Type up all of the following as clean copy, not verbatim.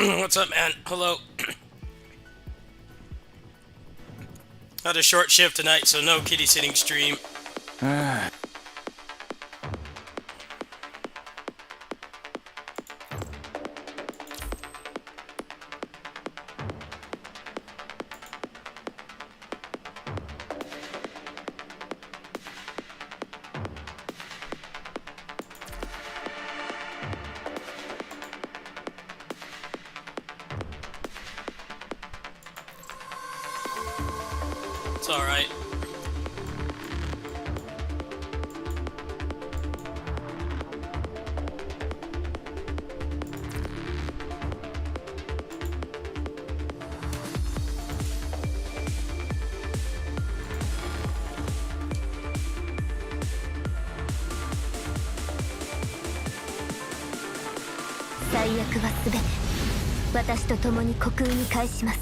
What's up, man? Hello. Had a short shift tonight, so no kitty sitting stream. It's alright.最悪はすべて私と共に虚空に返します。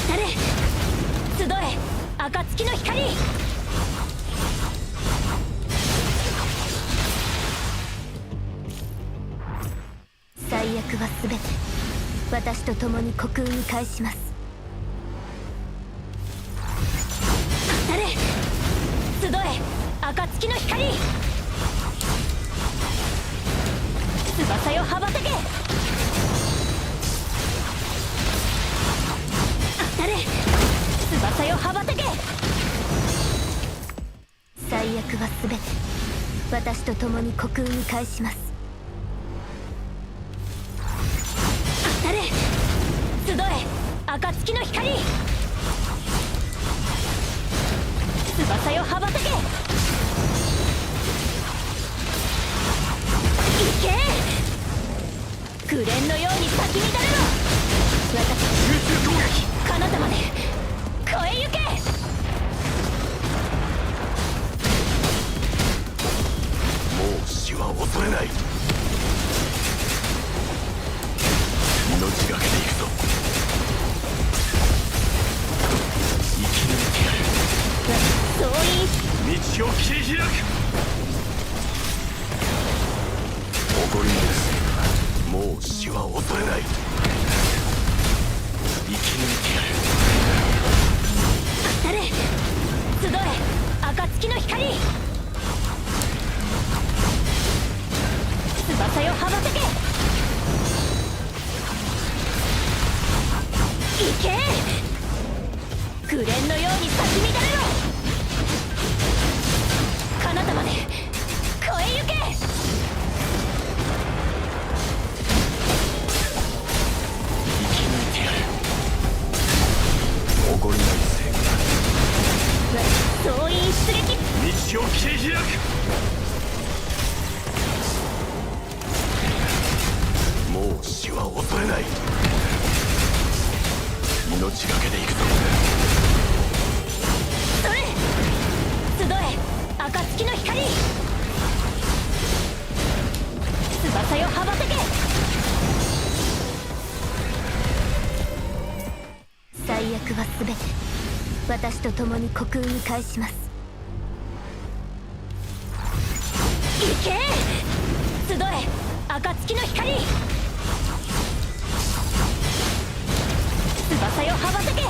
当たれ、集え、暁の光。最悪はすべて私と共に虚空に返します。当たれ、集え、暁の光。翼よ羽ばたけ。当たれ、翼よ羽ばたけ。最悪はすべて私と共に虚空に返します。当たれ、集え、暁の光。翼よ羽ばたけ。行け、紅のように咲き乱れろ。私集中攻撃、彼方まで越え行け。もう死は恐れない。命がけで行くぞ。生き抜いてやる。総員道を切り開く。誇りのせいか、もう死は恐れない。生き抜いてやる。当たれ、集え、暁の光。翼よ羽ばたけ。行け、紅のように咲き乱れろ。彼方まで越え行け。誇りのせいか、総員出撃。道を切り開く。もう死は恐れない。命がけで行くぞ。それ、集え、暁の光。翼よ羽ばたけ。最悪はすべて私と共に虚空に返します。行け、集え、暁の光。翼よ羽ばたけ。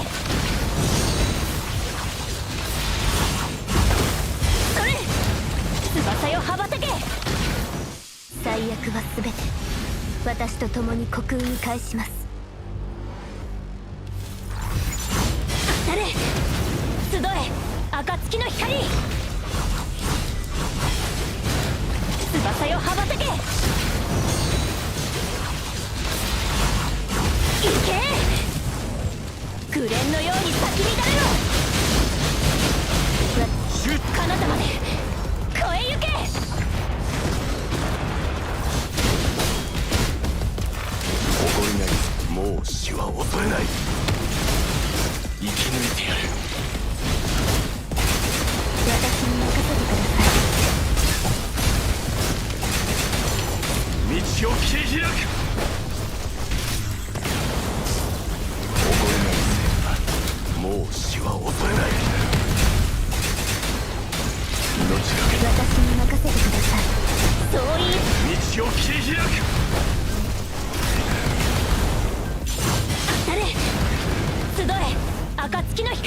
それ、翼よ羽ばたけ。最悪はすべて私と共に虚空に返します。当たれ、集え、暁の光。翼よ羽ばたけ。行け、紅のように咲き乱れろ。彼方まで越え行け。誇りない。もう死は恐れない。生き抜いてやる。私に任せてください。道を切り開く。誇りないせいか、もう死は恐れない。命がけで私に任せてください。総員道を切り開く。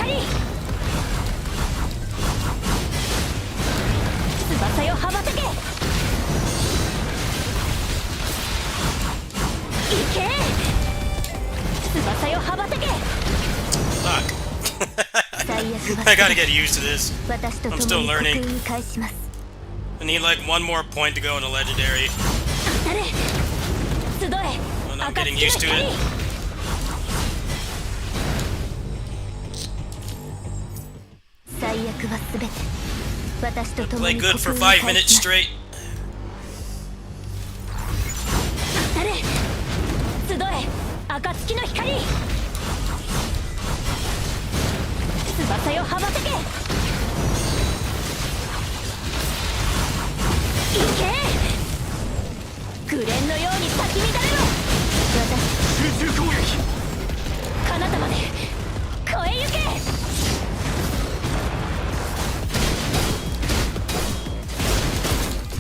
光翼よ羽ばたけ行け翼よ羽ばたけ Fuck. 最悪は I gotta get used to this. 私と I'm 共 still に learning. 刻印に返します I need like one more point to go in a legendary. 当たれ集え And I'm 暁 getting の used to 光 it. 最悪はすべて私と共 Play に good 刻 for 印に 5 返し minutes ます straight. 当たれ集え暁の光翼よ羽ばたけ行け紅蓮のように咲き乱れろ集中攻撃私彼方まで越え行け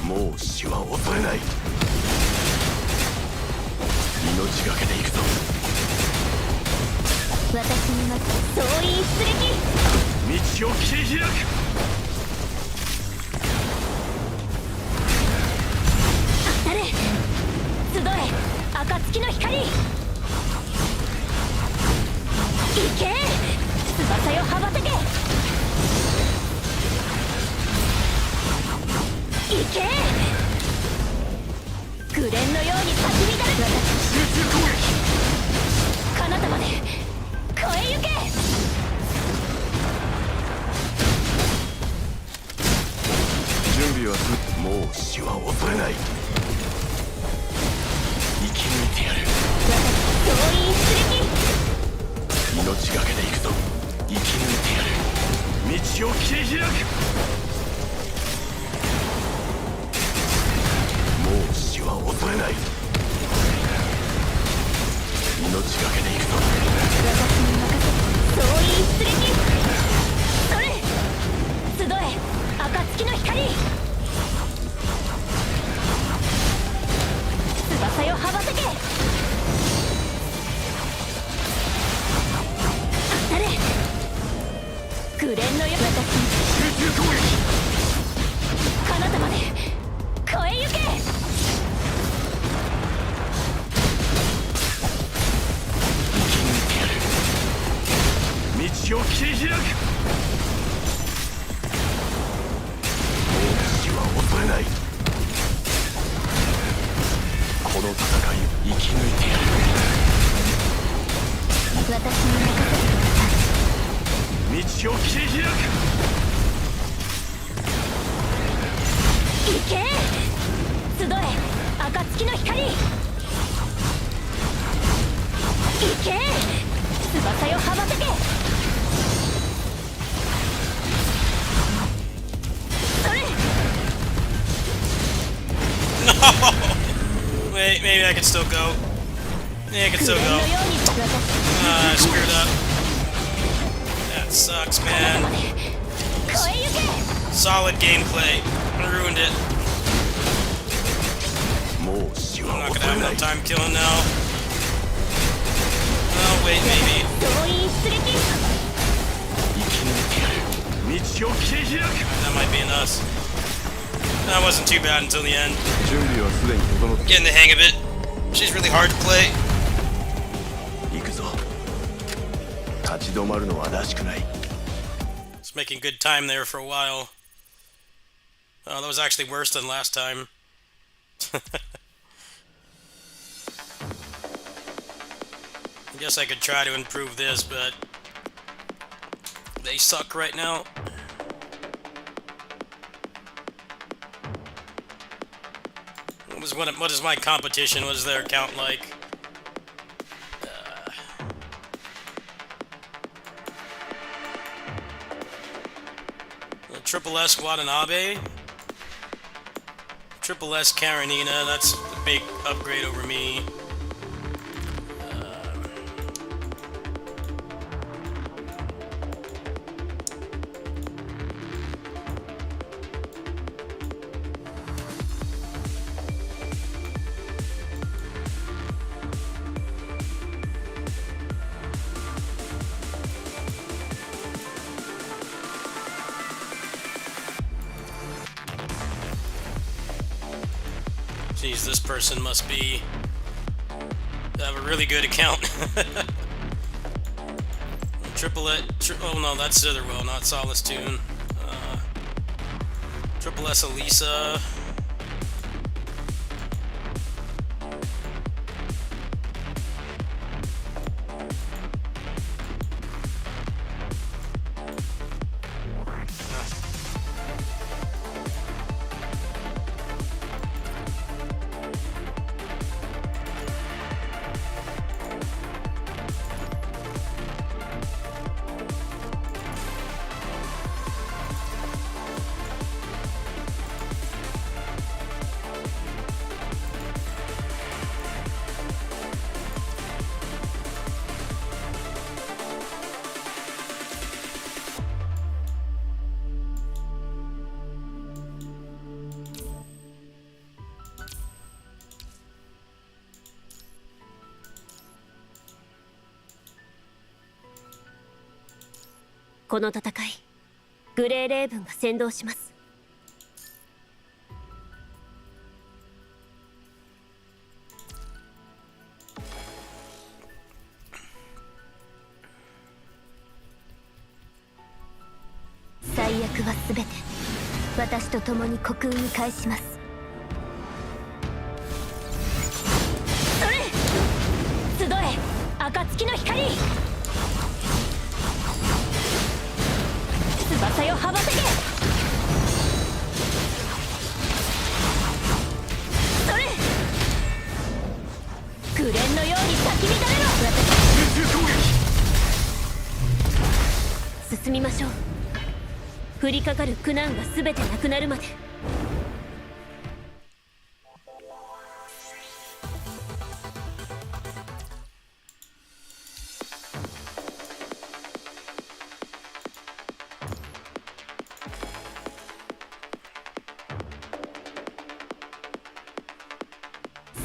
もう死は恐れない命がけで行くぞ私に待つ総員出撃道を切り開く当たれ集え暁の光行け翼よ羽ばたけ行け紅蓮のように咲き乱れる集中攻撃彼方まで越え行け準備はもう死は恐れない生き抜いてやる総員出撃命がけで行くぞ生き抜いてやる道を切り開くもう死は恐れない命がけで行くぞ私に任せ総員出撃それ集え暁の光翼よ羽ばたけ当たれ紅蓮のよ私に集中攻撃彼方まで越え行け生き抜いてやる道を切り開くもう死は恐れないこの戦い生き抜いてやる私に任せてください道を切り開く行け集え暁の光行け翼よ羽ばたけそれ Wait, maybe I can still go. Yeah, I can still 紅蓮 go. のように私 I screwed up. That sucks, 彼方ま man. で越え行け Solid gameplay. I ruined it. もう死 I'm は not 恐 gonna れ have ない enough time killing now. Oh, wait, maybe. 総員出撃生き抜いてやる道を切り開く That might be in us. That wasn't too bad until the end. 準備はすでに整って Getting the hang of it. She's really hard to play. いくぞ立ち止まるのはらしくない It's making good time there for a while. Oh, that was actually worse than last time. I guess I could try to improve this, but they suck right now. What is my competition? What is their account like? Triple S Watanabe. Triple S Karenina. That's a big upgrade over me. Geez, this person must be have a really good account. Oh no, that's Zitherwell, not Solace Tune. Triple S Elisa.この戦い、グレーレーブンが先導します。最悪は全て私と共に虚空に返します。それ、集え暁の光、翼よ羽ばたけ。それ、紅蓮のように咲き乱れろ。進みましょう。降りかかる苦難が全てなくなるまで。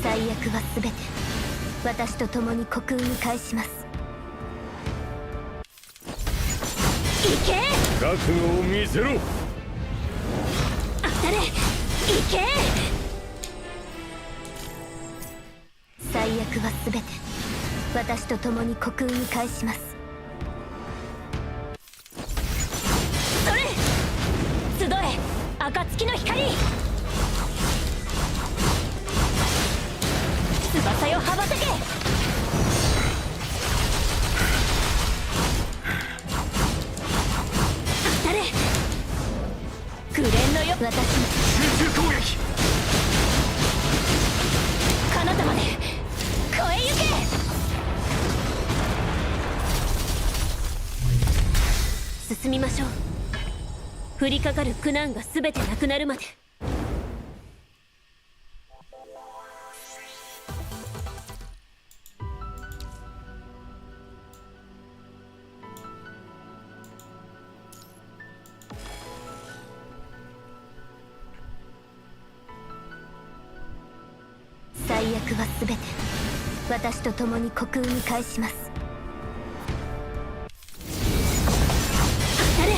最悪は全て私と共に虚空に返します。行け、覚悟を見せろ。当たれ、行け。最悪は全て私と共に虚空に返します。それ、集え暁の光、翼よ羽ばたけ。当たれ、紅蓮のよ、私の集中攻撃。彼方まで超えゆけ。進みましょう。降りかかる苦難が全てなくなるまで。最悪は全て私と共に虚空に返します。当たれ、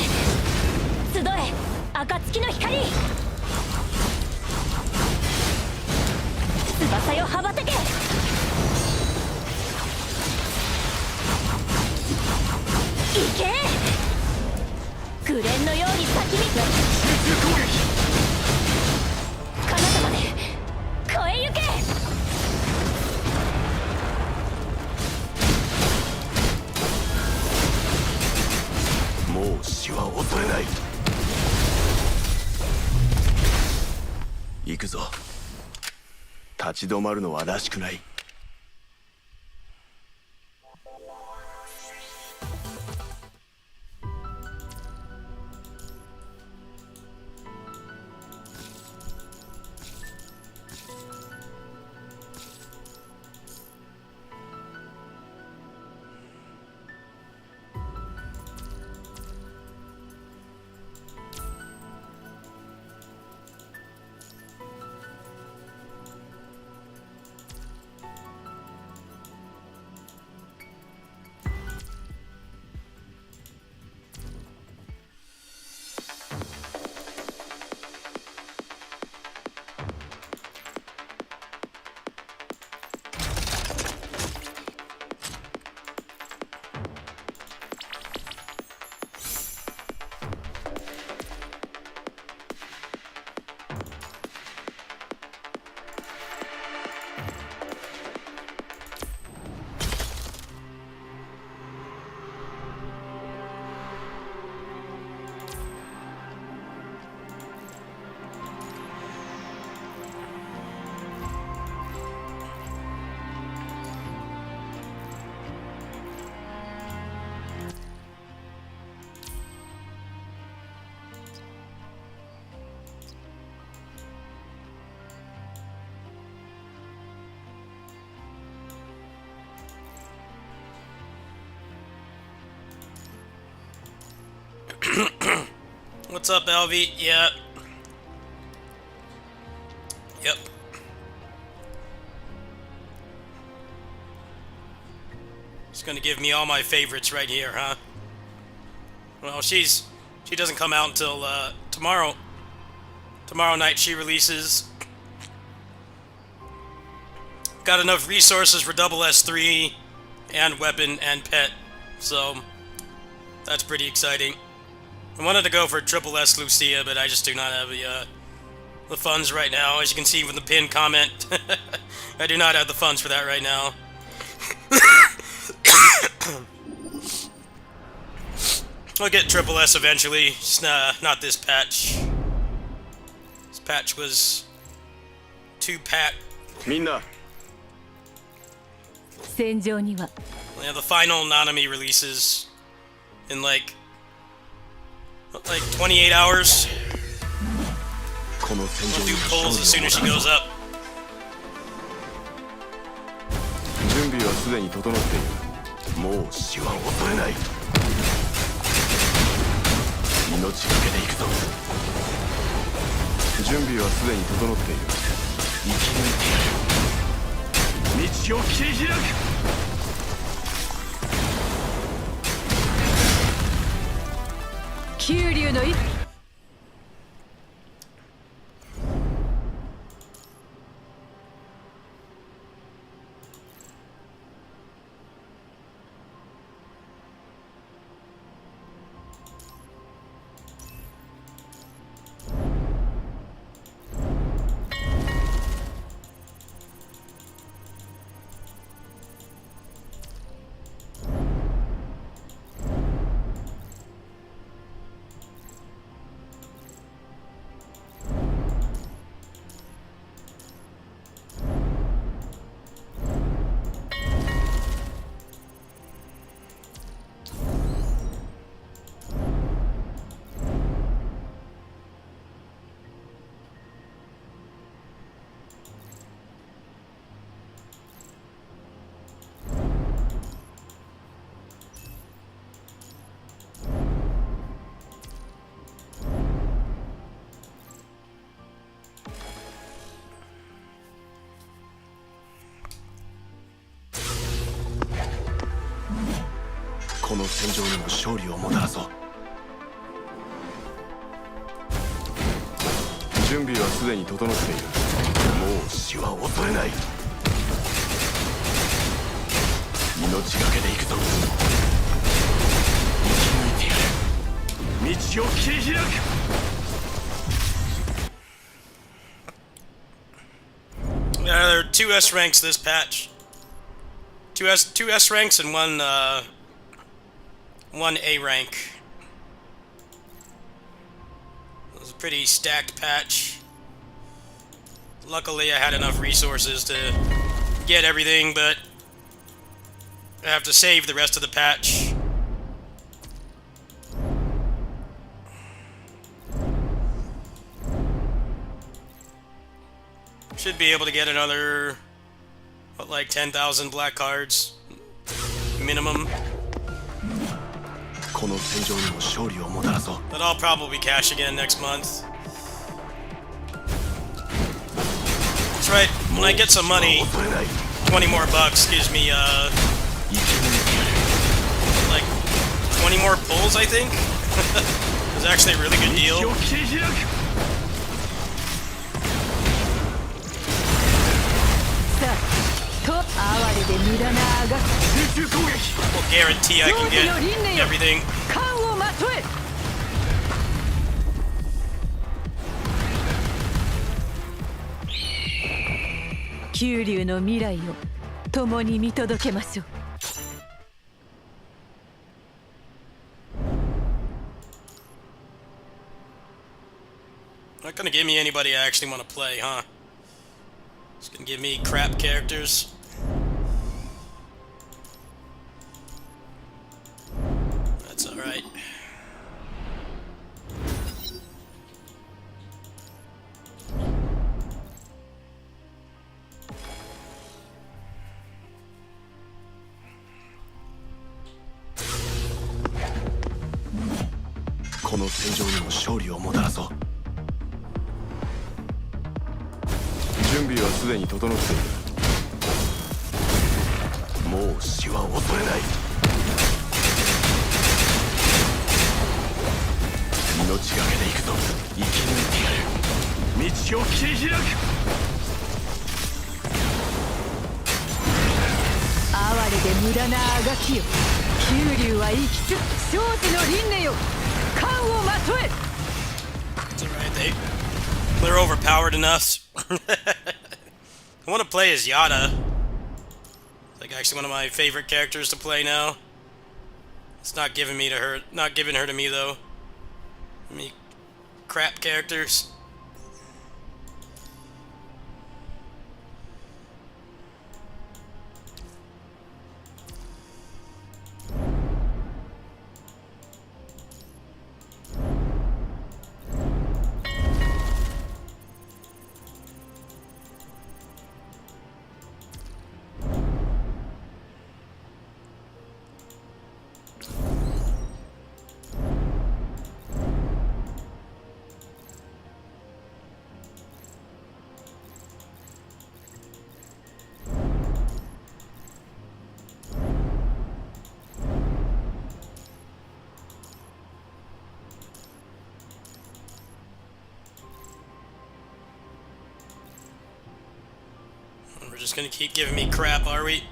集え暁の光、翼よ羽ばたけ。行け、紅蓮のように咲き乱れ。集中攻撃。彼方まで超えゆけ。もう死は恐れない。行くぞ。立ち止まるのはらしくない。What's up, LV? Yeah. Yep. It's gonna give me all my favorites right here, huh? Well, she doesn't come out until tomorrow. Tomorrow night she releases. Got enough resources for double S3 and weapon and pet, so that's pretty exciting. I wanted to go for triple S Lucia, but I just do not have the funds right now. As you can see from the pinned comment, I do not have the funds for that right now. I'll get triple S eventually, just not this patch. This patch was too pat. みんな 戦場には Yeah, the final Nanami releases in like 28 hours. この戦 We'll 場 do に pulls as soon as she goes up. 準備はすでに整っている。もう死は恐れない。命がけで行くぞ。準備はすでに整っている。生き抜いてやる。道を切り開く。九竜の一 この戦場にも勝利をもたらそう。準備はすでに整っている。もう死は恐れない。命がけで行くぞ。生き抜いてやる。道を切り開く。 Yeah, there are 2 S ranks this patch. 2 S ranks and one A rank. It was a pretty stacked patch. Luckily, I had enough resources to get everything, but I have to save the rest of the patch. Should be able to get another, what, like 10,000 black cards minimum. この戦場にも勝利をもたらそう。 But I'll probably cash again next month. That's right, when I get some money, 20 more bucks gives me, like 20 more pulls, I think. It's actually a really good deal. と哀れで無駄なあが Will guarantee I can get everything. 缶をまとえ 九竜の未来を共に見届けましょう Not gonna give me anybody I actually want to play, huh? It's gonna give me crap characters. That's alright. この戦場にも勝利をもたらそう。準備はすでに整っている。もう死は恐れない。命がけで行くぞ。生き抜いてやる。道を切り開く。哀れで無駄なあがきよ。九竜は生きつ生死の輪廻よ。冠をまとえ。 It's alright, they're overpowered enough. I want to play as Yada. It's like actually one of my favorite characters to play now. It's not giving her to me though. Me crap characters. We're just gonna keep giving me crap, are we?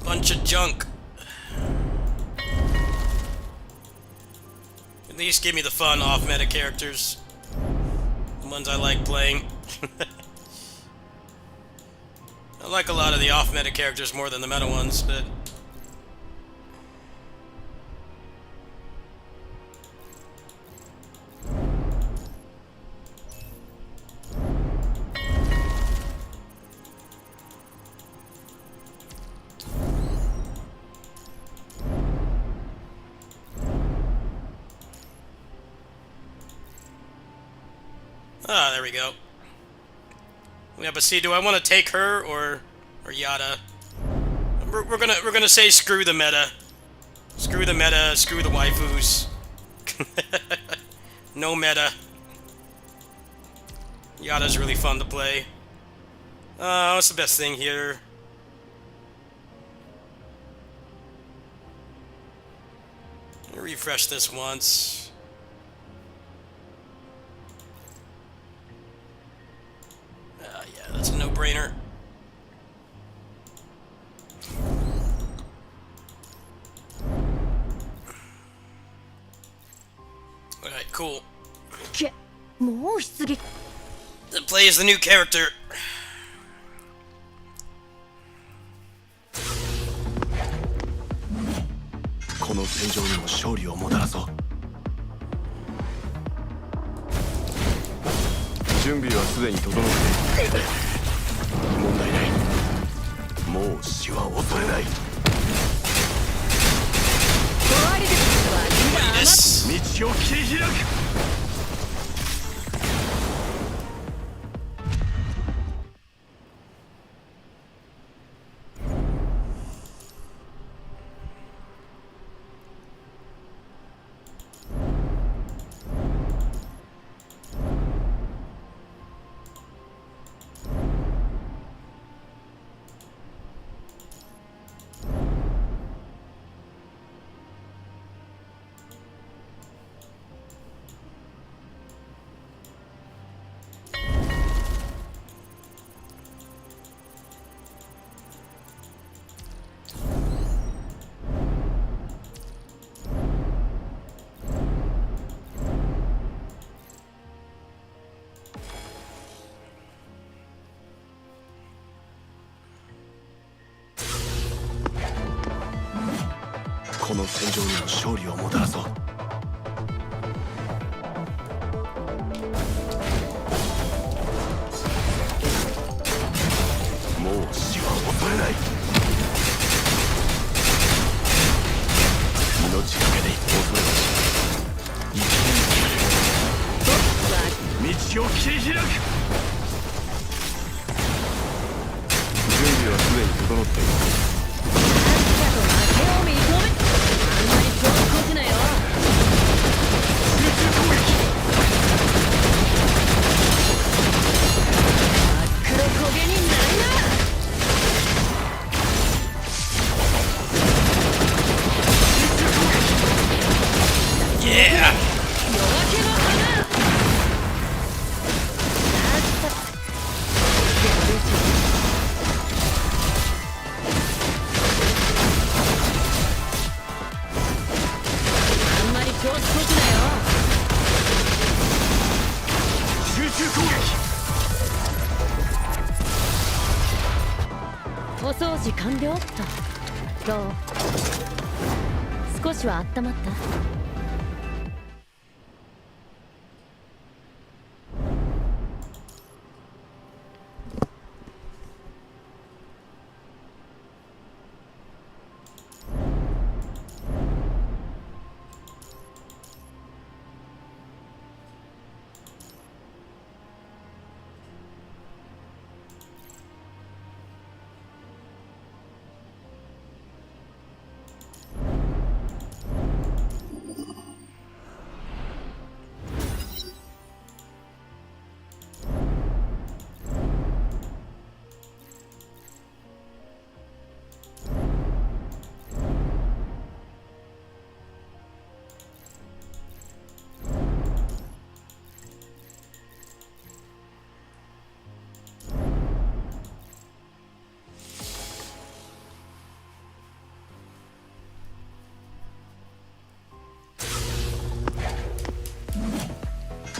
Bunch of junk. At least give me the fun off-meta characters. The ones I like playing. I like a lot of the off-meta characters more than the meta ones, but... Ah, there we go. Yeah, but see, do I want to take her or Yada? We're gonna say screw the meta. Screw the meta, screw the waifus. No meta. Yada's really fun to play. What's the best thing here? Refresh this once. Yeah, that's a no-brainer. Alright, cool. もう出撃 That plays the new character. この戦場にも勝利をもたらそう。準備はすでに整っている。問題ない。もう死は恐れない。終わりです。道を切り開く。この戦場にも勝利をもたらそう。もう死は恐れない。命がけで恐れなし。生き抜いてやる。道を切り開く。準備はすでに整っている。負けを認めお掃除完了っと。どう？少しは温まった？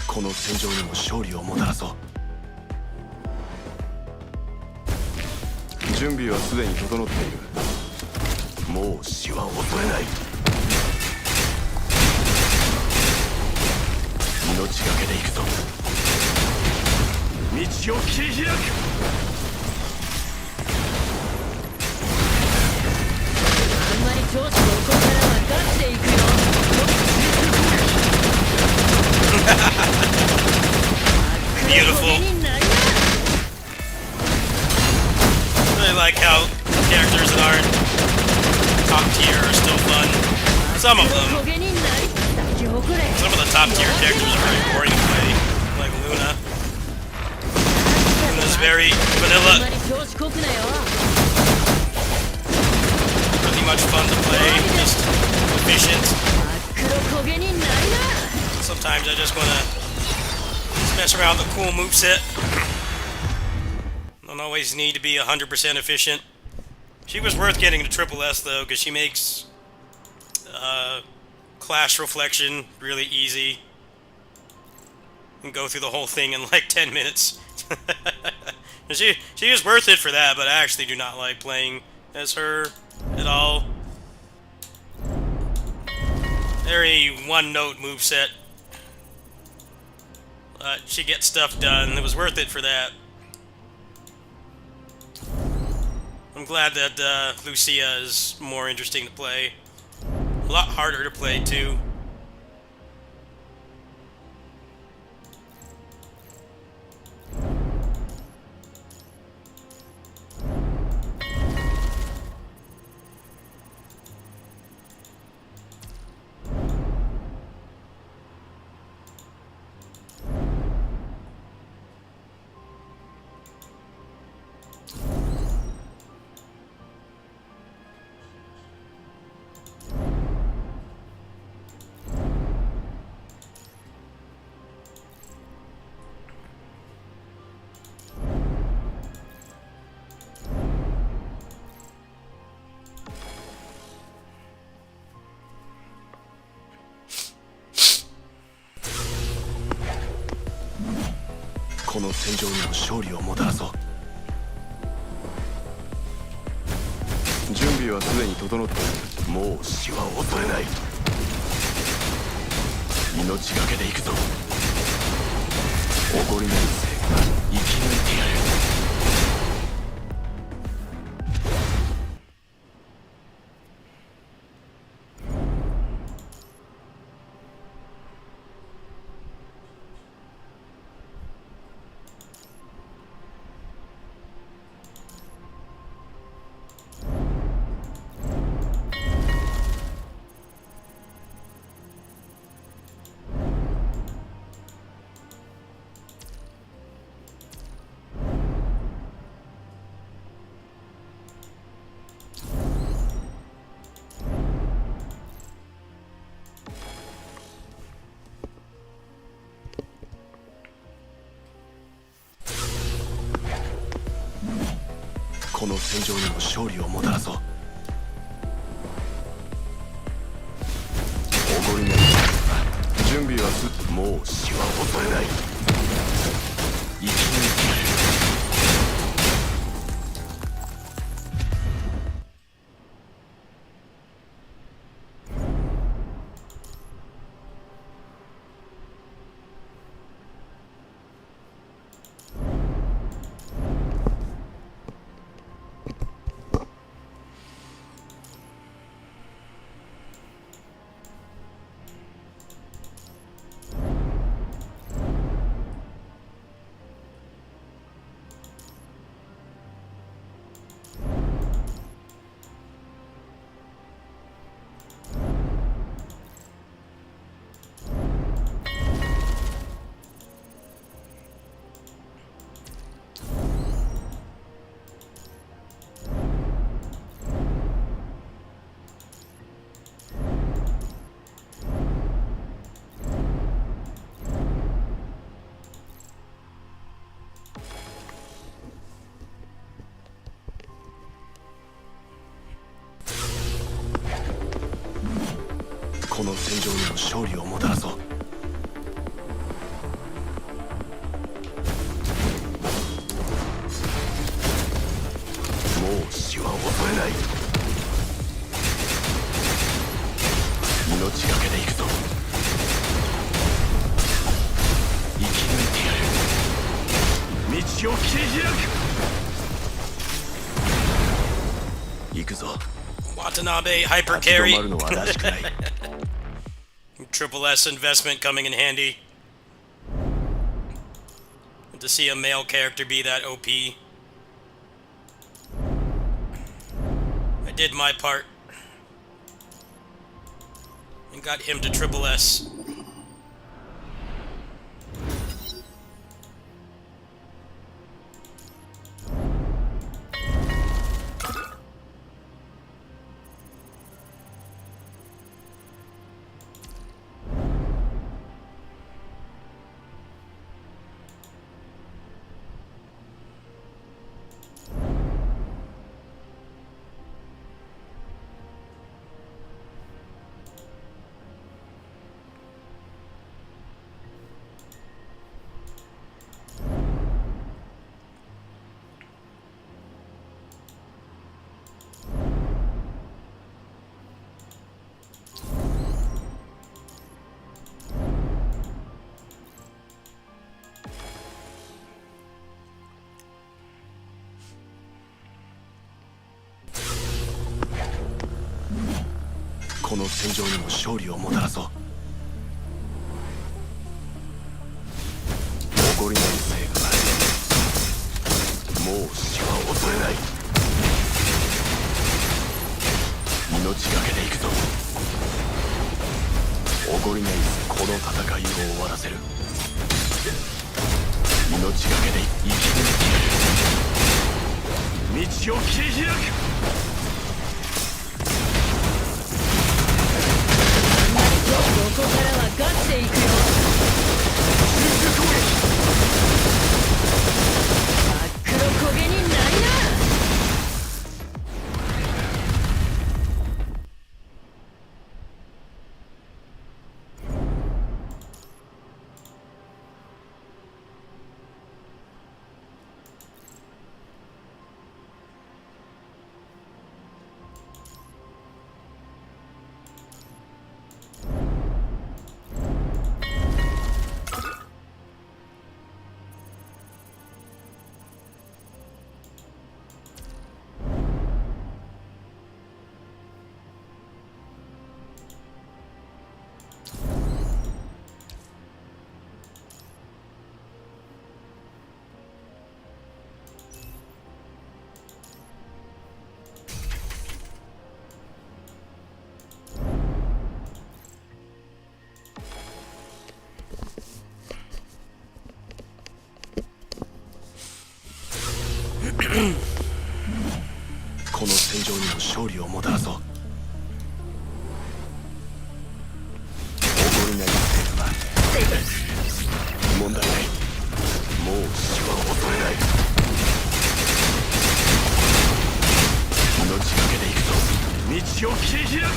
この戦場にも勝利をもたらそう。準備はすでに整っている。もう死は恐れない。命がけで行くぞ。道を切り開く。あんまり調子をここからはガチで行くよ。Beautiful. Really like how characters that aren't top tier are still fun. Some of them. Some of the top tier characters are very boring to play, like Luna. Luna's very vanilla. Really much fun to play, just efficient. Sometimes I just want to mess around with a cool moveset. Don't always need to be 100% efficient. She was worth getting to Triple S though, because she makes Clash Reflection really easy. You can go through the whole thing in like 10 minutes. she is worth it for that, but I actually do not like playing as her at all. Very one-note moveset. She gets stuff done. It was worth it for that. I'm glad that Lucia is more interesting to play. A lot harder to play, too.この戦場にも勝利をもたらそう。準備はすでに整っている。もう死は恐れない。命がけで行くぞ。おごりない生が生き抜いてやる。この戦場にも勝利をもたらそう。おごりない。準備はもう死は恐れない。生き抜いてやる。この戦場にも勝利をもたらそう。もう死は恐れない。命がけで行くぞ。生き抜いてやる。道を切り開く。行くぞ。 Watanabe hyper 立ち止 carry. まるのはらしくない。 Triple S investment coming in handy. To see a male character be that OP. I did my part. And got him to Triple S.この戦場にも勝利をもたらそう。誇りの成果だ。もう死は恐れない。命がけで行くぞ。誇りないこの戦いを終わらせる。命がけで生き抜いてやる。道を切り開く。 ここからはガチで行くよ。真っ黒焦げになりな。 この戦場にも勝利をもたらそう。誇りない成果だ。問題ない。もう死は恐れない。命がけで行くぞ。道を切り開く。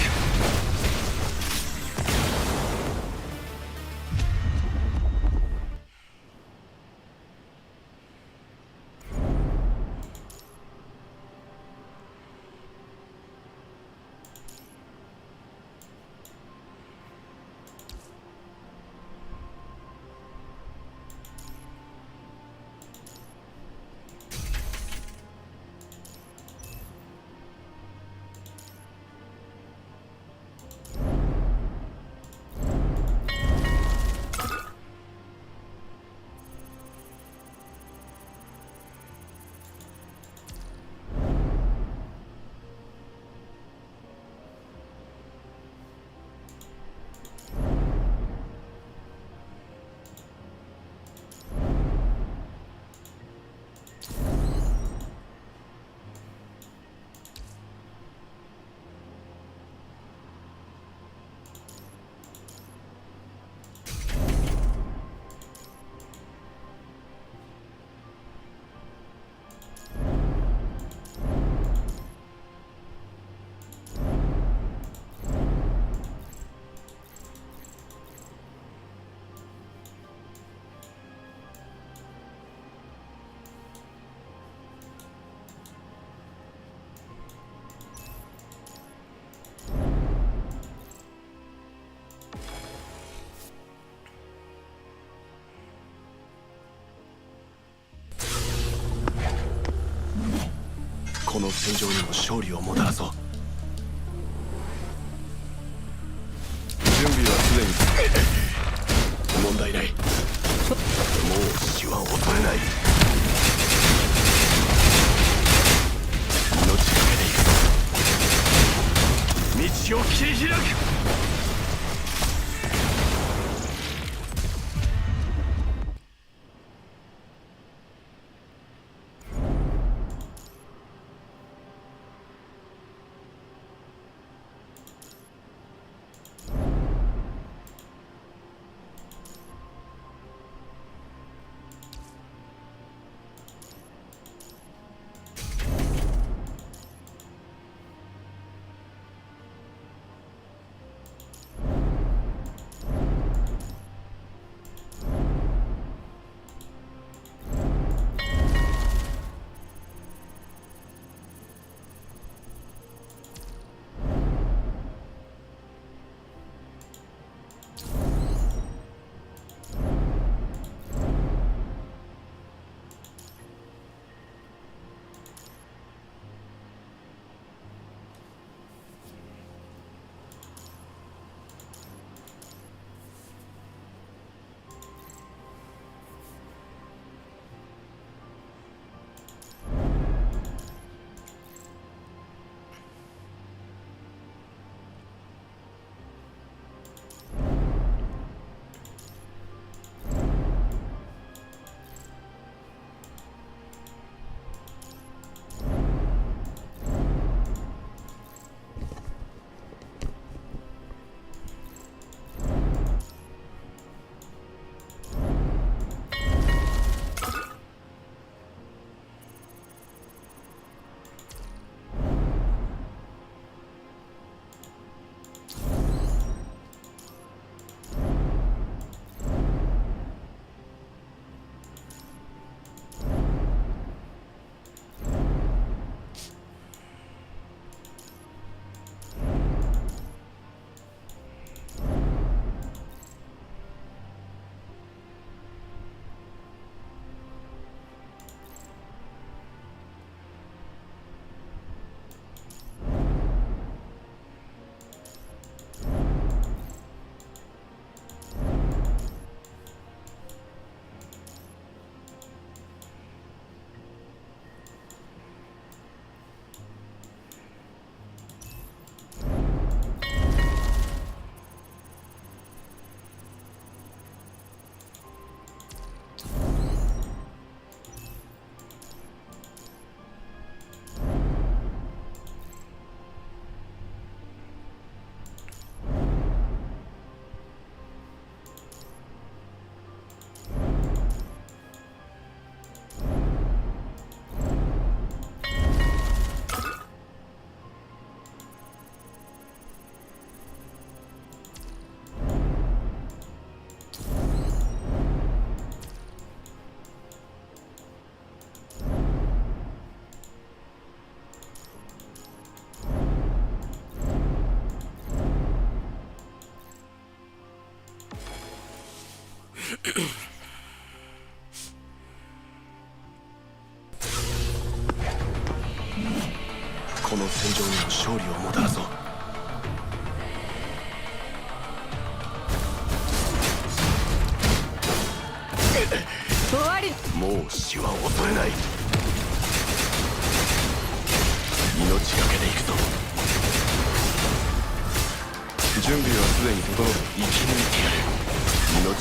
こ戦場にも勝利をもたらそう。準備はすでに問題ない。もう死は恐れない。命がけで行くぞ。道を切り開く。この戦場にも勝利をもたらそう。終わり。もう死は恐れない。命がけで行くぞ。準備はすでに整う。生き抜いてやる。道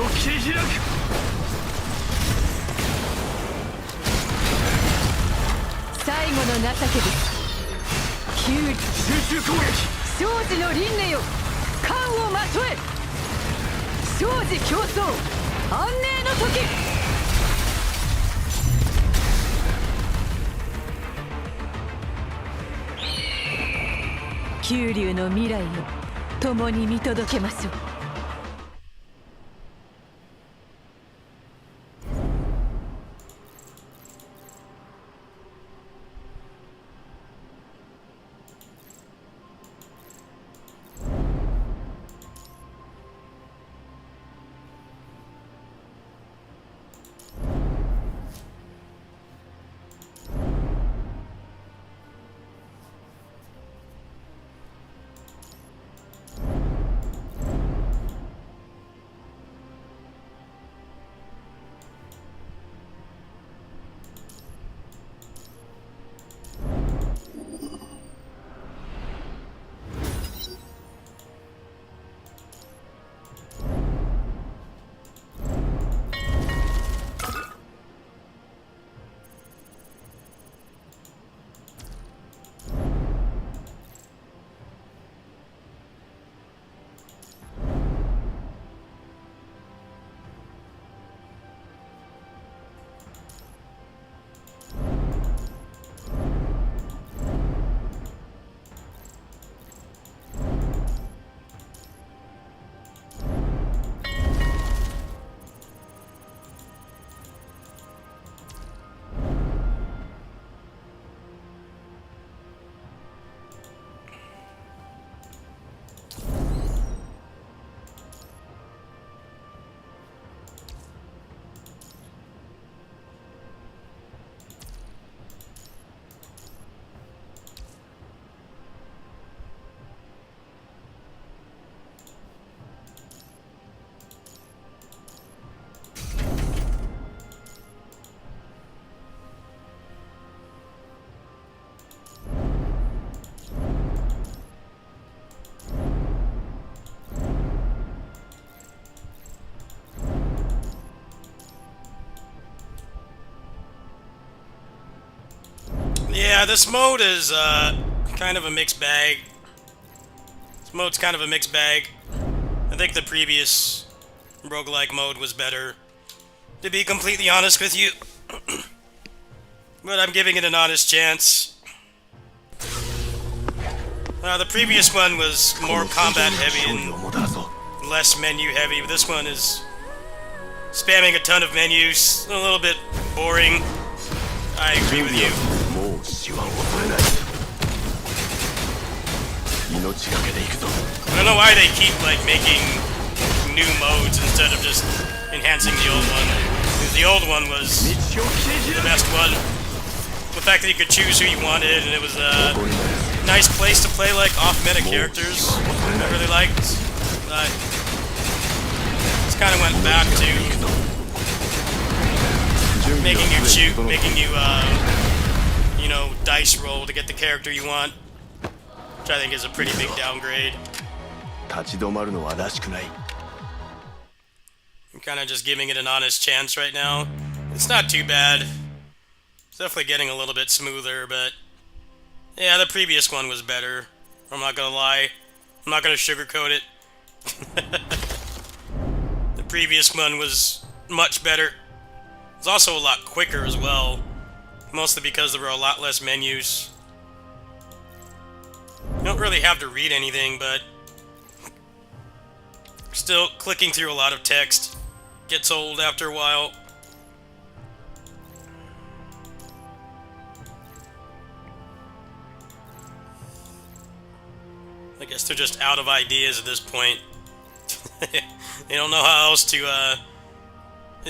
を切り開く。最後の情けです。キュウリ集中攻撃。生死の輪廻よ、冠をまとえ。生死競争、安寧の時。九龍の未来を共に見届けましょう。Yeah, this mode is kind of a mixed bag. This mode's kind of a mixed bag. I think the previous roguelike mode was better, to be completely honest with you. But I'm giving it an honest chance. The previous one was more combat heavy and less menu heavy, but this one is spamming a ton of menus, a little bit boring. I agree with you. I don't know why they keep like making new modes instead of just enhancing the old one. Because the old one was the best one. The fact that you could choose who you wanted, and it was a nice place to play like off-meta characters. I really liked. Just kind of went back to making you shoot, making you you know, dice roll to get the character you want, which I think is a pretty big downgrade. I'm kind of just giving it an honest chance right now. It's not too bad. It's definitely getting a little bit smoother, but yeah, the previous one was better. I'm not gonna lie. I'm not gonna sugarcoat it. The previous one was much better. It's also a lot quicker as well, mostly because there were a lot less menus. You don't really have to read anything, but still clicking through a lot of text gets old after a while. I guess they're just out of ideas at this point. They don't know how else to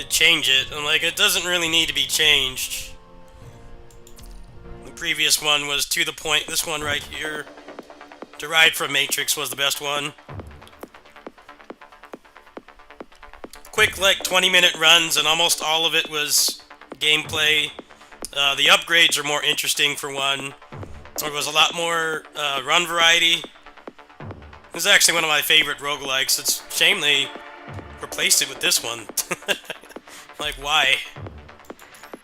change it. And like, it doesn't really need to be changed. The previous one was to the point. This one right here, derived from Matrix, was the best one. Quick, like 20-minute runs, and almost all of it was gameplay. The upgrades are more interesting for one. There was a lot more run variety. This is actually one of my favorite roguelikes. It's a shame they replaced it with this one. Like, why?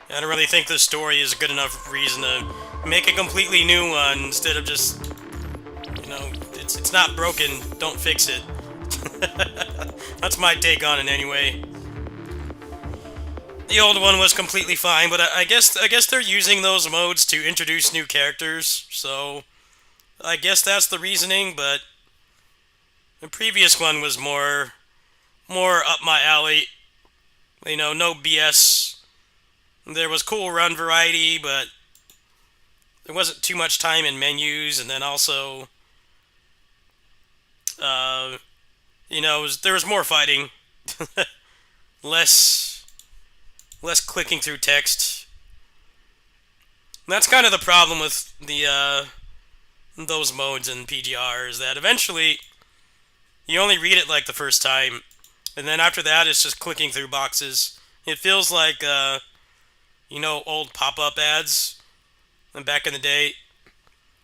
I don't really think the story is a good enough reason to make a completely new one instead of just, you know, it's not broken, don't fix it. That's my take on it anyway. The old one was completely fine, but I guess they're using those modes to introduce new characters, so I guess that's the reasoning, but the previous one was more up my alley. You know, no BS. There was cool run variety, but there wasn't too much time in menus, and then also, you know, there was more fighting. less clicking through text. And that's kind of the problem with the those modes in PGR, is that eventually you only read it like the first time, and then after that it's just clicking through boxes. It feels like you know, old pop-up ads back in the day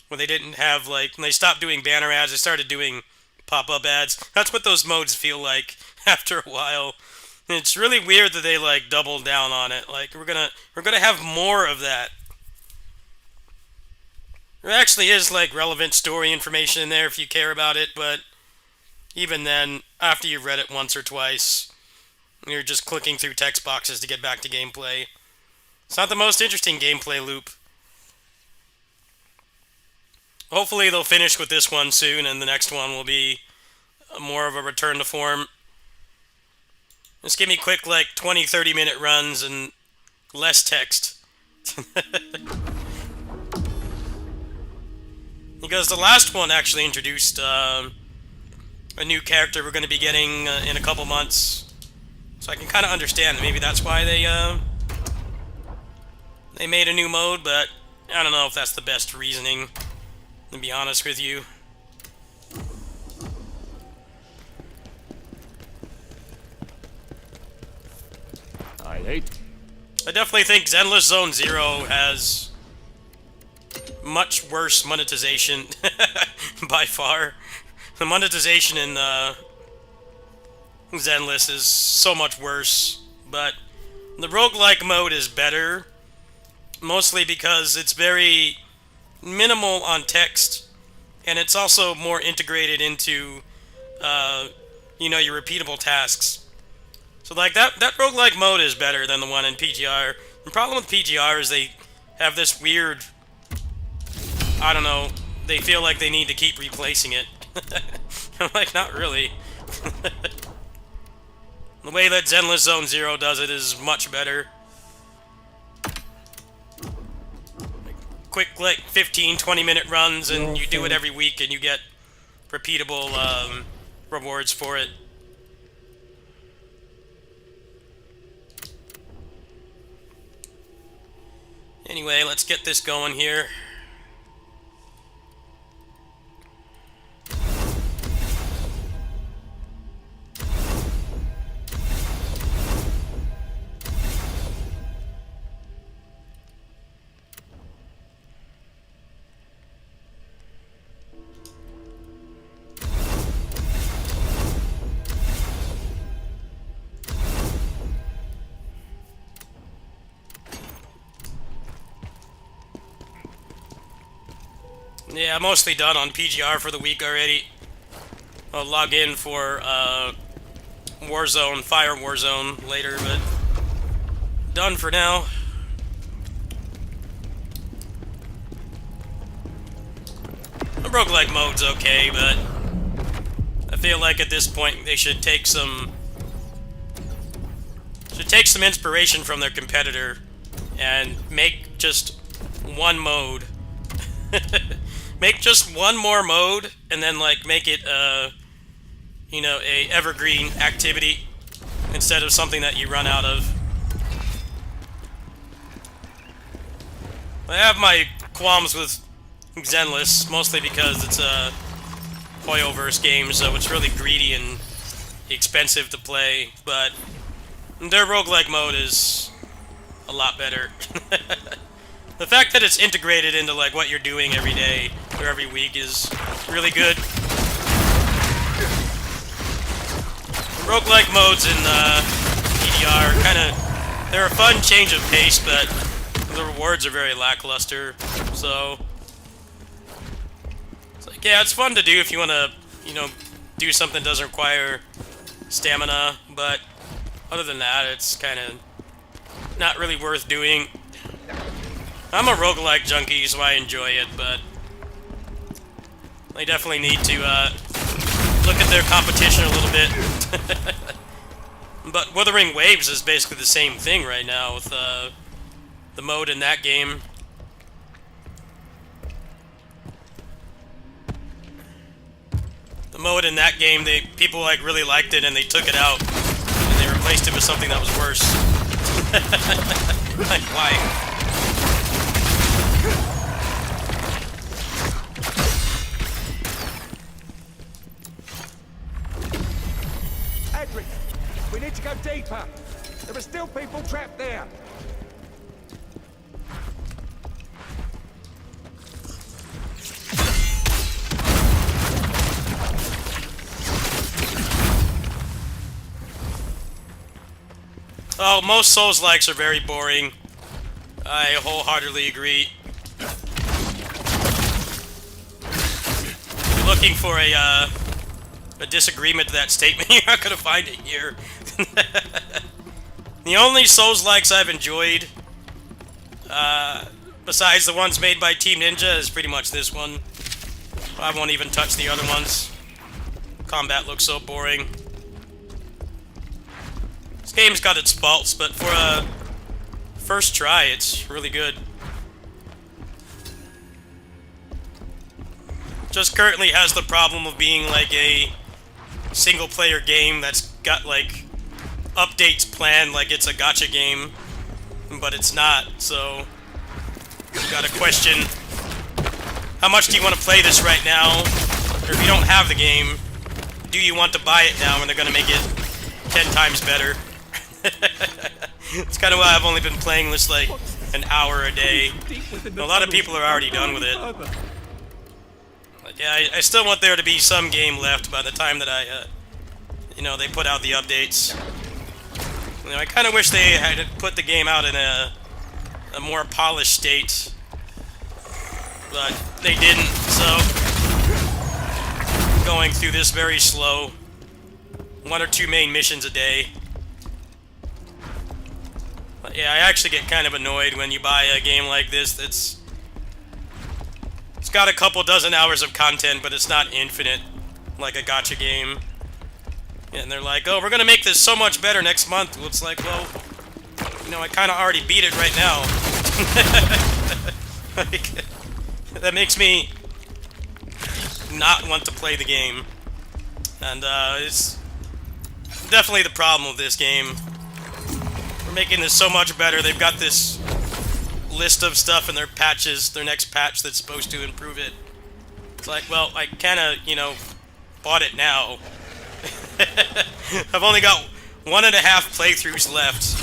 when they didn't have, like, when they stopped doing banner ads, they started doing pop-up ads. That's what those modes feel like after a while. And it's really weird that they like doubled down on it. Like, we're gonna have more of that. There actually is like relevant story information in there if you care about it, but even then, after you've read it once or twice, you're just clicking through text boxes to get back to gameplay. It's not the most interesting gameplay loop. Hopefully they'll finish with this one soon, and the next one will be more of a return to form. Just give me quick, like, 20-30 minute runs and less text. Because the last one actually introduced a new character we're going to be getting in a couple months. So I can kind of understand that maybe that's why they made a new mode, but I don't know if that's the best reasoning, to be honest with you. I definitely think Zenless Zone Zero has much worse monetization by far. The monetization in Zenless is so much worse, but the roguelike mode is better, mostly because it's very minimal on text, and it's also more integrated into, your repeatable tasks. So like that roguelike mode is better than the one in PGR. The problem with PGR is they have this weird, I don't know, they feel like they need to keep replacing it. I'm like, not really. The way that Zenless Zone Zero does it is much better. Quick, like 15-20 minute runs, and you do it every week, and you get repeatable rewards for it. Anyway, let's get this going here. Yeah, I'm mostly done on PGR for the week already. I'll log in for Warzone, Fire Warzone later, but done for now. The roguelike mode's okay, but I feel like at this point they should take some inspiration from their competitor and make just one mode. Make just one more mode, and then like make it a evergreen activity instead of something that you run out of. I have my qualms with Zenless, mostly because it's a Hoyoverse game, so it's really greedy and expensive to play, but their roguelike mode is a lot better. The fact that it's integrated into like what you're doing every day or every week is really good. Roguelike modes in PDR they're a fun change of pace, but the rewards are very lackluster. So it's like, yeah, it's fun to do if you want to, do something that doesn't require stamina, but other than that, it's kind of not really worth doing. I'm a roguelike junkie, so I enjoy it, but they definitely need to look at their competition a little bit. But Wuthering Waves is basically the same thing right now with the mode in that game. The mode in that game, people like really liked it and they took it out and they replaced it with something that was worse. Like, why? Edric, we need to go deeper. There are still people trapped there. Oh, most Souls-likes are very boring. I wholeheartedly agree. If you're looking for a disagreement to that statement, you're not gonna find it here. The only Souls-likes I've enjoyed, besides the ones made by Team Ninja, is pretty much this one. I won't even touch the other ones. Combat looks so boring. This game's got its faults, but for a first try, it's really good. Just currently has the problem of being like a single-player game that's got like updates planned like it's a gacha game, but it's not, so you gotta question how much do you want to play this right now, or if you don't have the game, do you want to buy it now when they're gonna make it 10 times better? It's kind of why I've only been playing this like an hour a day. A lot of people are already done with it. But yeah, I still want there to be some game left by the time that they put out the updates. I kind of wish they had put the game out in a more polished state. but they didn't, so going through this very slow. 1 or 2 main missions a day. But yeah, I actually get kind of annoyed when you buy a game like this it's got a couple dozen hours of content, but it's not infinite like a gacha game. And they're like, oh, we're gonna make this so much better next month. Well, it's like, well, you know, I kind of already beat it right now. Like, that makes me not want to play the game. And it's definitely the problem with this game. We're making this so much better. They've got this list of stuff in their patches, their next patch that's supposed to improve it. It's like, well, I kind of, you know, bought it now. I've only got 1.5 playthroughs left.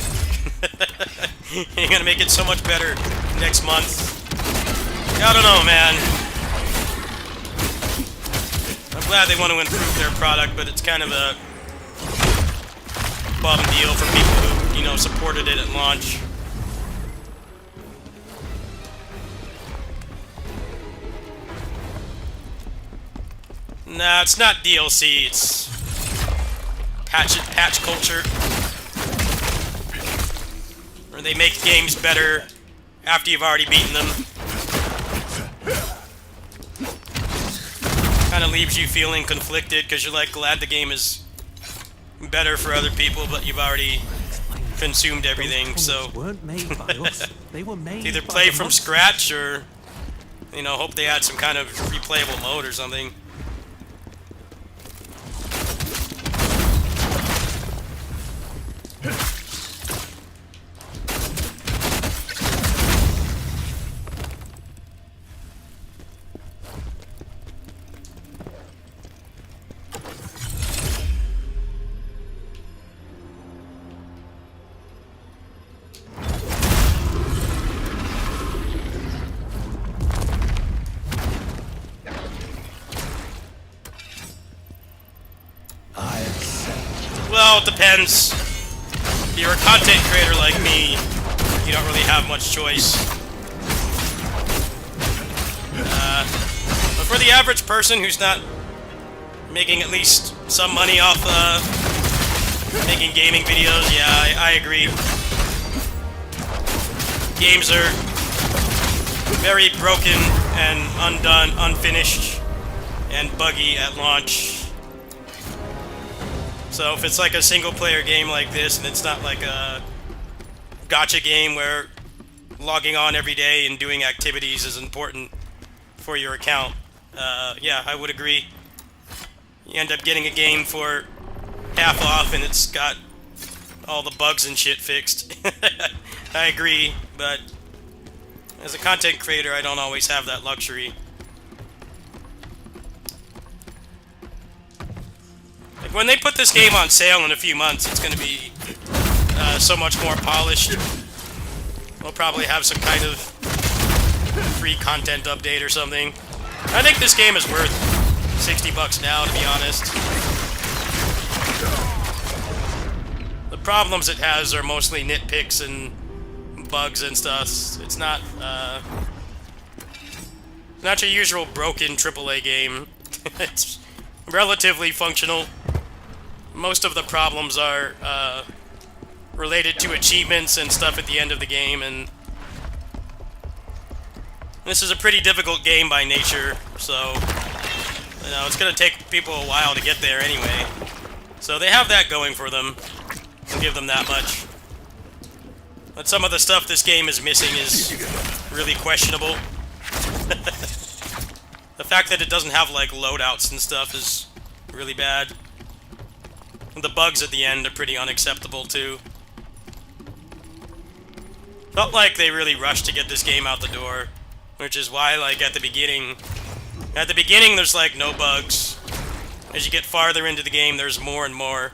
You're gonna make it so much better next month. I don't know, man. I'm glad they want to improve their product, but it's kind of a bum deal for people who, you know, supported it at launch. Nah, it's not DLC, it's patch culture. Or they make games better after you've already beaten them. Kind of leaves you feeling conflicted because you're like glad the game is better for other people, but you've already consumed everything. So either play from scratch or, you know, hope they add some kind of replayable mode or something. Well, it depends. If you're a content creator like me, you don't really have much choice. But for the average person who's not making at least some money off making gaming videos, yeah, I agree. Games are very broken and undone, unfinished, and buggy at launch. So if it's like a single-player game like this, and it's not like a gacha game where logging on every day and doing activities is important for your account, yeah, I would agree. You end up getting a game for half off, and it's got all the bugs and shit fixed. I agree, but as a content creator, I don't always have that luxury. Like when they put this game on sale in a few months, it's going to be so much more polished. We'll probably have some kind of free content update or something. I think this game is worth $60 now, to be honest. The problems it has are mostly nitpicks and bugs and stuff. It's not your usual broken AAA game. It's relatively functional. Most of the problems are related to achievements and stuff at the end of the game, and this is a pretty difficult game by nature, so you know, it's gonna take people a while to get there anyway. So they have that going for them. I'll give them that much. But some of the stuff this game is missing is really questionable. The fact that it doesn't have like loadouts and stuff is really bad. The bugs at the end are pretty unacceptable too. Felt like they really rushed to get this game out the door, which is why, like, at the beginning there's like no bugs. As you get farther into the game, there's more and more.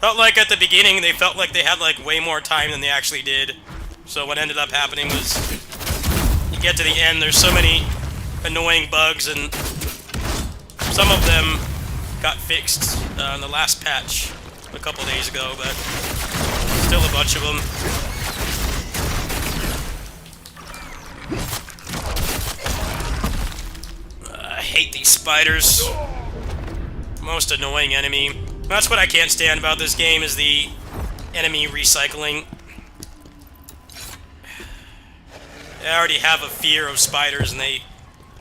Felt like at the beginning they felt like they had like way more time than they actually did. So what ended up happening was you get to the end, there's so many annoying bugs, and some of them got fixed in the last patch a couple days ago, but still a bunch of them. spiders. Most annoying enemy. That's what I can't stand about this game, is the enemy recycling. I already have a fear of spiders, and they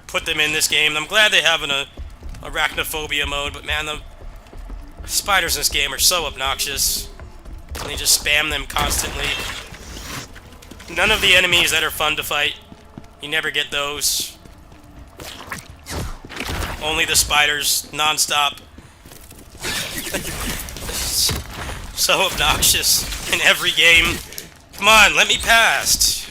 put them in this game. I'm glad they have an arachnophobia mode, but man, the spiders in this game are so obnoxious. And they just spam them constantly. None of the enemies that are fun to fight, you never get those. Only the spiders, non-stop. So obnoxious in every game. Come on, let me past.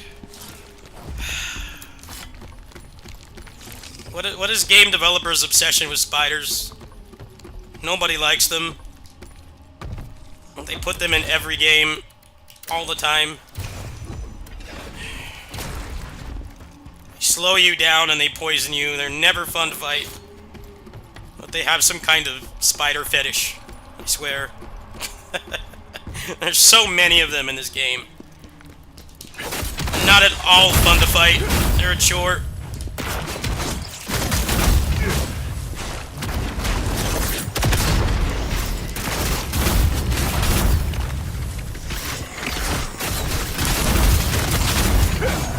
What is game developers' obsession with spiders? Nobody likes them. They put them in every game, all the time. They slow you down and they poison you. They're never fun to fight. But they have some kind of spider fetish, I swear. There's so many of them in this game. Not at all fun to fight. They're a chore.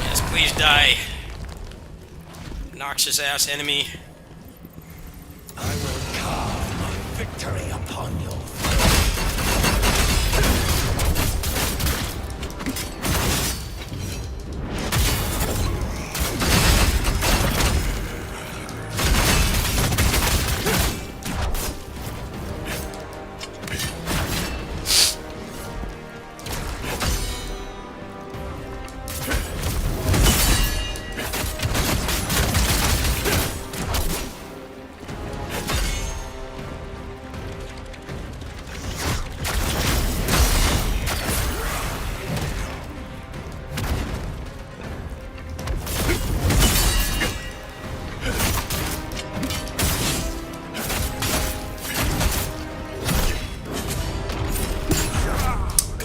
Yes, please die. Noxious ass enemy. I will carve my victory upon your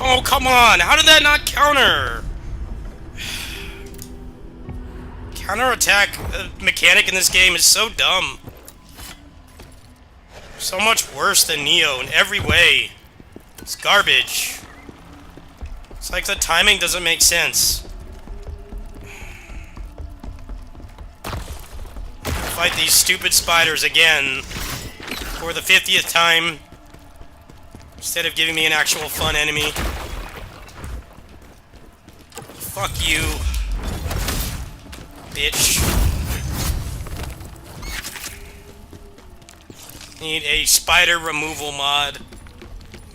Oh, come on! How did that not counter? Counterattack mechanic in this game is so dumb. So much worse than Neo in every way. It's garbage. It's like the timing doesn't make sense. Fight these stupid spiders again for the 50th time instead of giving me an actual fun enemy. Fuck you, bitch. Need a spider removal mod.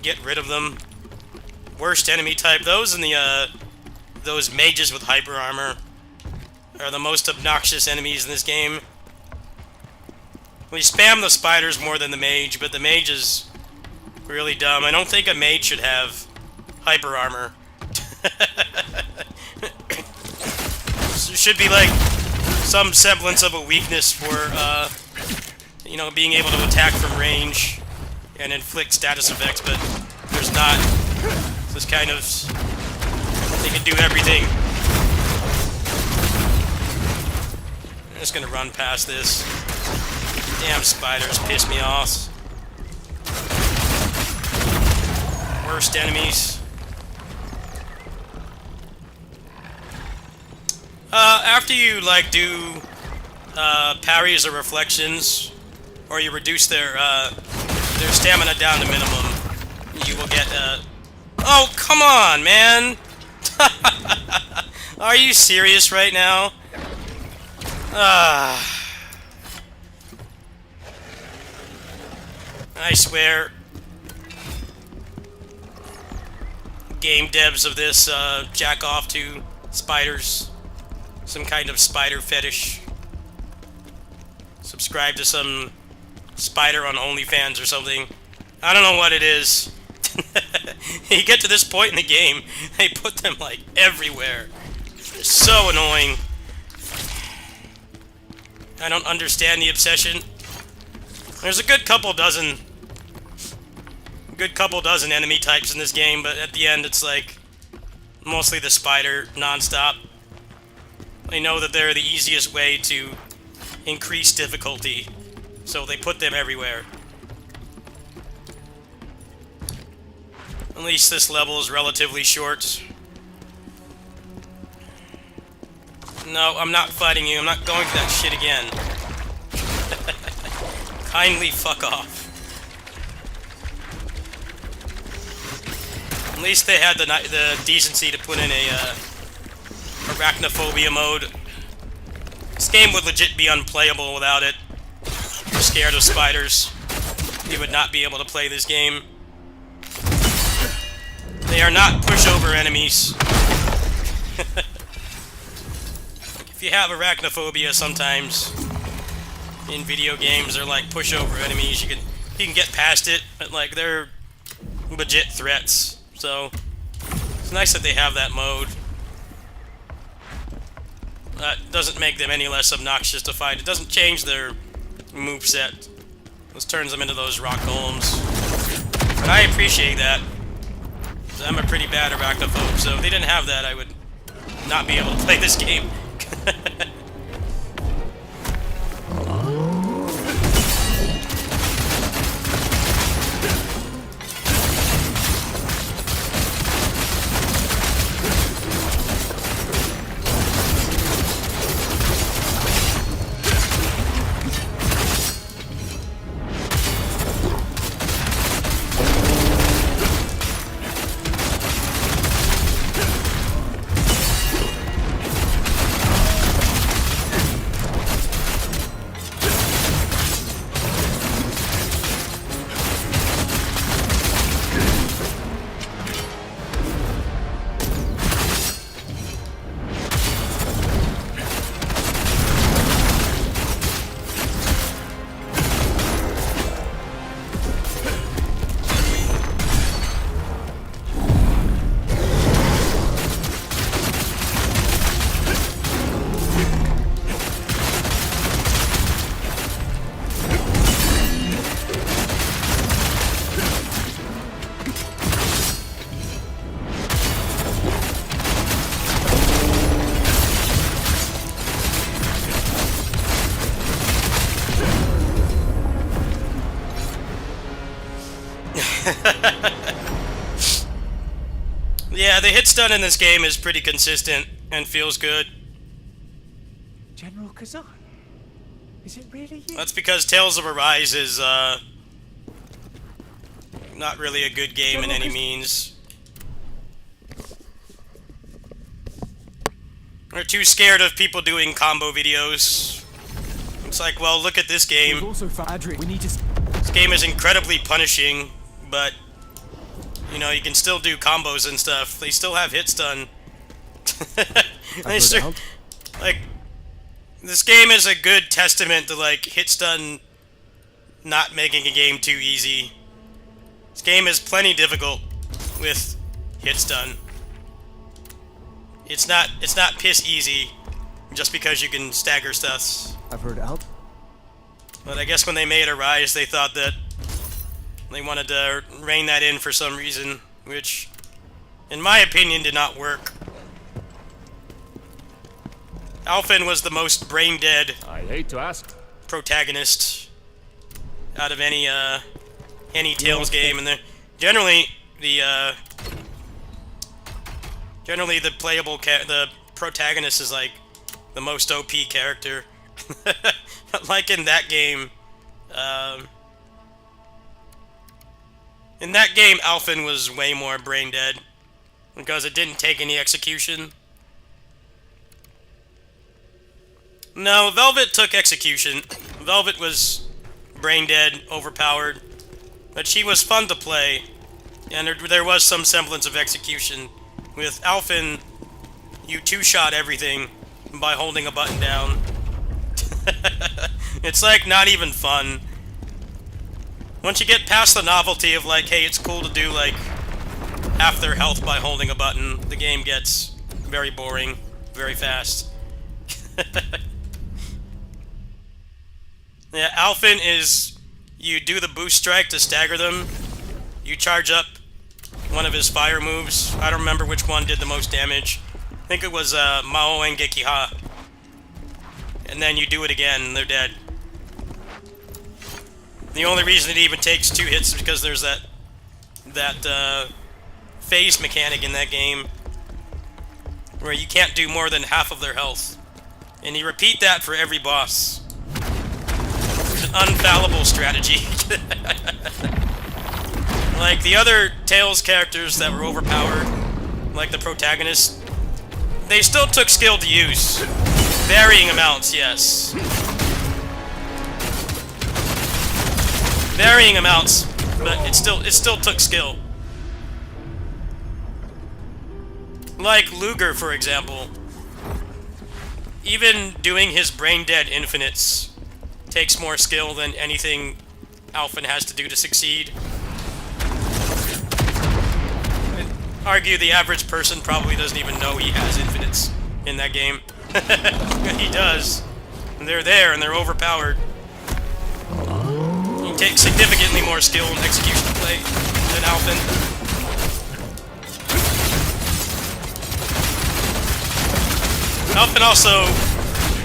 Get rid of them. Worst enemy type. Those and the those mages with hyper armor are the most obnoxious enemies in this game. We spam the spiders more than the mage, but the mage is really dumb. I don't think a mage should have hyper armor. So it should be like some semblance of a weakness for, you know, being able to attack from range and inflict status effects, but there's not. It's just kind of, they can do everything. I'm just gonna run past this. Damn spiders piss me off. Worst enemies. After you, like, do parries or reflections, or you reduce their stamina down to minimum, you will get, oh, come on, man! Are you serious right now? I swear. Game devs of this, jack off to spiders. Some kind of spider fetish. Subscribe to some spider on OnlyFans or something. I don't know what it is. You get to this point in the game, they put them, like, everywhere. They're so annoying. I don't understand the obsession. There's a good couple dozen enemy types in this game, but at the end it's like mostly the spider non-stop. I know that they're the easiest way to increase difficulty So they put them everywhere. At least this level is relatively short. No, I'm not fighting you. I'm not going for that shit again. Kindly fuck off. At least they had the decency to put in a arachnophobia mode. This game would legit be unplayable without it. If you're scared of spiders, you would not be able to play this game. They are not pushover enemies. If you have arachnophobia sometimes in video games, they're like pushover enemies. You can get past it, but like they're legit threats. So it's nice that they have that mode. That doesn't make them any less obnoxious to fight. It doesn't change their moveset. This turns them into those rock golems. But I appreciate that. I'm a pretty bad arachnophobe, so if they didn't have that, I would not be able to play this game. Yeah, the hit stun in this game is pretty consistent and feels good. General Kazan? Is it really you? That's because Tales of Arise is not really a good game in any means. They're too scared of people doing combo videos. It's like, well, look at this game. Also for Adric, we need to... This game is incredibly punishing, but you know, you can still do combos and stuff. They still have hit stun. Like, this game is a good testament to like hit stun not making a game too easy. This game is plenty difficult with hit stun. It's not piss easy just because you can stagger stuff. I've heard out. But I guess when they made Arise, they thought that they wanted to rein that in for some reason, which, in my opinion, did not work. Alphen was the most brain-dead I hate to ask. protagonist out of any Tales game, and generally the playable the protagonist is like the most OP character. But like in that game, Alphen was way more brain dead because it didn't take any execution. No, Velvet took execution. Velvet was brain dead, overpowered, but she was fun to play, and there was some semblance of execution. With Alphen, you two-shot everything by holding a button down. It's like not even fun. Once you get past the novelty of like, hey, it's cool to do like half their health by holding a button, the game gets very boring, very fast. Yeah, Alphen is, you do the boost strike to stagger them, you charge up one of his fire moves. I don't remember which one did the most damage. I think it was Mao Engeki Ha. And then you do it again, and they're dead. The only reason it even takes 2 hits is because there's that phase mechanic in that game where you can't do more than half of their health. And you repeat that for every boss. It's an unfallible strategy. Like the other Tales characters that were overpowered, like the protagonist, they still took skill to use. Varying amounts, yes. Varying amounts, but it still took skill. Like Luger, for example. Even doing his brain dead infinites takes more skill than anything Alphen has to do to succeed. I'd argue the average person probably doesn't even know he has infinites in that game. He does. And they're there and they're overpowered. You take significantly more skill and execution to play than Alphen. Alphen also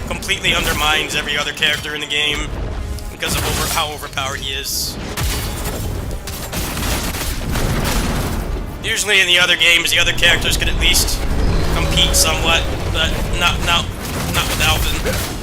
completely undermines every other character in the game because of how overpowered he is. Usually in the other games, the other characters could at least compete somewhat, but not with Alphen.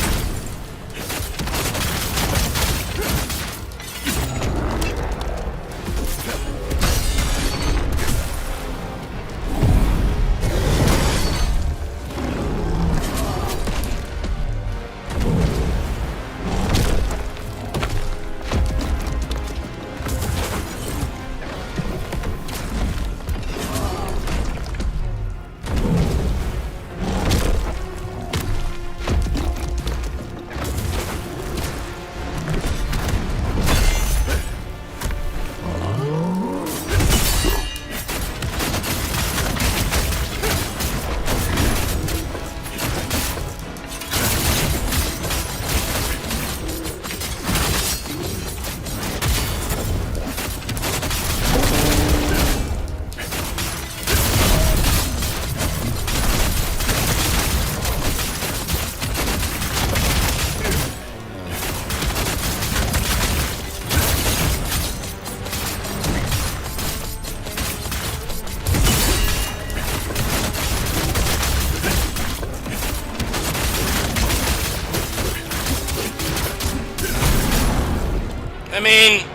I mean,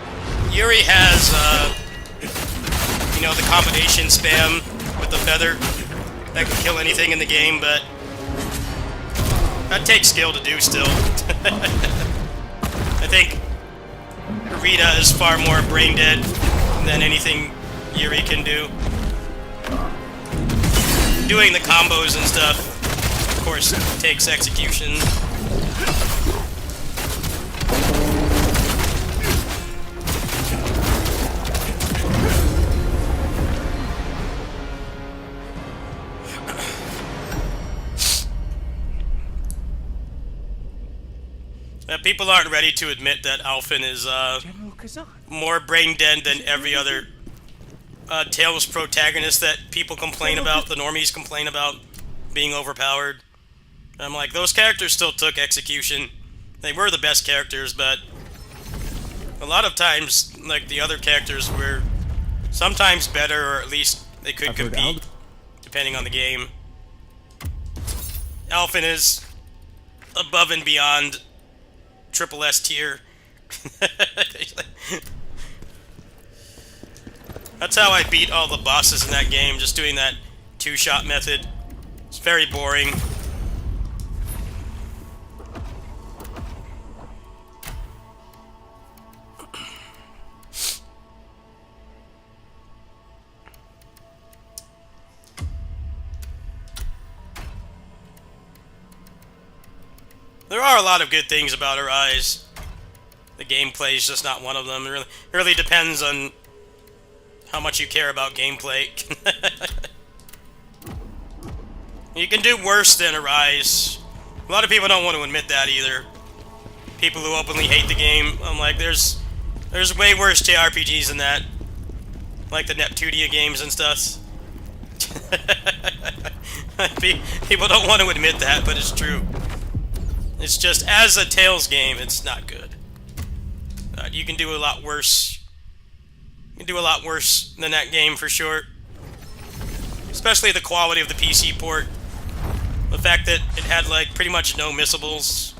Yuri has, you know, the combination spam with the feather that can kill anything in the game, but that takes skill to do still. I think Rita is far more brain dead than anything Yuri can do. Doing the combos and stuff, of course, takes execution. People aren't ready to admit that Alphen is more brain dead than every other Tales protagonist that people complain about, the normies complain about being overpowered. I'm like, those characters still took execution. They were the best characters, but a lot of times, like, the other characters were sometimes better, or at least they could compete, depending on the game. Alphen is above and beyond triple S tier. That's how I beat all the bosses in that game, just doing that 2-shot method. It's very boring. There are a lot of good things about Arise. The gameplay is just not one of them. It really depends on how much you care about gameplay. You can do worse than Arise. A lot of people don't want to admit that either. People who openly hate the game. I'm like, there's way worse JRPGs than that. Like the Neptunia games and stuff. People don't want to admit that, but it's true. It's just, as a Tales game, it's not good. you can do a lot worse. You can do a lot worse than that game for sure. Especially the quality of the PC port. The fact that it had like pretty much no missables.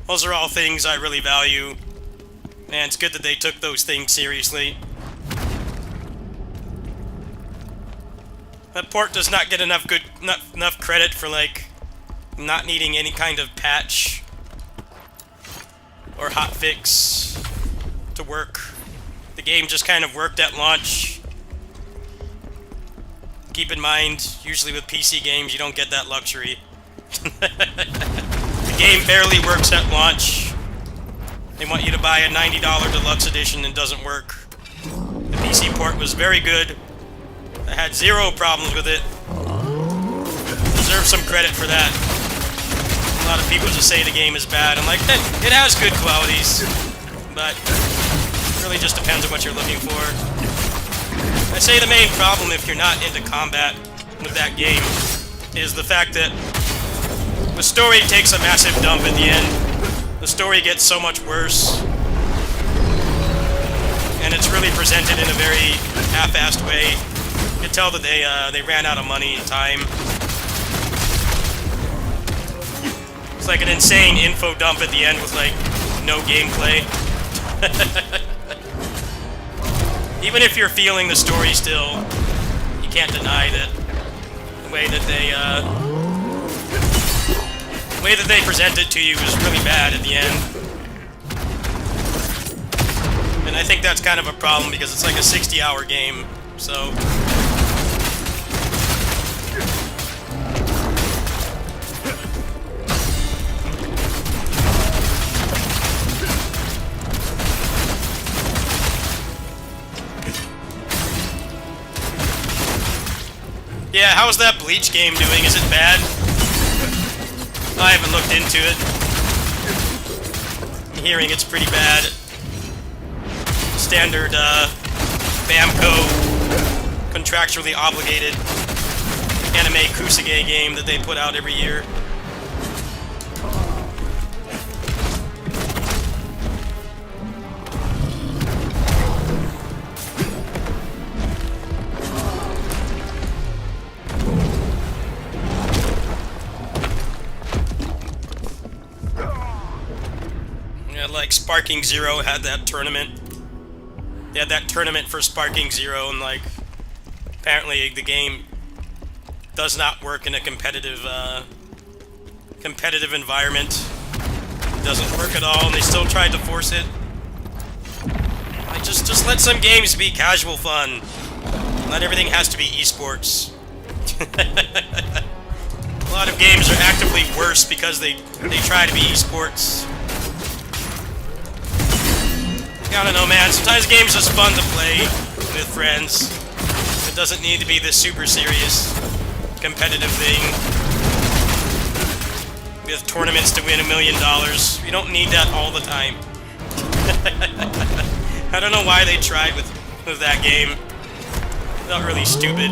Those are all things I really value. And it's good that they took those things seriously. That port does not get enough credit for like not needing any kind of patch or hotfix to work. The game just kind of worked at launch. Keep in mind, usually with PC games, you don't get that luxury. The game barely works at launch. They want you to buy a $90 deluxe edition and it doesn't work. The PC port was very good. I had zero problems with it. Deserve some credit for that. A lot of people just say the game is bad. I'm like, it has good qualities, but it really just depends on what you're looking for. I say the main problem if you're not into combat with that game is the fact that the story takes a massive dump at the end. The story gets so much worse. And it's really presented in a very half-assed way. You can tell that they ran out of money and time. It's like an insane info dump at the end with like no gameplay. Even if you're feeling the story still, you can't deny that the way that they present it to you is really bad at the end. And I think that's kind of a problem because it's like a 60-hour game, so... Yeah, how's that Bleach game doing? Is it bad? I haven't looked into it. I'm hearing it's pretty bad. Standard, Bamco, contractually obligated anime Kusage game that they put out every year. Like Sparking Zero had that tournament. They had that tournament for Sparking Zero, and like apparently the game does not work in a competitive environment. It doesn't work at all, and they still tried to force it. Like just let some games be casual fun. Not everything has to be esports. A lot of games are actively worse because they try to be esports. I don't know, man. Sometimes games are just fun to play with friends. It doesn't need to be this super serious, competitive thing with tournaments to win $1 million. You don't need that all the time. I don't know why they tried with that game. It felt really stupid.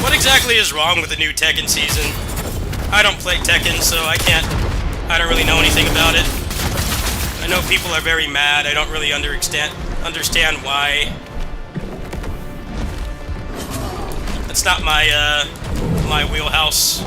What exactly is wrong with the new Tekken season? I don't play Tekken, so I don't really know anything about it. I know people are very mad. I don't really understand why. That's not my my wheelhouse.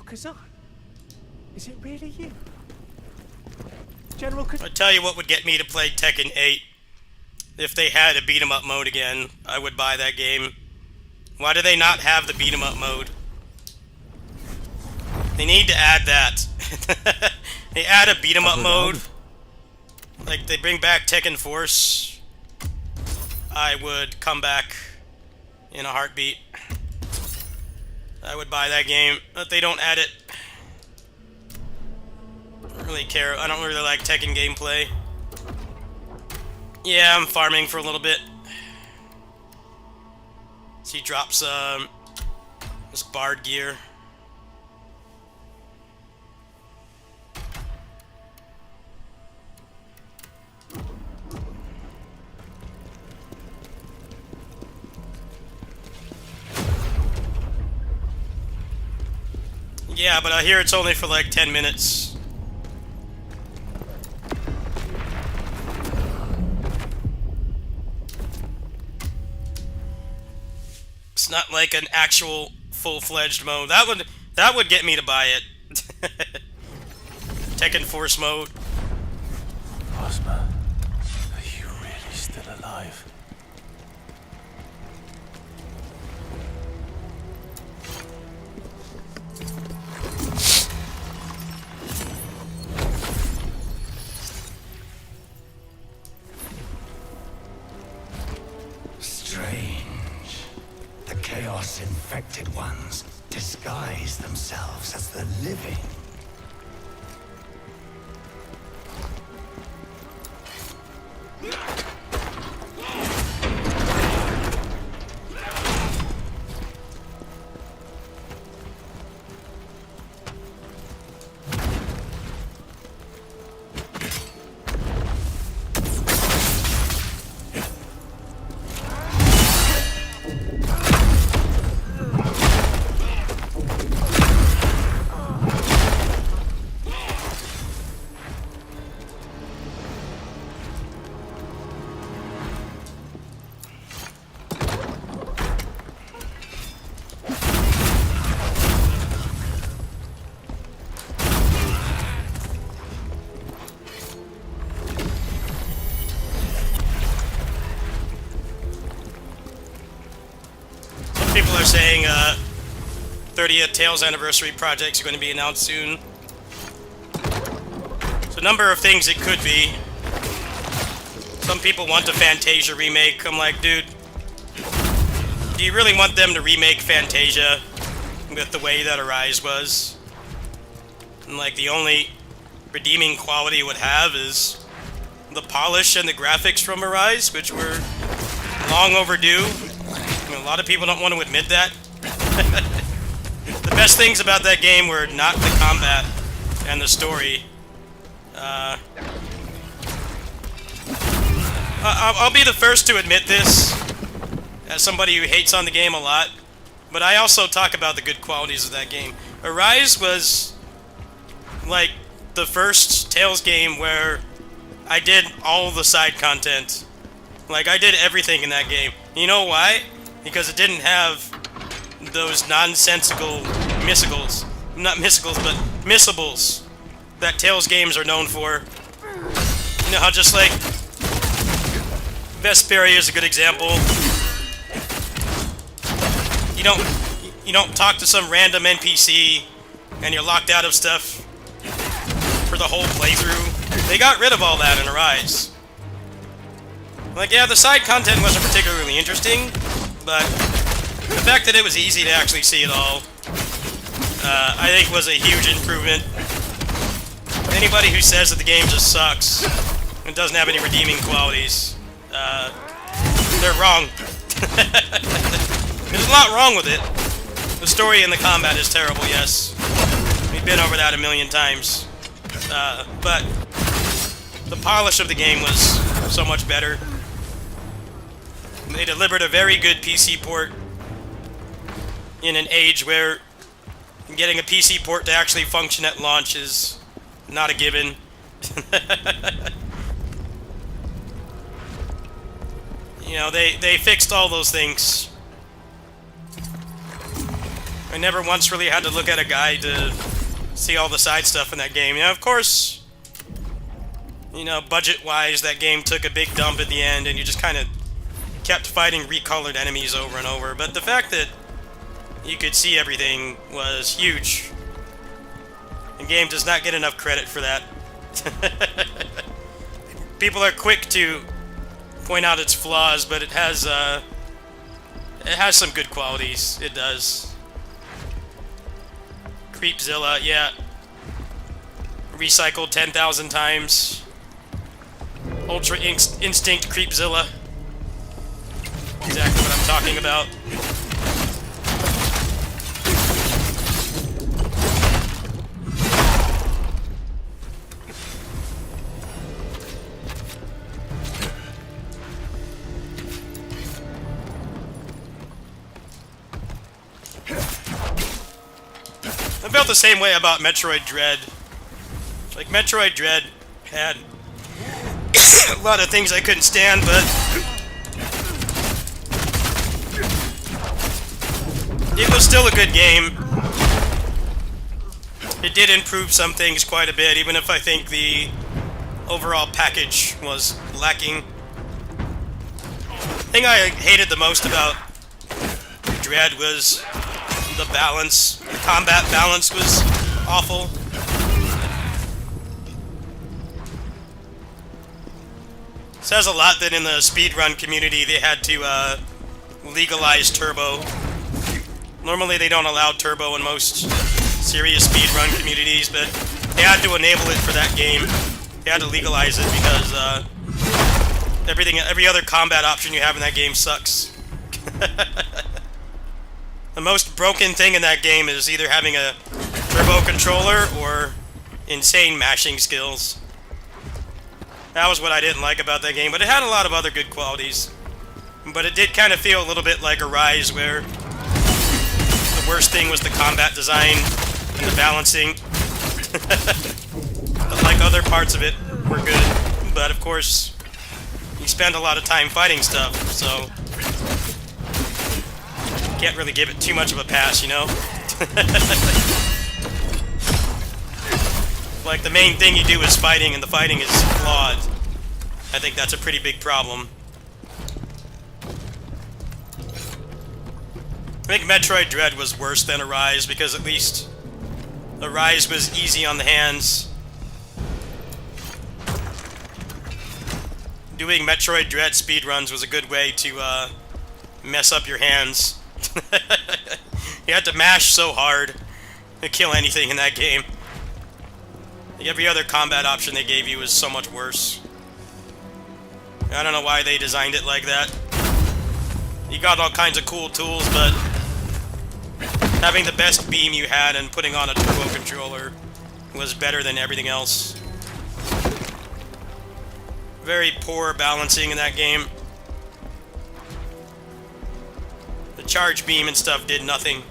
Kazan? Is it really you? General Kazan? I tell you what would get me to play Tekken 8. If they had a beat 'em up mode again, I would buy that game. Why do they not have the beat 'em up mode? They need to add that. They add a beat 'em up mode. Like they bring back Tekken Force. I would come back in a heartbeat. I would buy that game, but they don't add it. I don't really care. I don't really like Tekken gameplay. Yeah, I'm farming for a little bit. So he drops this Bard gear. Yeah, but I hear it's only for like 10 minutes. It's not like an actual full-fledged mode. That would get me to buy it. Tekken Force mode. Ozma, are you really still alive? Strange. The Chaos-infected ones disguise themselves as the living. People are saying 30th Tales Anniversary projects are going to be announced soon. So a number of things it could be. Some people want a Fantasia remake. I'm like, dude, do you really want them to remake Fantasia with the way that Arise was? And like the only redeeming quality it would have is the polish and the graphics from Arise, which were long overdue. A lot of people don't want to admit that. The best things about that game were not the combat and the story. I'll be the first to admit this, as somebody who hates on the game a lot, but I also talk about the good qualities of that game. Arise was like the first Tales game where I did all the side content. Like, I did everything in that game. You know why? Because it didn't have those nonsensical missicles. Not missicles, but missables that Tales games are known for. You know how just like Vesperia is a good example. You don't talk to some random NPC and you're locked out of stuff for the whole playthrough. They got rid of all that in Arise. Like, yeah, the side content wasn't particularly interesting, but the fact that it was easy to actually see it all, I think was a huge improvement. Anybody who says that the game just sucks and doesn't have any redeeming qualities, they're wrong. There's a lot wrong with it. The story and the combat is terrible, yes. We've been over that a million times. But the polish of the game was so much better. They delivered a very good PC port in an age where getting a PC port to actually function at launch is not a given. You know, they fixed all those things. I never once really had to look at a guide to see all the side stuff in that game. Yeah, of course, you know, budget-wise, that game took a big dump at the end, and you just kind of kept fighting recolored enemies over and over. But the fact that you could see everything was huge. The game does not get enough credit for that. People are quick to point out its flaws, but it has some good qualities. It does. Creepzilla, yeah. Recycled 10,000 times. Ultra Instinct Creepzilla. Exactly what I'm talking about. I felt the same way about Metroid Dread. Like, Metroid Dread had a lot of things I couldn't stand, but it was still a good game. It did improve some things quite a bit, even if I think the overall package was lacking. The thing I hated the most about Dread was the balance. The combat balance was awful. Says a lot that in the speedrun community they had to legalize turbo. Normally they don't allow turbo in most serious speedrun communities, but they had to enable it for that game. They had to legalize it because every other combat option you have in that game sucks. The most broken thing in that game is either having a turbo controller or insane mashing skills. That was what I didn't like about that game, but it had a lot of other good qualities. But it did kind of feel a little bit like Arise, where the worst thing was the combat design and the balancing. But like other parts of it were good. But of course, you spend a lot of time fighting stuff, so can't really give it too much of a pass, you know? Like, the main thing you do is fighting, and the fighting is flawed. I think that's a pretty big problem. I think Metroid Dread was worse than Arise, because at least Arise was easy on the hands. Doing Metroid Dread speedruns was a good way to mess up your hands. You had to mash so hard to kill anything in that game. Every other combat option they gave you was so much worse. I don't know why they designed it like that. You got all kinds of cool tools, but having the best beam you had and putting on a turbo controller was better than everything else. Very poor balancing in that game. The charge beam and stuff did nothing.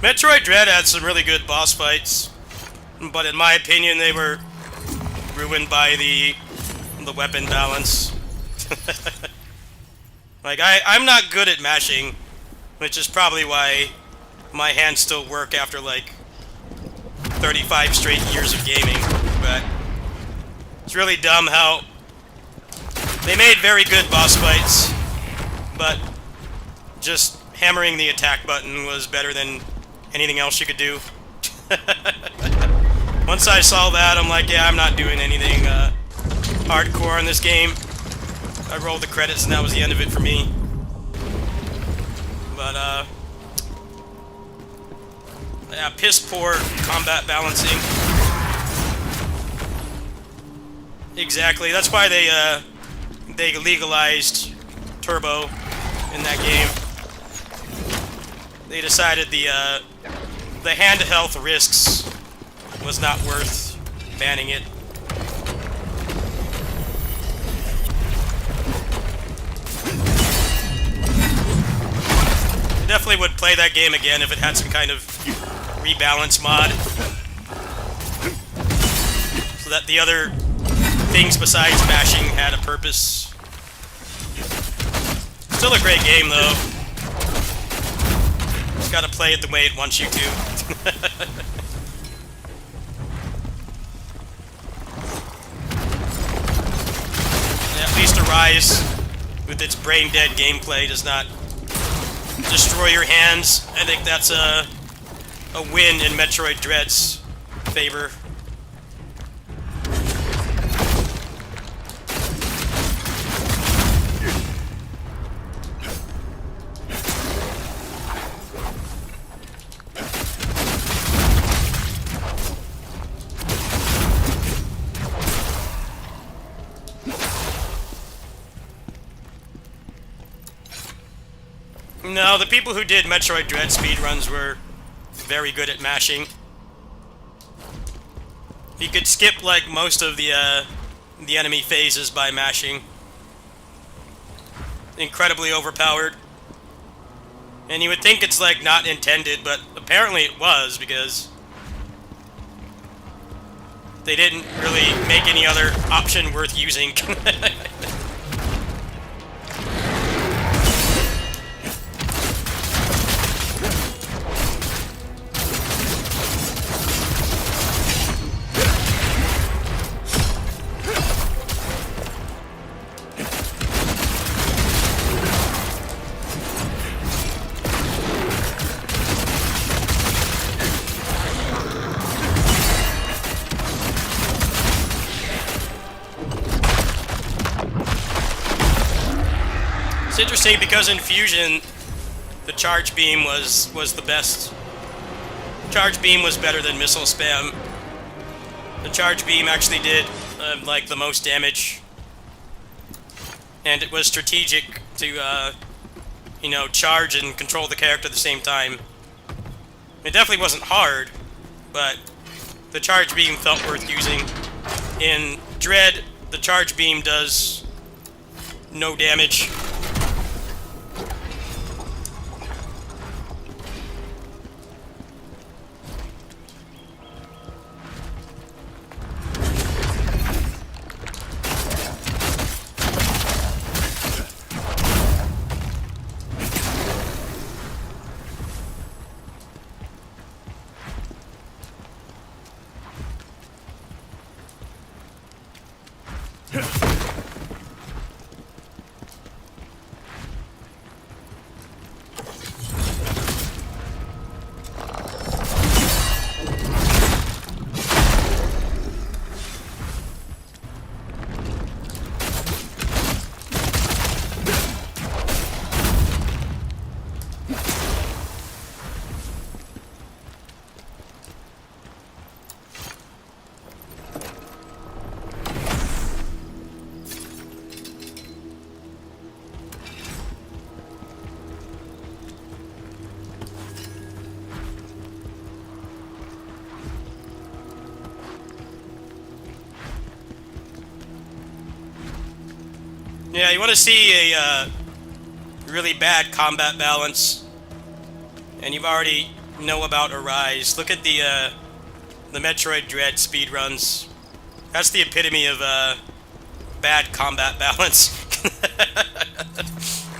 Metroid Dread had some really good boss fights, but in my opinion they were ruined by the weapon balance. Like, I'm not good at mashing, which is probably why my hands still work after like 35 straight years of gaming, but it's really dumb how They made very good boss fights, but just hammering the attack button was better than anything else you could do. Once I saw that, I'm like, yeah, I'm not doing anything hardcore in this game. I rolled the credits and that was the end of it for me. But, yeah, piss poor combat balancing. Exactly, that's why they legalized turbo in that game. They decided the hand health risks was not worth banning it. I definitely would play that game again if it had some kind of rebalance mod, so that the other things besides mashing had a purpose. Still a great game though. Just gotta play it the way it wants you to. At least Arise, with its brain-dead gameplay, does not destroy your hands. I think that's a win in Metroid Dread's favor. No, the people who did Metroid Dread speedruns were very good at mashing. You could skip like most of the enemy phases by mashing. Incredibly overpowered. And you would think it's like not intended, but apparently it was, because they didn't really make any other option worth using. It's interesting because in Fusion, the charge beam was the best. Charge beam was better than missile spam. The charge beam actually did like the most damage, and it was strategic to you know, charge and control the character at the same time. It definitely wasn't hard, but the charge beam felt worth using. In Dread, the charge beam does no damage. Yeah, you want to see a really bad combat balance, and you've already know about Arise. Look at the Metroid Dread speedruns. That's the epitome of bad combat balance.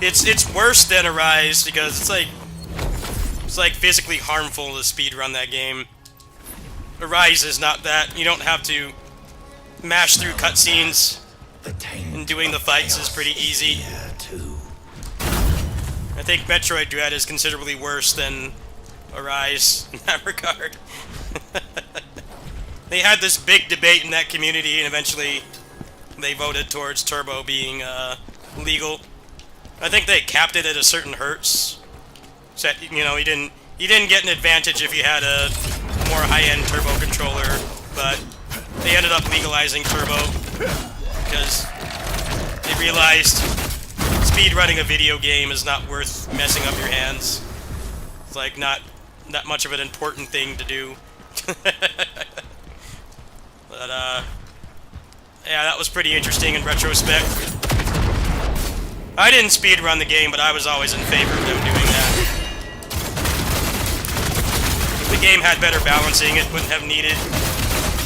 It's worse than Arise because it's like physically harmful to speedrun that game. Arise is not that. You don't have to mash through cutscenes and and doing the fights is pretty easy. Yeah, too. I think Metroid Dread is considerably worse than Arise in that regard. They had this big debate in that community, and eventually they voted towards Turbo being legal. I think they capped it at a certain hertz. So, you know, you didn't get an advantage if you had a more high-end Turbo controller, but they ended up legalizing Turbo because they realized speedrunning a video game is not worth messing up your hands. It's like not that much of an important thing to do. But yeah, that was pretty interesting in retrospect. I didn't speedrun the game, but I was always in favor of them doing that. If the game had better balancing, it wouldn't have needed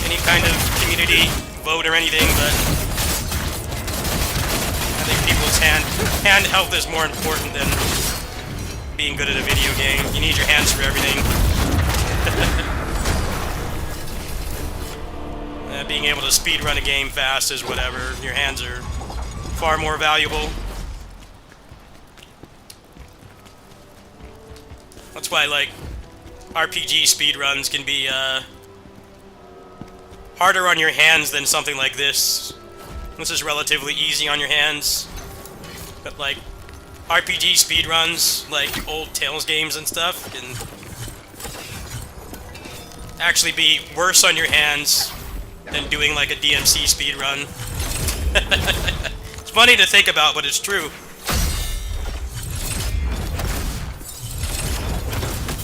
any kind of community vote or anything, but I think people's hand health is more important than being good at a video game. You need your hands for everything. Being able to speedrun a game fast is whatever. Your hands are far more valuable. That's why, like, RPG speedruns can be harder on your hands than something like this. This is relatively easy on your hands. But, like, RPG speedruns, like old Tales games and stuff, can actually be worse on your hands than doing, like, a DMC speedrun. It's funny to think about, but it's true.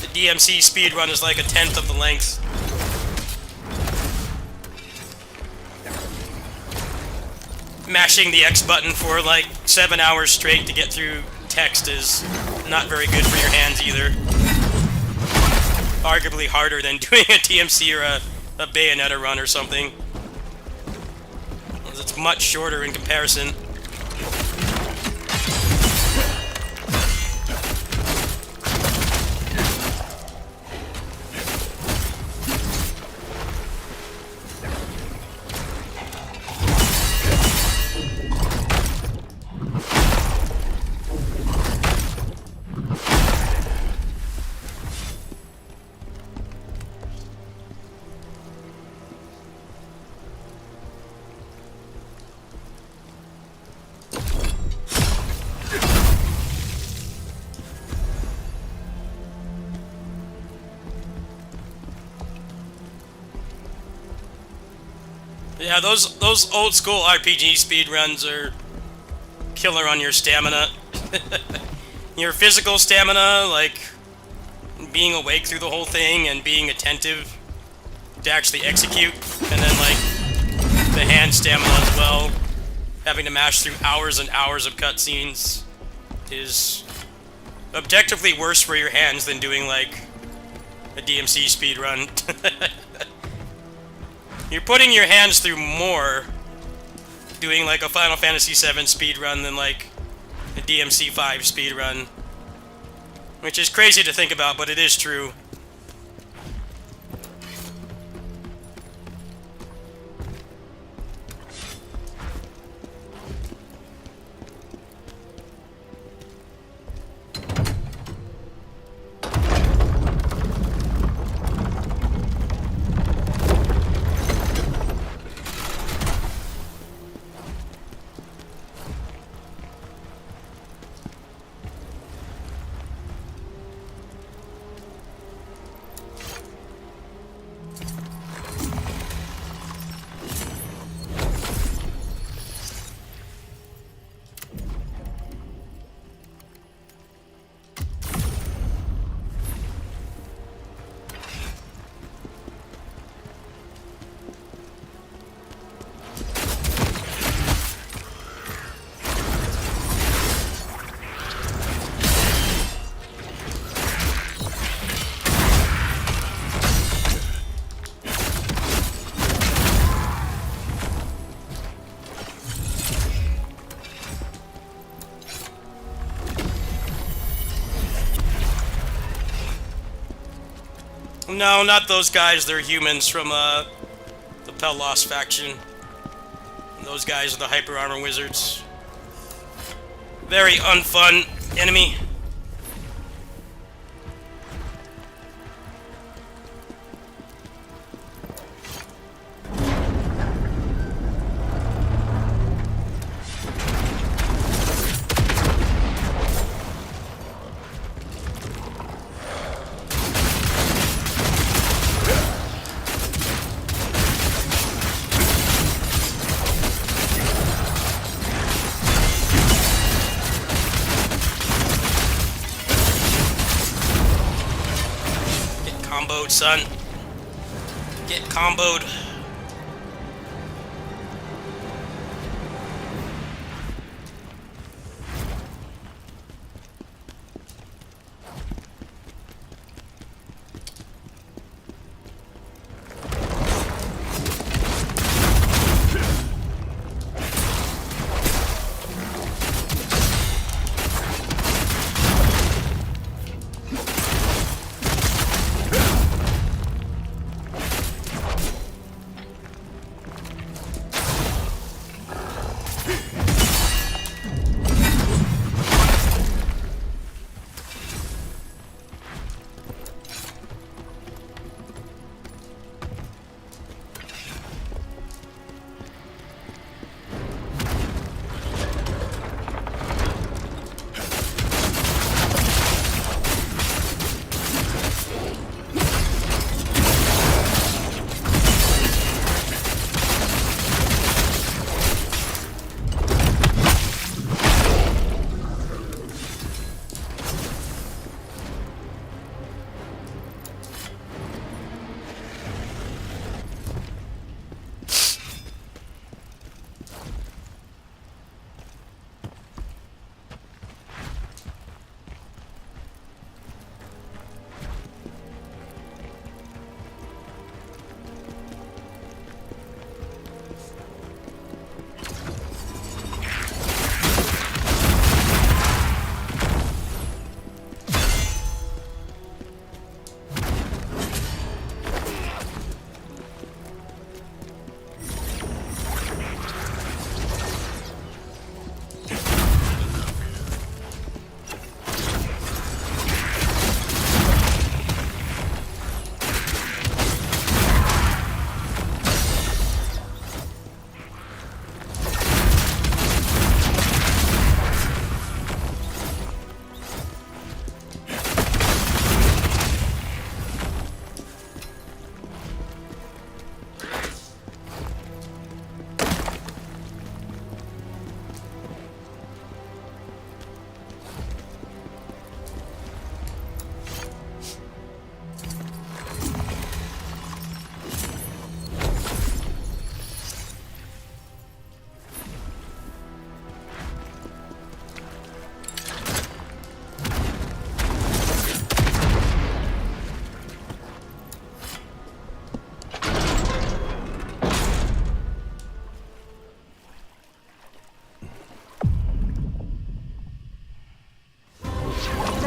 The DMC speedrun is like a tenth of the length. Mashing the X button for like 7 hours straight to get through text is not very good for your hands either. Arguably harder than doing a DMC or a Bayonetta run or something. It's much shorter in comparison. Yeah, those old school RPG speedruns are killer on your stamina. Your physical stamina, like being awake through the whole thing and being attentive to actually execute, and then like the hand stamina as well. Having to mash through hours and hours of cutscenes is objectively worse for your hands than doing like a DMC speedrun. You're putting your hands through more doing like a Final Fantasy VII speedrun than like a DMC 5 speedrun. Which is crazy to think about, but it is true. No, not those guys. They're humans from the Pellos faction. Those guys are the hyper armor wizards. Very unfun enemy. Comboed, son. Get comboed.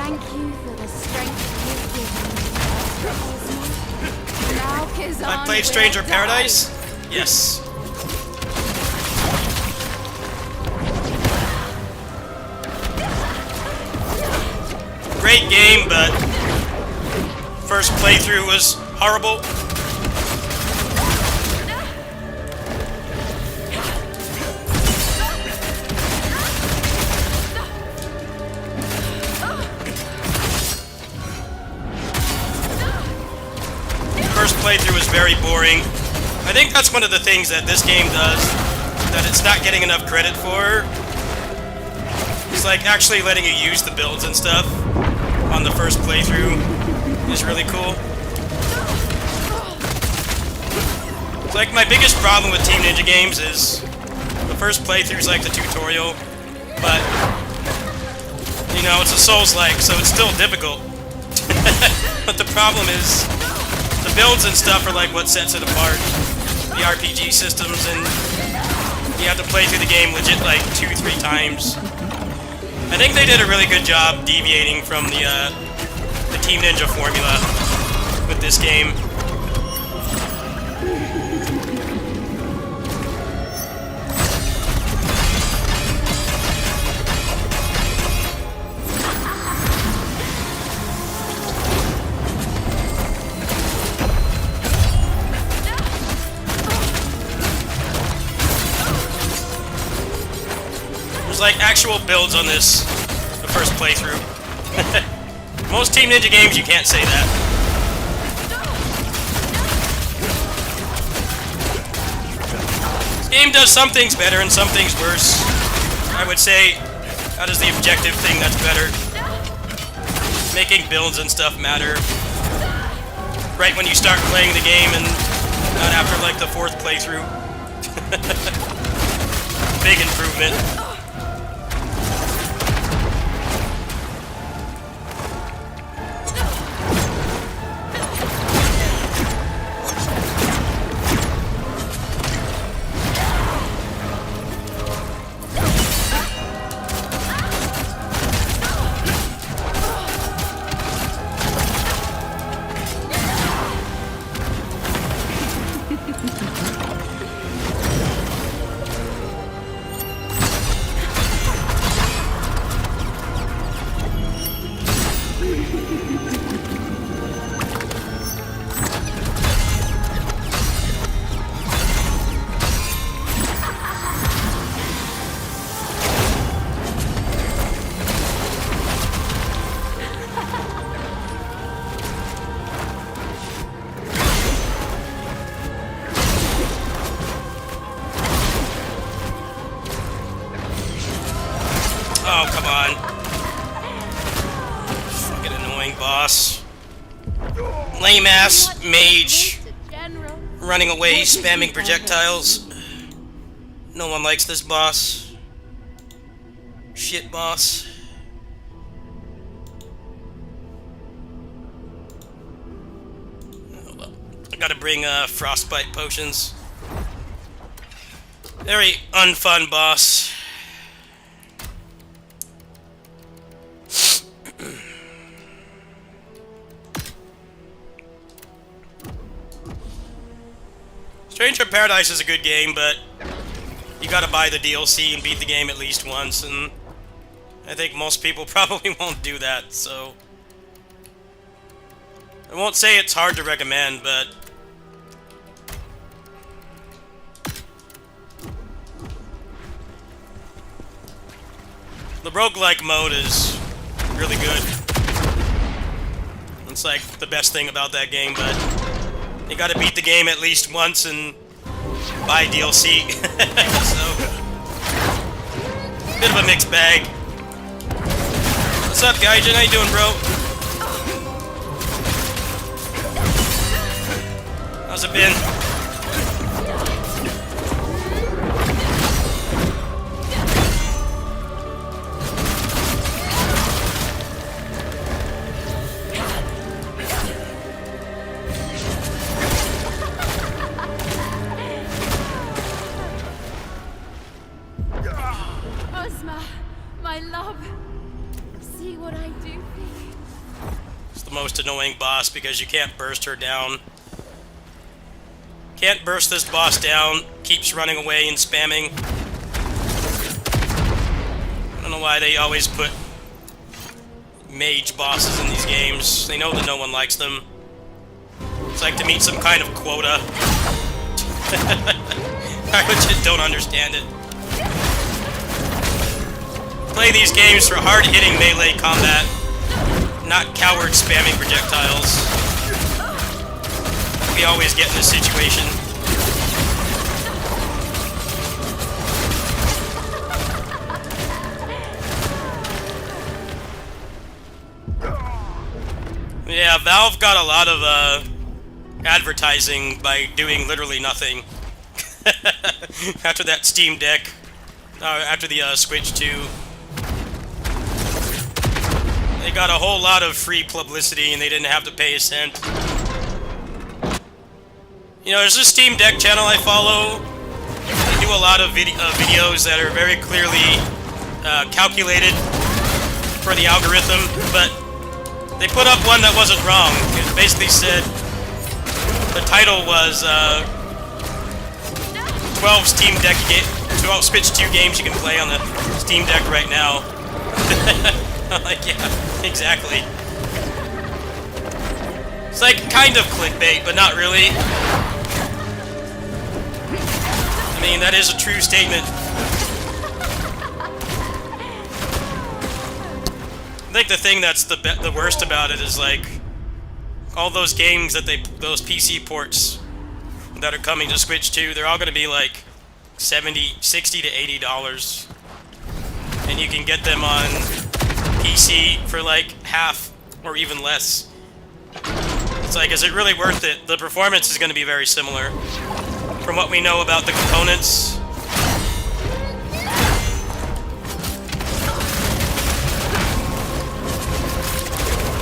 Thank you for the strength you've given me. Now is I on played Stranger where Paradise? Yes. Great game, but first playthrough was horrible. First playthrough was very boring. I think that's one of the things that this game does that it's not getting enough credit for. It's like actually letting you use the builds and stuff on the first playthrough is really cool. It's like my biggest problem with Team Ninja games is the first playthrough is like the tutorial, but you know, it's a Souls-like, so it's still difficult. But the problem is the builds and stuff are like what sets it apart. The RPG systems, and you have to play through the game legit like 2-3 times. I think they did a really good job deviating from the Team Ninja formula with this game. There's like actual builds on this, the first playthrough. Most Team Ninja games, you can't say that. This game does some things better and some things worse. I would say that is the objective thing that's better. Making builds and stuff matter right when you start playing the game and not after like the 4th playthrough. Big improvement. Oh, come on. Fucking annoying boss. Lame-ass mage. Running away, spamming projectiles. No one likes this boss. Shit boss. Hold up. I gotta bring frostbite potions. Very unfun boss. Stranger of Paradise is a good game, but you gotta buy the DLC and beat the game at least once, and I think most people probably won't do that, so I won't say it's hard to recommend, but the roguelike mode is really good. It's like the best thing about that game, but you gotta beat the game at least once and buy DLC. So, bit of a mixed bag. What's up, Gaijin? How you doing, bro? How's it been? My love, see what I do for you. It's the most annoying boss because you can't burst her down. Can't burst this boss down. Keeps running away and spamming. I don't know why they always put mage bosses in these games. They know that no one likes them. It's like to meet some kind of quota. I just don't understand it. Play these games for hard-hitting melee combat, not coward spamming projectiles. We always get in this situation. Yeah, Valve got a lot of advertising by doing literally nothing. After that Steam Deck, after the Switch 2. They got a whole lot of free publicity and they didn't have to pay a cent. You know, there's this Steam Deck channel I follow. They do a lot of videos that are very clearly calculated for the algorithm, but they put up one that wasn't wrong. It basically said the title was 12 Steam Deck 12 Switch 2 games you can play on the Steam Deck right now. I'm like, yeah, exactly. It's like kind of clickbait, but not really. I mean, that is a true statement. I think the thing that's the worst about it is like all those games that those PC ports that are coming to Switch 2, they're all going to be like $60 to $80, and you can get them on PC for like half or even less. It's like, is it really worth it? The performance is going to be very similar from what we know about the components.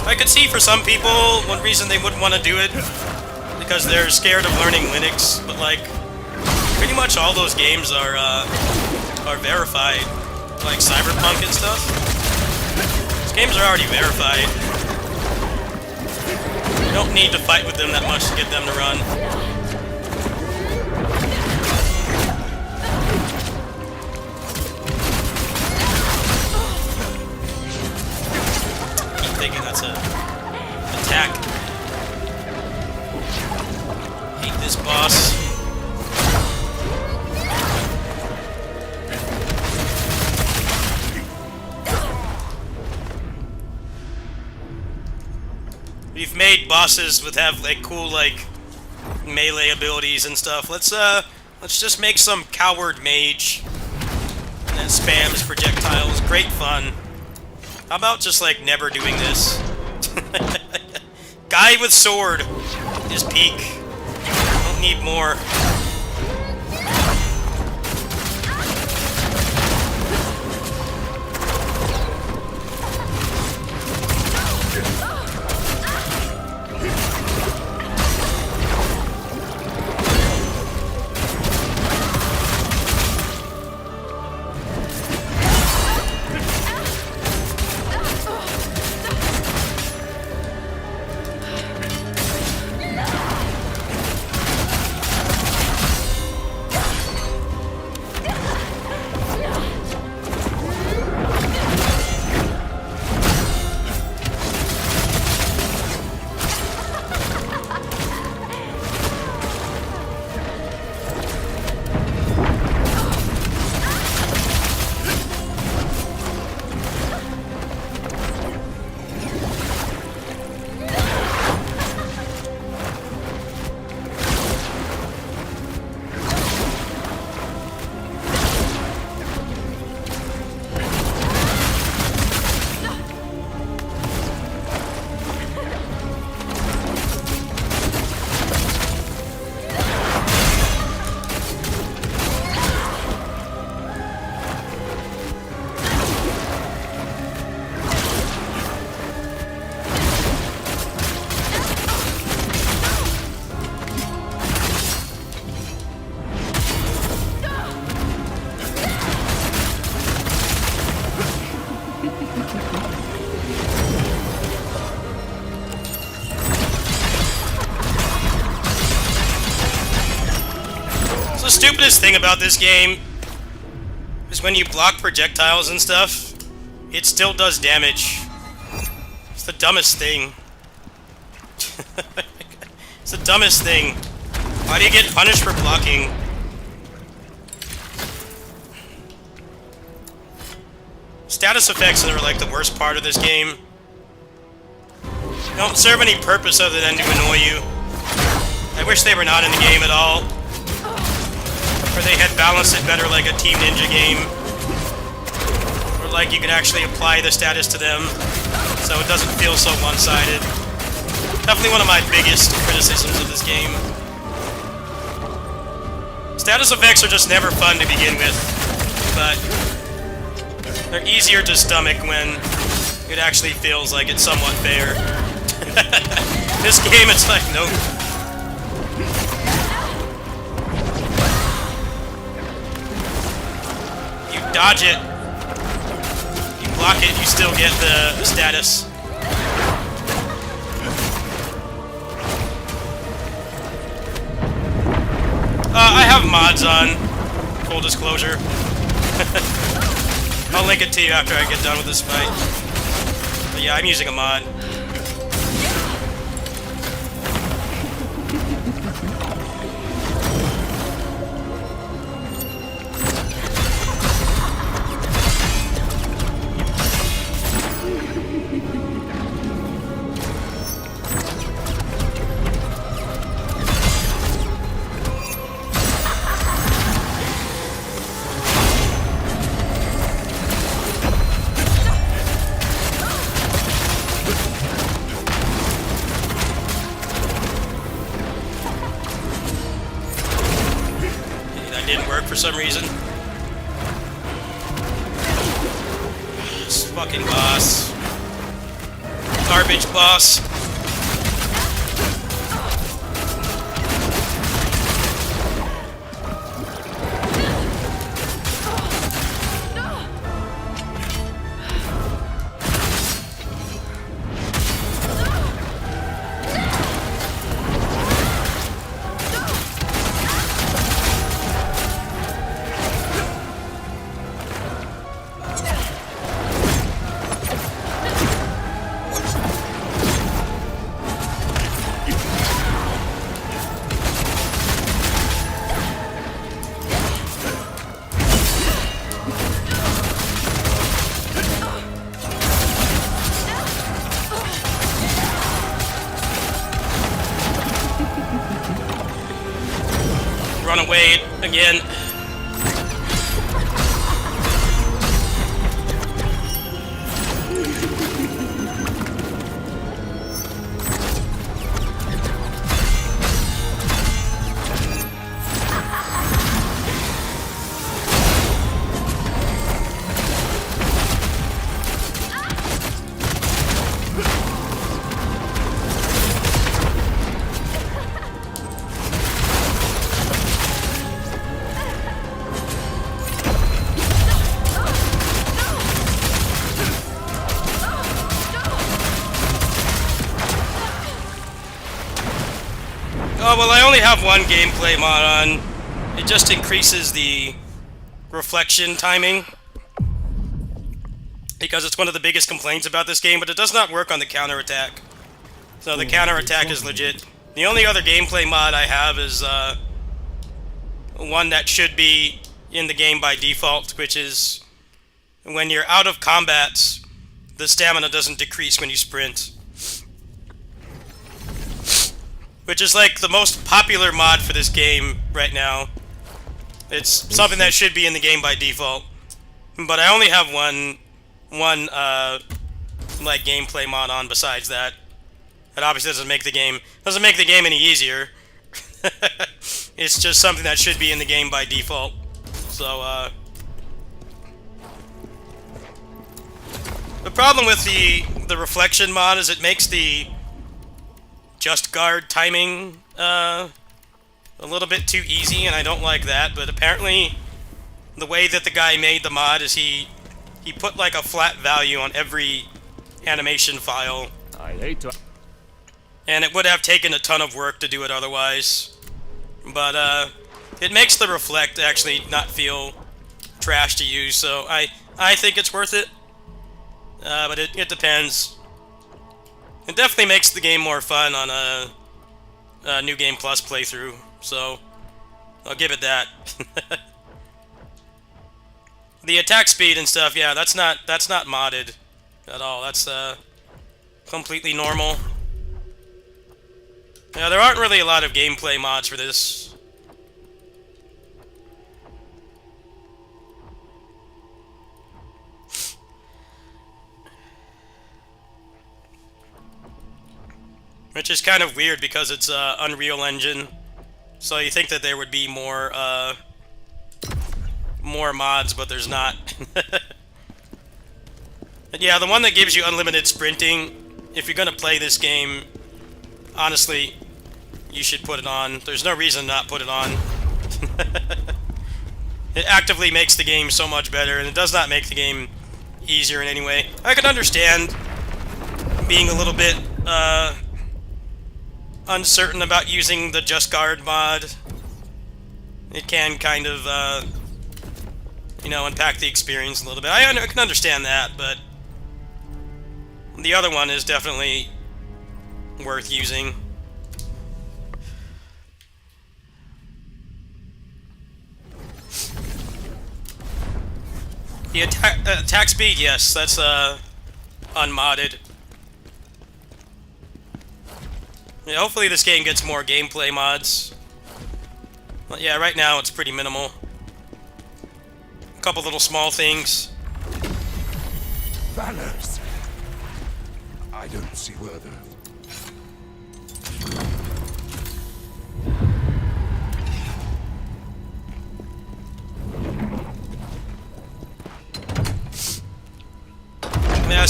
I could see for some people one reason they wouldn't want to do it because they're scared of learning Linux, but like pretty much all those games are verified, like Cyberpunk and stuff. Those games are already verified. You don't need to fight with them that much to get them to run. Keep thinking that's a attack. Hate this boss. We've made bosses with have like cool like melee abilities and stuff. Let's just make some coward mage that spams projectiles. Great fun. How about just like never doing this? Guy with sword is peak. Don't need more. The stupidest thing about this game is when you block projectiles and stuff, it still does damage. It's the dumbest thing. It's the dumbest thing. Why do you get punished for blocking? Status effects are like the worst part of this game. They don't serve any purpose other than to annoy you. I wish they were not in the game at all. Or they had balanced it better like a Team Ninja game. Or like you could actually apply the status to them, so it doesn't feel so one-sided. Definitely one of my biggest criticisms of this game. Status effects are just never fun to begin with, but they're easier to stomach when it actually feels like it's somewhat fair. This game, it's like, nope. You dodge it, you block it, you still get the status. I have mods on, full disclosure. I'll link it to you after I get done with this fight. But yeah, I'm using a mod. it didn't work for some reason. This fucking boss. Garbage boss. Run away again. Oh, well, I only have one gameplay mod on. It just increases the reflection timing, because it's one of the biggest complaints about this game, but it does not work on the counterattack. So the counterattack is legit. The only other gameplay mod I have is one that should be in the game by default, which is when you're out of combat, the stamina doesn't decrease when you sprint. Which is like the most popular mod for this game right now. It's something that should be in the game by default. But I only have one like gameplay mod on besides that. That obviously doesn't make the game any easier. It's just something that should be in the game by default. So the problem with the reflection mod is it makes the just guard timing a little bit too easy, and I don't like that. But apparently the way that the guy made the mod is he put like a flat value on every animation file, I hate to... and it would have taken a ton of work to do it otherwise. But it makes the reflect actually not feel trash to use, so I think it's worth it. But it depends. It definitely makes the game more fun on a New Game Plus playthrough, so I'll give it that. The attack speed and stuff, yeah, that's not modded at all. That's completely normal. Yeah, there aren't really a lot of gameplay mods for this. Which is kind of weird because it's Unreal Engine, so you think that there would be more mods, but there's not. But yeah, the one that gives you unlimited sprinting, if you're gonna play this game, honestly, you should put it on. There's no reason to not put it on. It actively makes the game so much better, and it does not make the game easier in any way. I can understand being a little bit uncertain about using the Just Guard mod. It can kind of, you know, impact the experience a little bit. I can understand that, but the other one is definitely worth using. The attack speed, yes, that's unmodded. Yeah, hopefully this game gets more gameplay mods. But yeah, right now it's pretty minimal. A couple little small things. Banners! I don't see where the...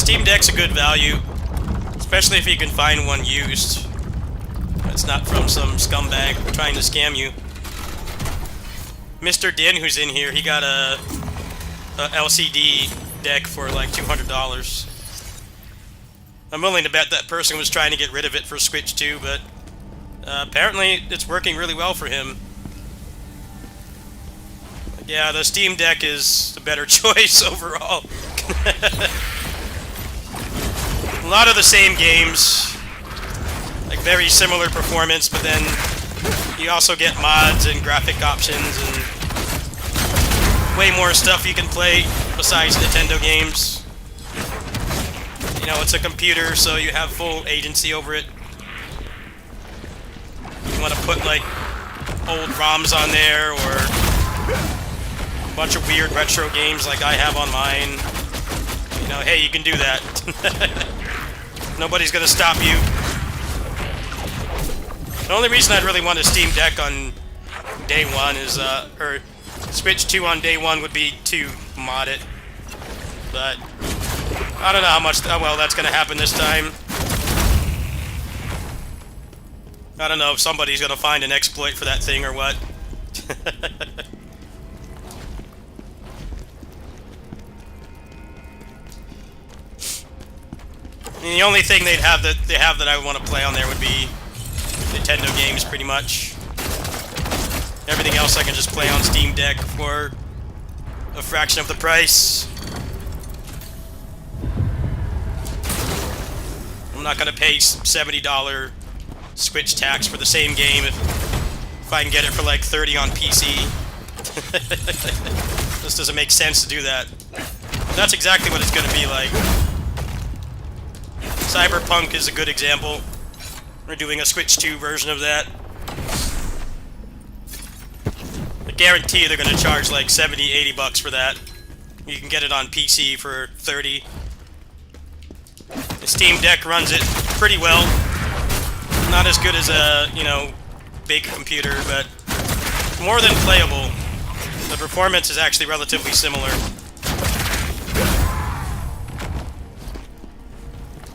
Steam Deck's a good value, especially if you can find one used. It's not from some scumbag trying to scam you. Mr. Din, who's in here, he got a LCD deck for like $200. I'm willing to bet that person was trying to get rid of it for Switch 2, but apparently it's working really well for him. Yeah, the Steam Deck is a better choice overall. A lot of the same games, like very similar performance, but then you also get mods and graphic options and way more stuff you can play besides Nintendo games. You know, it's a computer, so you have full agency over it. You want to put, like, old ROMs on there, or a bunch of weird retro games like I have on mine. You know, hey, you can do that. Nobody's gonna stop you. The only reason I'd really want a Steam Deck on day one is, or Switch 2 on day one would be to mod it. But I don't know how well that's gonna happen this time. I don't know if somebody's gonna find an exploit for that thing or what. I mean, the only thing they have that I want to play on there would be Nintendo games, pretty much. Everything else I can just play on Steam Deck for a fraction of the price. I'm not gonna pay $70 Switch tax for the same game if I can get it for like $30 on PC. This doesn't make sense to do that. That's exactly what it's gonna be like. Cyberpunk is a good example. We're doing a Switch 2 version of that. I guarantee you they're gonna charge like $70-80 for that. You can get it on PC for $30. The Steam Deck runs it pretty well. Not as good as a, you know, big computer, but more than playable. The performance is actually relatively similar.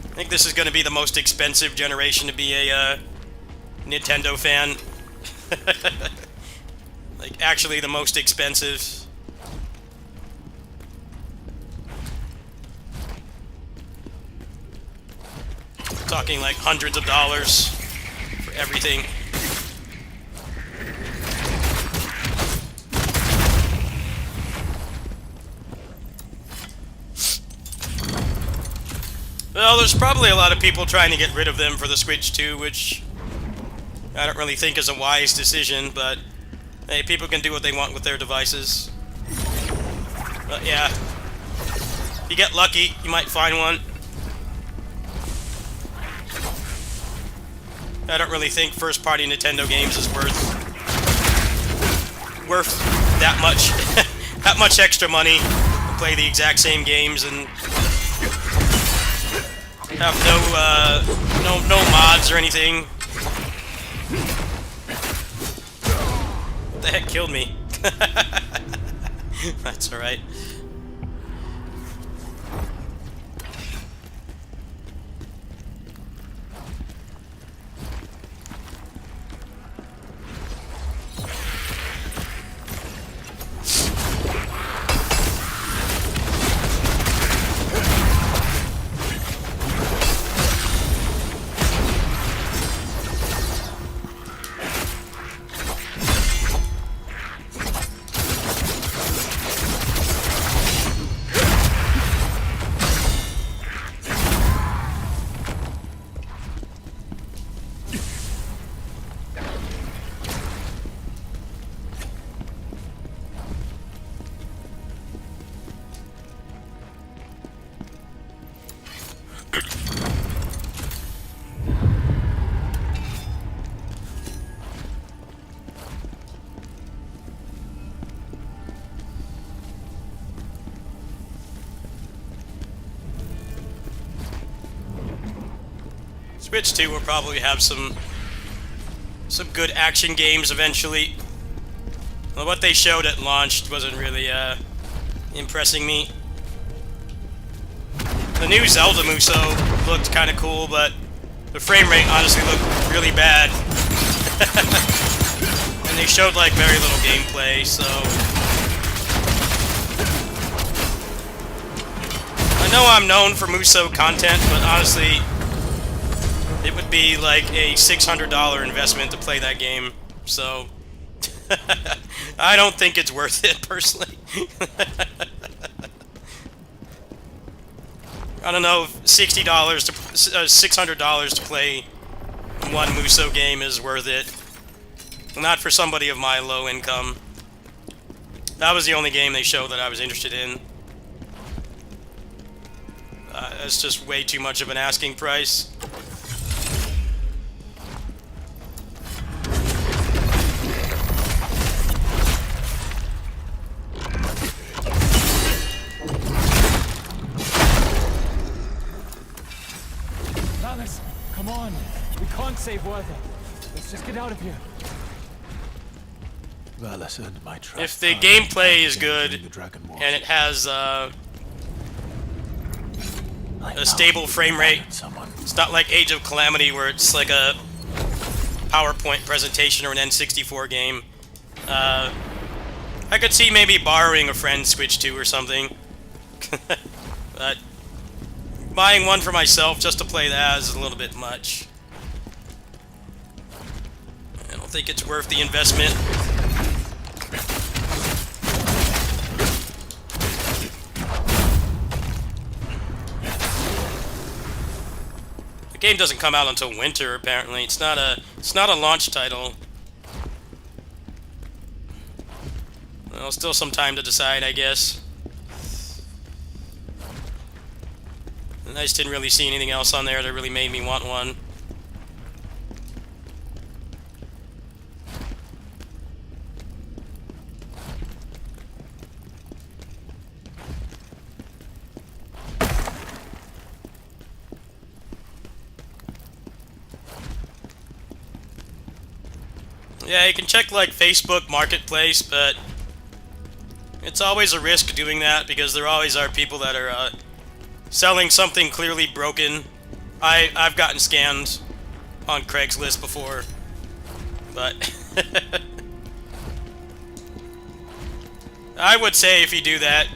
I think this is going to be the most expensive generation to be a Nintendo fan. Like, actually the most expensive. Talking like hundreds of dollars for everything. Well, there's probably a lot of people trying to get rid of them for the Switch 2, which I don't really think is a wise decision, but hey, people can do what they want with their devices. But yeah, if you get lucky, you might find one. I don't really think first-party Nintendo games is worth that much that much extra money to play the exact same games and have no mods or anything. What the heck killed me? That's alright. Switch 2 will probably have some good action games eventually. Well, what they showed at launch wasn't really impressing me. The new Zelda Muso looked kind of cool, but the frame rate honestly looked really bad. And they showed like very little gameplay, so I know I'm known for Muso content, but honestly, it would be like a $600 investment to play that game, so I don't think it's worth it, personally. I don't know if $60 to $600 to play one Muso game is worth it. Not for somebody of my low income. That was the only game they showed that I was interested in. That's just way too much of an asking price. Alice, come on. We can't save Werther. Let's just get out of here. Valis earned my trust. If the gameplay is good The Dragon Wars. and it has a stable frame rate, it's not like Age of Calamity where it's like a PowerPoint presentation or an N64 game. I could see maybe borrowing a friend's Switch 2 or something. But buying one for myself just to play that is a little bit much. I don't think it's worth the investment. The game doesn't come out until winter, apparently. It's not a launch title. Well, still some time to decide, I guess. And I just didn't really see anything else on there that really made me want one. Yeah, you can check like Facebook Marketplace, but it's always a risk doing that because there always are people that are selling something clearly broken. I've gotten scammed on Craigslist before, but I would say if you do that,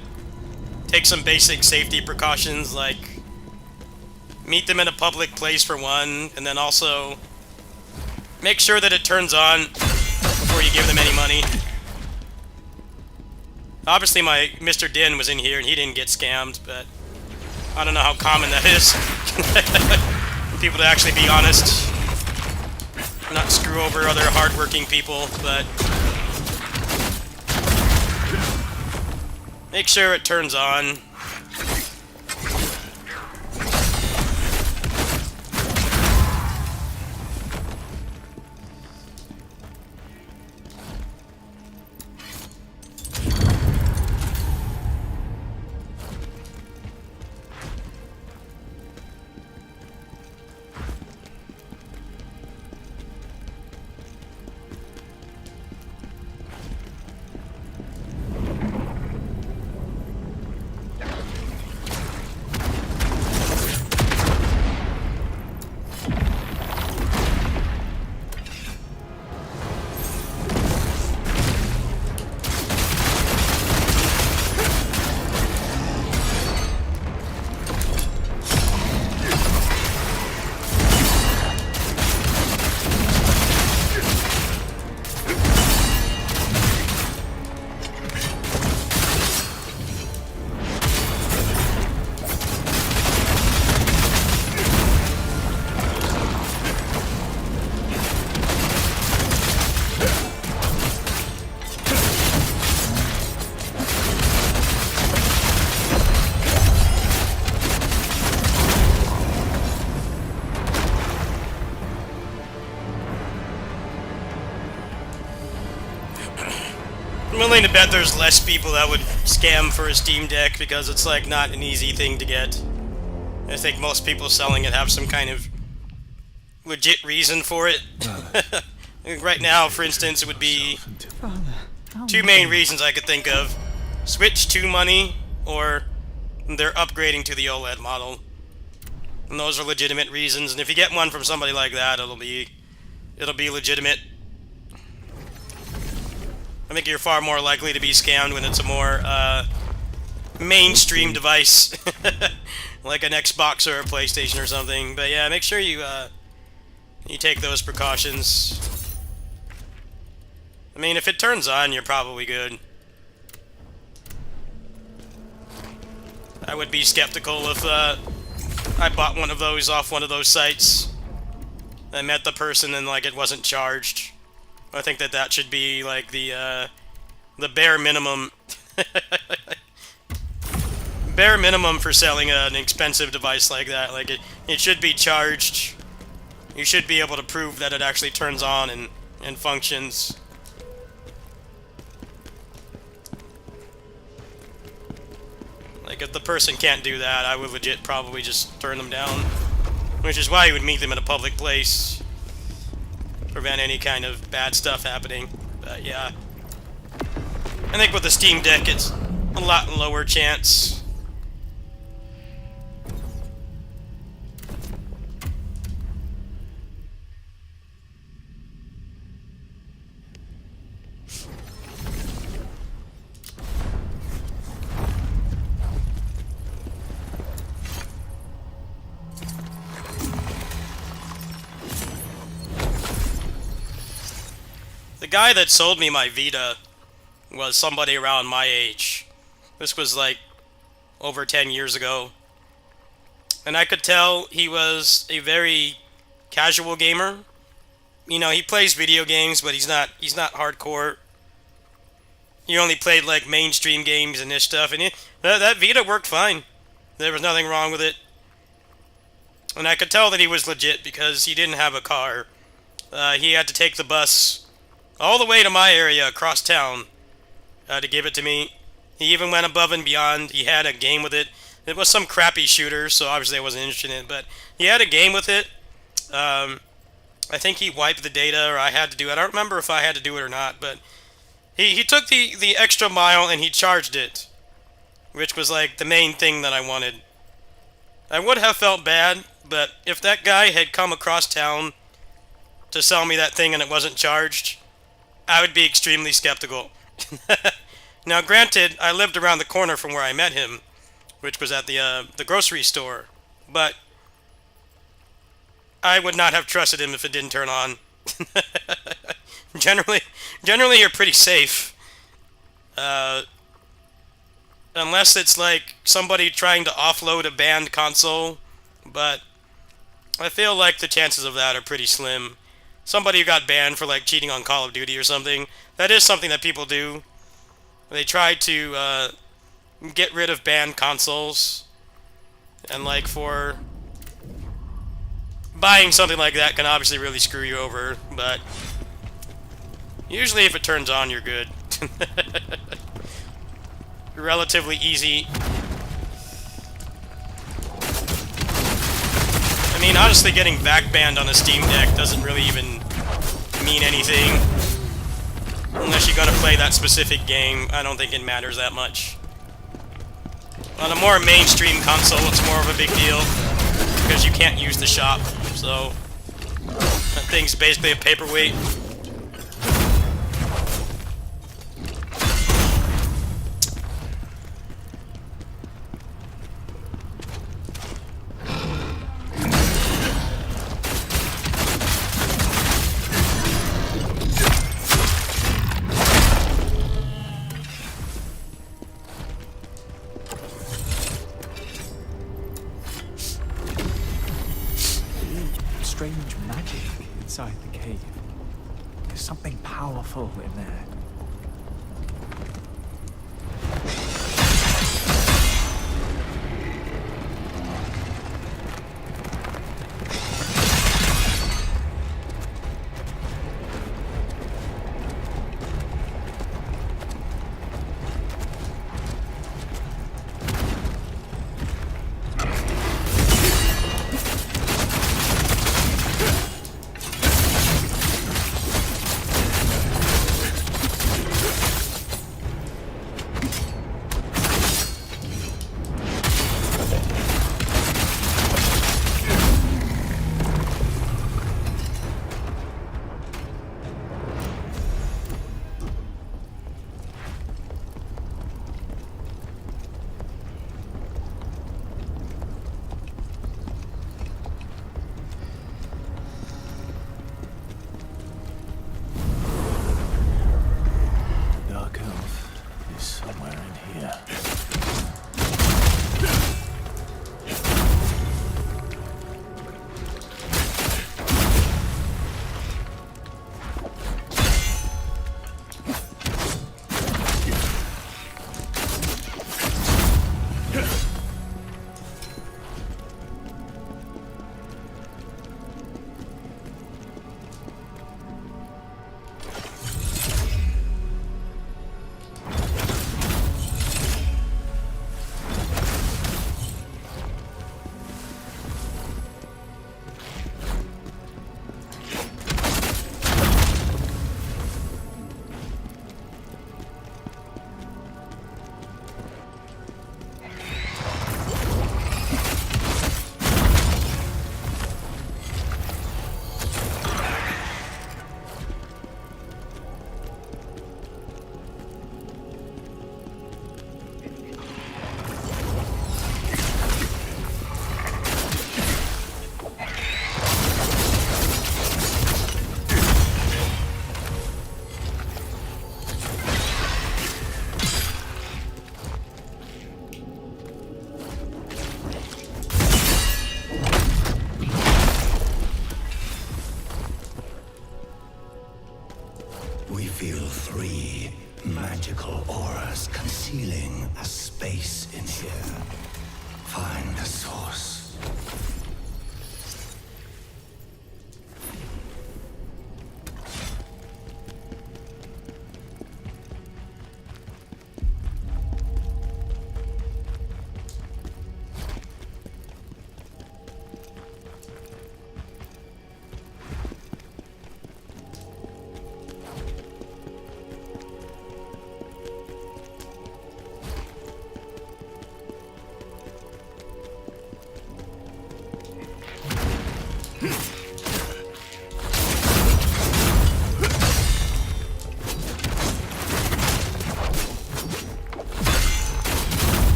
take some basic safety precautions, like meet them in a public place for one, and then also make sure that it turns on before you give them any money. Obviously my Mr. Din was in here and he didn't get scammed, but I don't know how common that is. People to actually be honest. Not screw over other hardworking people, but make sure it turns on. I'm willing to bet there's less people that would scam for a Steam Deck because it's like not an easy thing to get. I think most people selling it have some kind of legit reason for it. Right now, for instance, it would be two main reasons I could think of. Switch 2 money or they're upgrading to the OLED model. And those are legitimate reasons, and if you get one from somebody like that, it'll be legitimate. I think you're far more likely to be scammed when it's a more mainstream device, like an Xbox or a PlayStation or something. But yeah, make sure you take those precautions. I mean, if it turns on, you're probably good. I would be skeptical if I bought one of those off one of those sites. I met the person and like it wasn't charged. I think that should be like the bare minimum. Bare minimum for selling an expensive device like that. Like it should be charged. You should be able to prove that it actually turns on and functions. Like, if the person can't do that, I would legit probably just turn them down. Which is why you would meet them in a public place. Prevent any kind of bad stuff happening. But yeah. I think with the Steam Deck, it's a lot lower chance. The guy that sold me my Vita was somebody around my age. This was like over 10 years ago. And I could tell he was a very casual gamer. You know, he plays video games, but he's not hardcore. He only played like mainstream games and this stuff, and that Vita worked fine. There was nothing wrong with it. And I could tell that he was legit because he didn't have a car. He had to take the bus all the way to my area across town to give it to me. He even went above and beyond. He had a game with it. It was some crappy shooter, so obviously I wasn't interested in it, but he had a game with it. I think he wiped the data, or I had to do it. I don't remember if I had to do it or not, but he took the extra mile and he charged it, which was like the main thing that I wanted. I would have felt bad, but if that guy had come across town to sell me that thing and it wasn't charged, I would be extremely skeptical. Now, granted, I lived around the corner from where I met him, which was at the grocery store, but I would not have trusted him if it didn't turn on. Generally, you're pretty safe. Unless it's like somebody trying to offload a banned console, but I feel like the chances of that are pretty slim. Somebody who got banned for like cheating on Call of Duty or something. That is something that people do. They try to get rid of banned consoles. And like for buying something like that can obviously really screw you over, but usually if it turns on, you're good. Relatively easy. I mean, honestly, getting back banned on a Steam Deck doesn't really even mean anything. Unless you're gonna play that specific game, I don't think it matters that much. On a more mainstream console, it's more of a big deal, because you can't use the shop, so that thing's basically a paperweight. Strange magic inside the cave. There's something powerful in there. magical auras concealing a space in here. Find the source.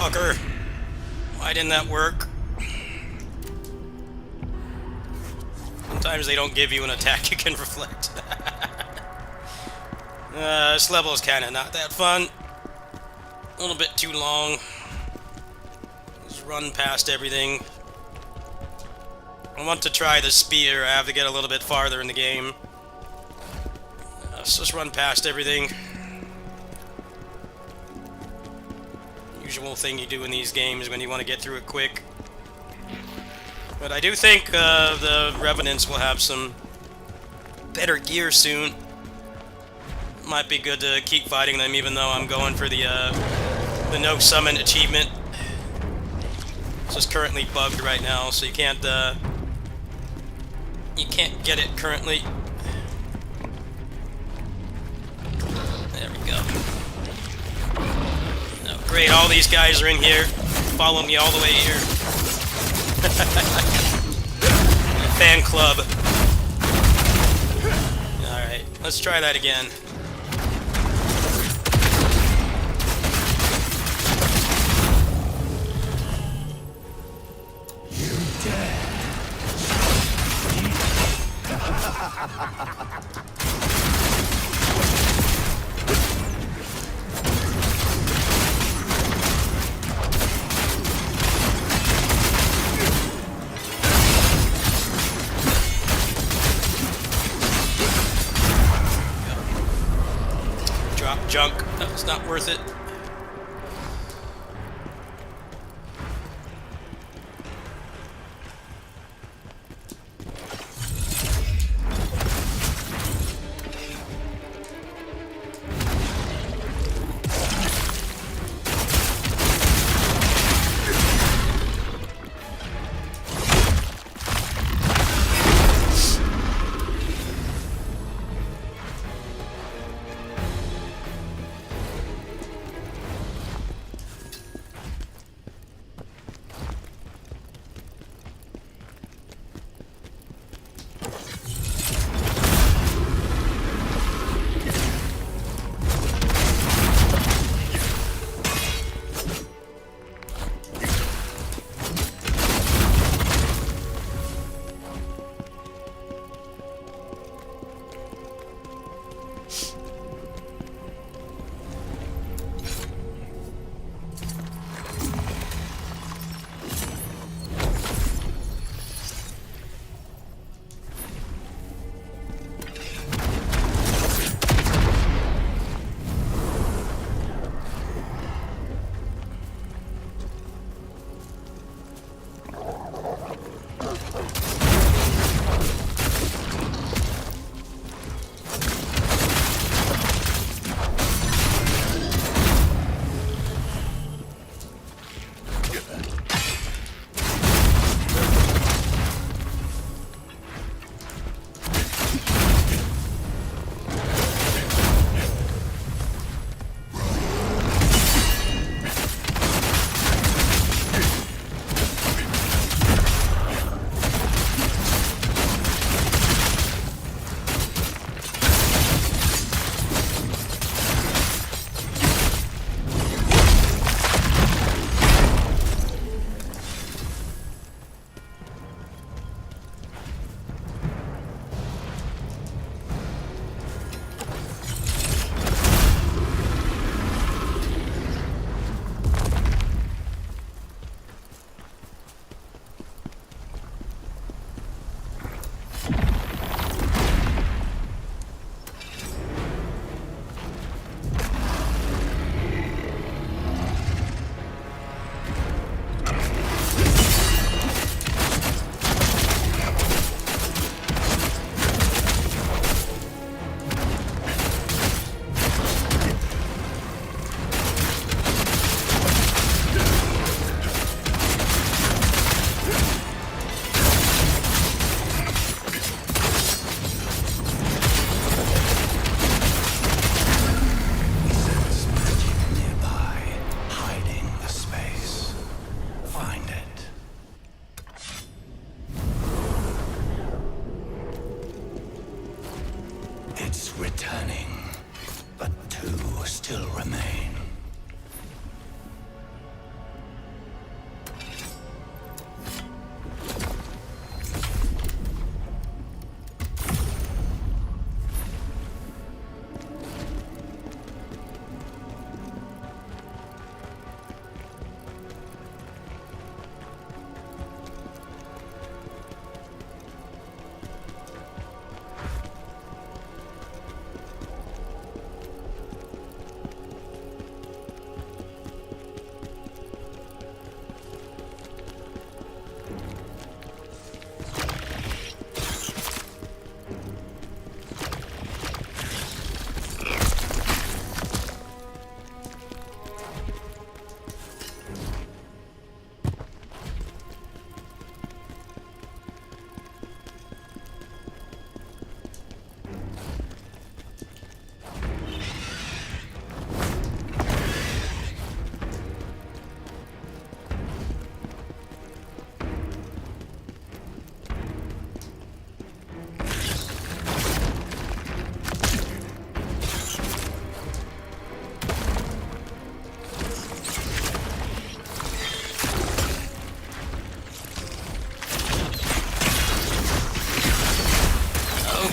Fucker. Why didn't that work? Sometimes they don't give you an attack you can reflect. This level is kind of not that fun. A little bit too long. Just run past everything. I want to try the spear. I have to get a little bit farther in the game. Let's just run past everything. Usual thing you do in these games when you want to get through it quick. But I do think the Revenants will have some better gear soon. Might be good to keep fighting them, even though I'm going for the no summon achievement. It's just currently bugged right now, so you can't get it currently. There we go. Oh, great, all these guys are in here. Follow me all the way here. Fan club. Alright, let's try that again. junk. That was not worth it.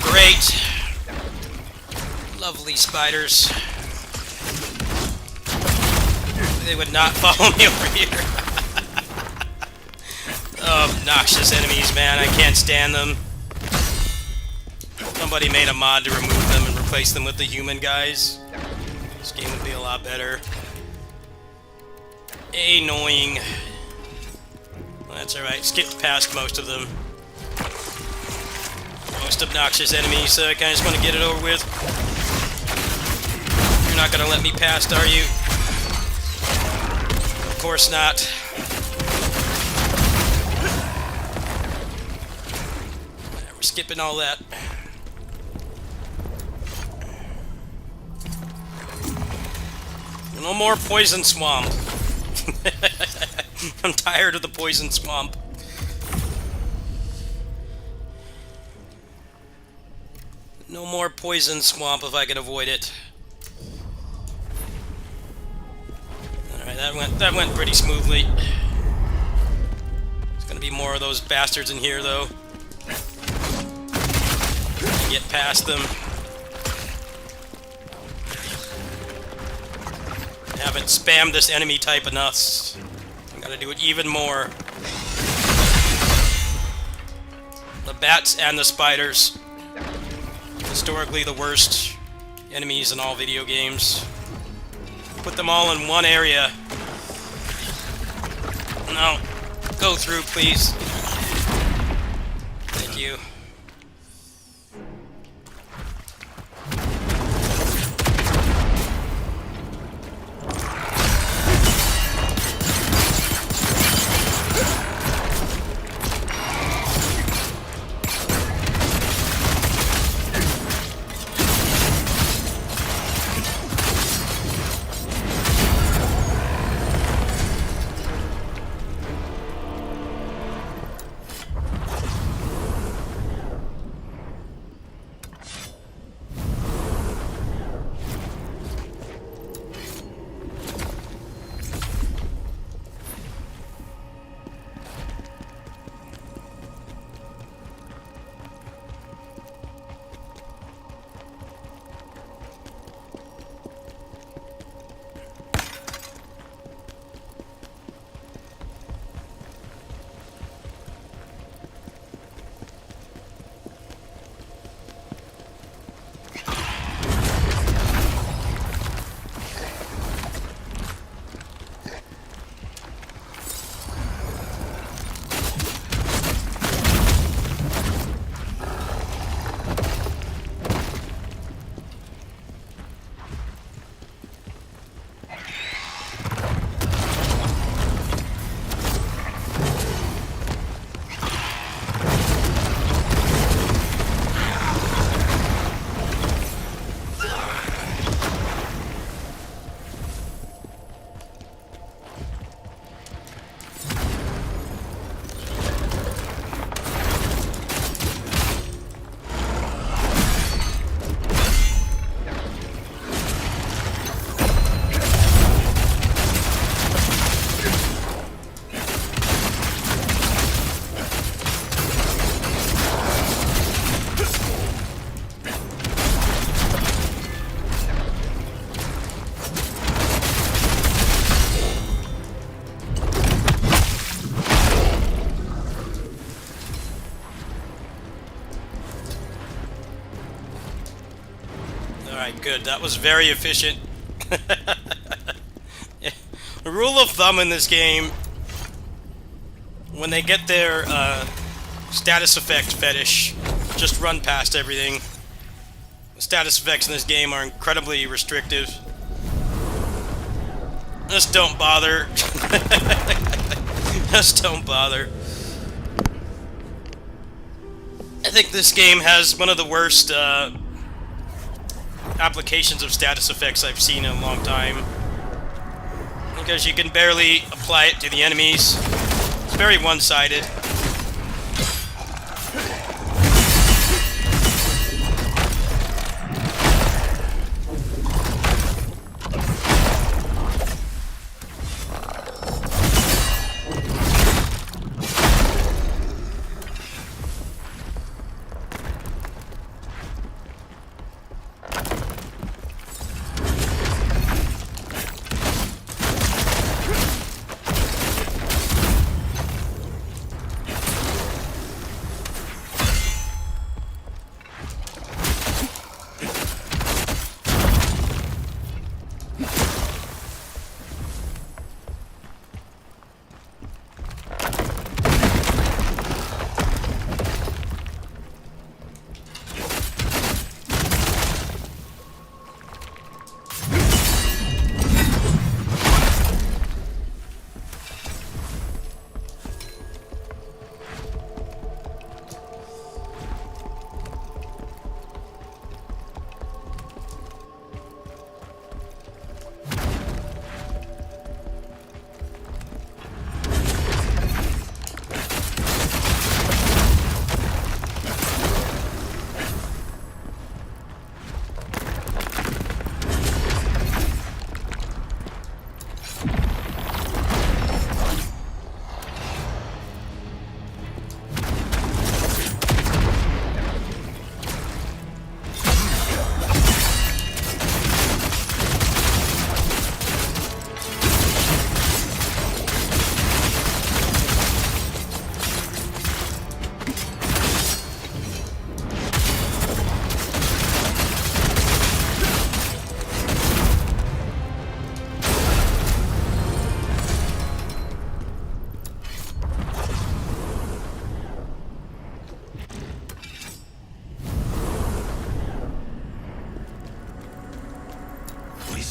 Great. Lovely spiders. They would not follow me over here. Oh, obnoxious enemies, man. I can't stand them. Somebody made a mod to remove them and replace them with the human guys. This game would be a lot better. Annoying. That's alright. Skip past most of them. Most obnoxious enemies, so I kinda just want to get it over with. You're not gonna let me past, are you? Of course not. We're skipping all that. No more poison swamp. I'm tired of the poison swamp. No more poison swamp if I can avoid it. Alright, that went pretty smoothly. There's gonna be more of those bastards in here though. Get past them. I haven't spammed this enemy type enough. I gotta do it even more. The bats and the spiders. Historically the worst enemies in all video games. Put them all in one area. No. Go through, please. Thank you. Alright, good. That was very efficient. Yeah. The rule of thumb in this game, when they get their status effect fetish, just run past everything. The status effects in this game are incredibly restrictive. Just don't bother. Just don't bother. I think this game has one of the worst applications of status effects I've seen in a long time. Because you can barely apply it to the enemies. It's very one-sided.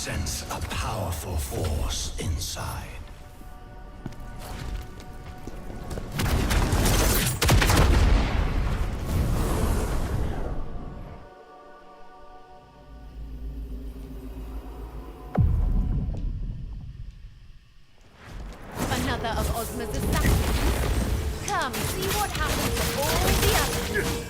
sense a powerful force inside. Another of Ozma's assassins. Come, see what happens to all the others.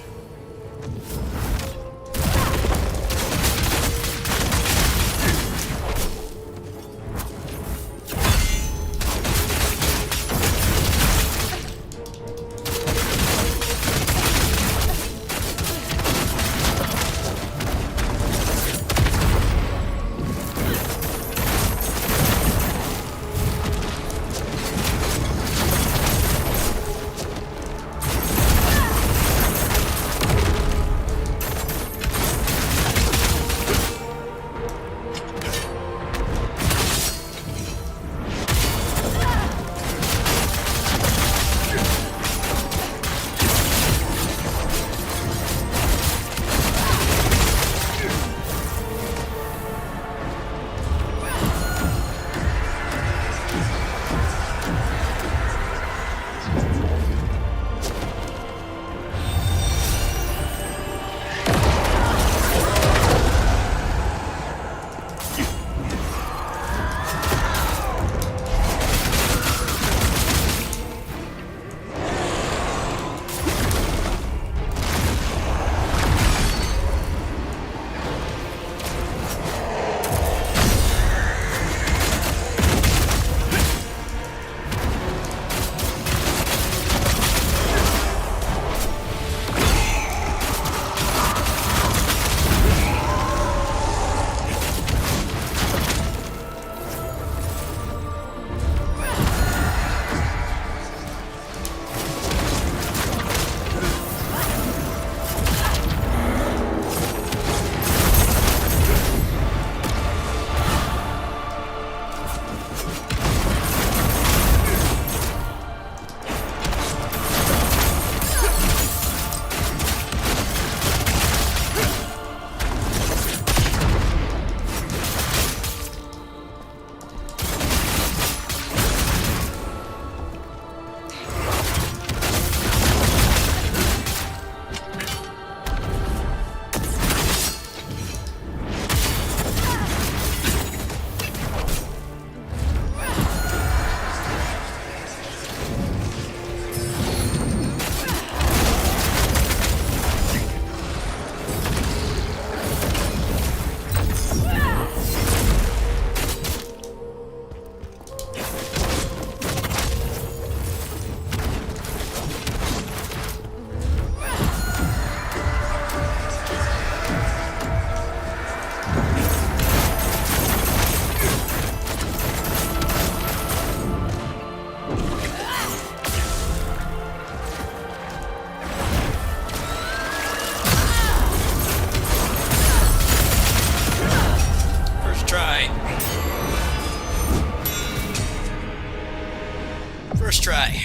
First try.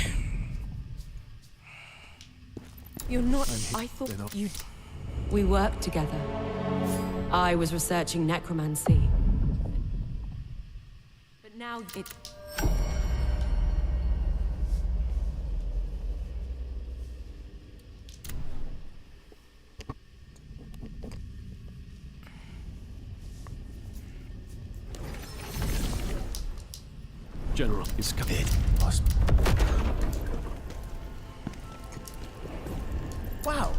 You're not. I thought you. We worked together. I was researching necromancy. But now it. General, it's coming. Wow.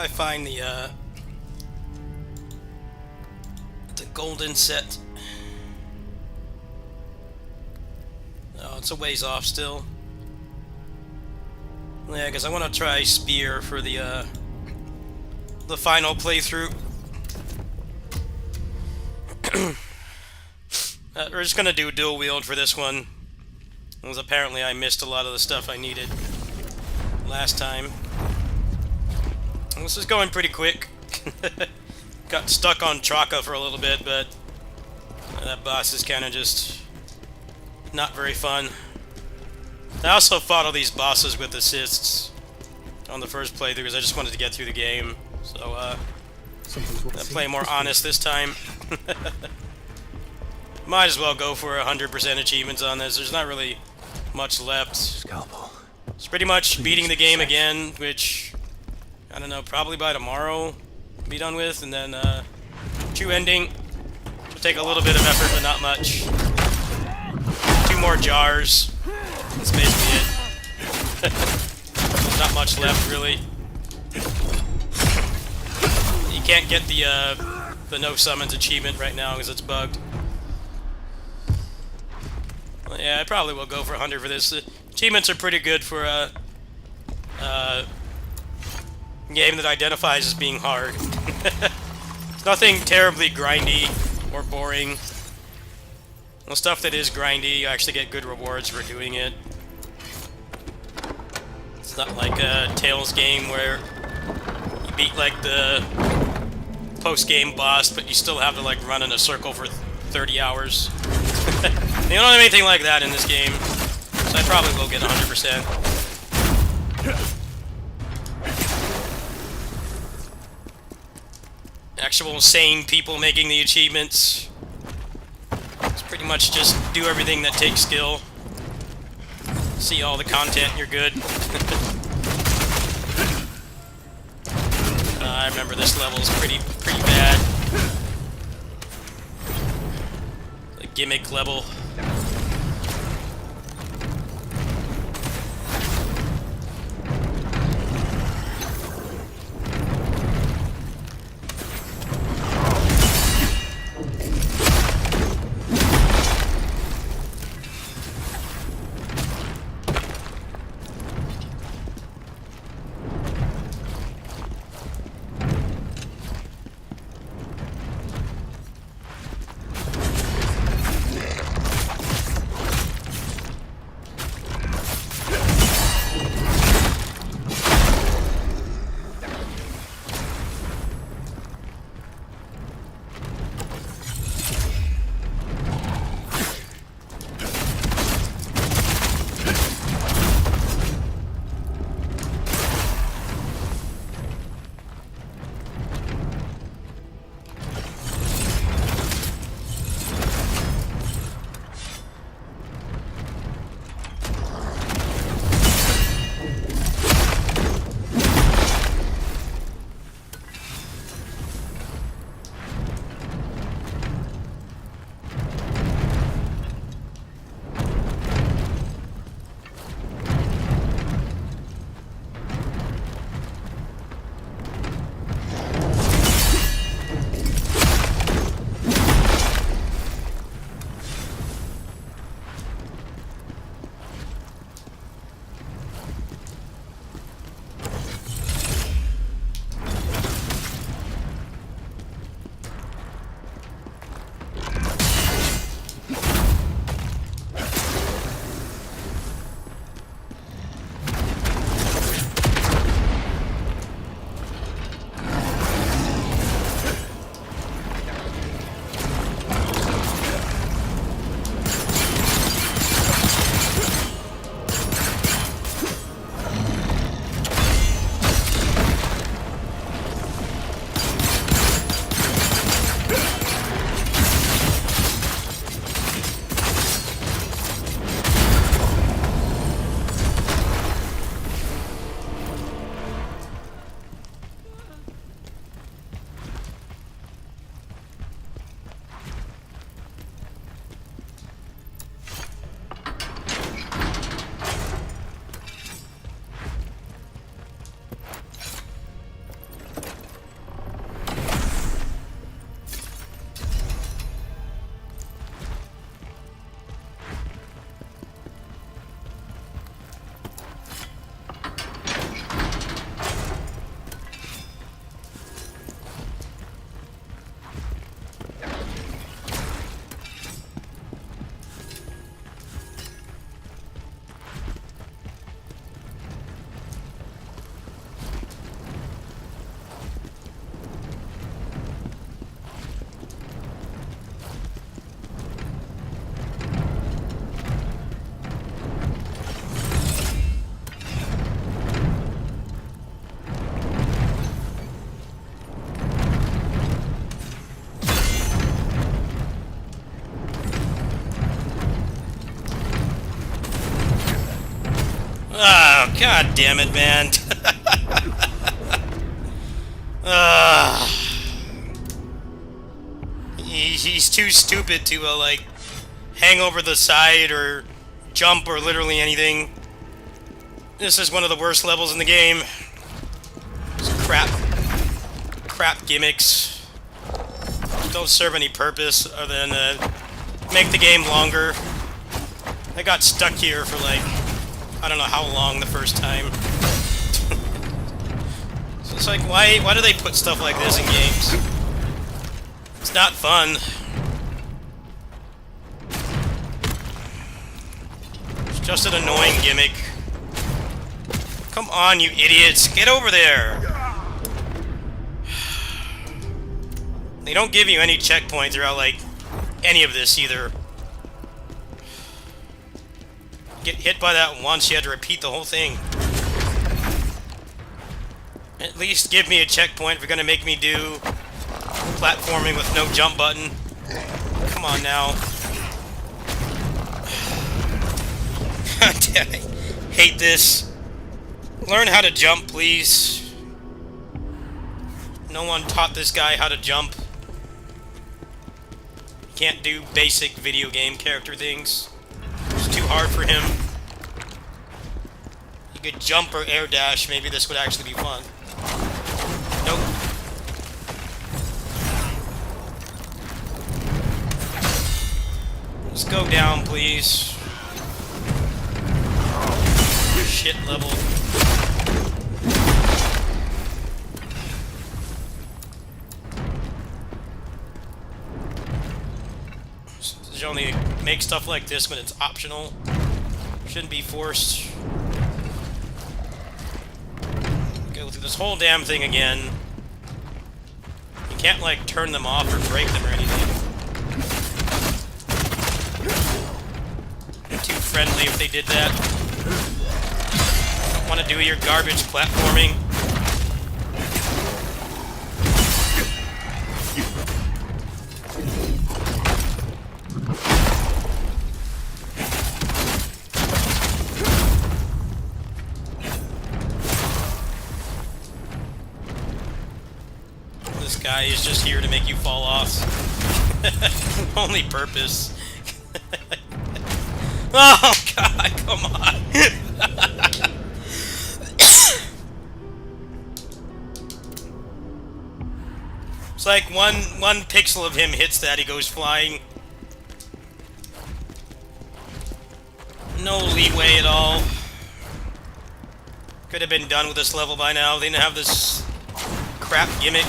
I find the golden set? Oh, it's a ways off still. Yeah, because I want to try Spear for the final playthrough. We're just gonna do dual wield for this one, because apparently I missed a lot of the stuff I needed last time. This is going pretty quick. Got stuck on Traka for a little bit, but that boss is kind of just not very fun. I also fought all these bosses with assists on the first playthrough because I just wanted to get through the game. So, I'll play more honest this time. Might as well go for 100% achievements on this. There's not really much left. Scalpel. It's pretty much beating the game again, which, I don't know, probably by tomorrow be done with, and then true ending. It'll take a little bit of effort, but not much. 2 more jars. That's basically it. There's not much left, really. You can't get the no summons achievement right now because it's bugged. Well, yeah, I probably will go for 100 for this. Achievements are pretty good for a game that identifies as being hard. It's nothing terribly grindy or boring. The stuff that is grindy, you actually get good rewards for doing it. It's not like a Tales game where you beat like the post-game boss, but you still have to like run in a circle for 30 hours. They don't have anything like that in this game, so I probably will get 100%. Actual sane people making the achievements. It's pretty much just do everything that takes skill. See all the content, you're good. I remember this level is pretty bad. The gimmick level. Oh, god damn it, man. He's too stupid to, like, hang over the side or jump or literally anything. This is one of the worst levels in the game. It's crap gimmicks. Don't serve any purpose other than make the game longer. I got stuck here for, like, I don't know how long the first time. So it's like, why do they put stuff like this in games? It's not fun. It's just an annoying gimmick. Come on, you idiots! Get over there! They don't give you any checkpoint throughout, like, any of this either. Get hit by that once, you had to repeat the whole thing. At least give me a checkpoint if you're gonna make me do platforming with no jump button. Come on now. God damn it. Hate this. Learn how to jump, please. No one taught this guy how to jump. Can't do basic video game character things. It's too hard for him. You could jump or air dash, maybe this would actually be fun. Nope. Let's go down, please. Shit level. You only make stuff like this when it's optional. Shouldn't be forced. Go through this whole damn thing again. You can't, like, turn them off or break them or anything. They're too friendly if they did that. Want to do your garbage platforming? This guy is just here to make you fall off. Only purpose. Oh god, come on. It's like one pixel of him hits that, he goes flying. No leeway at all. Could have been done with this level by now. They didn't have this crap gimmick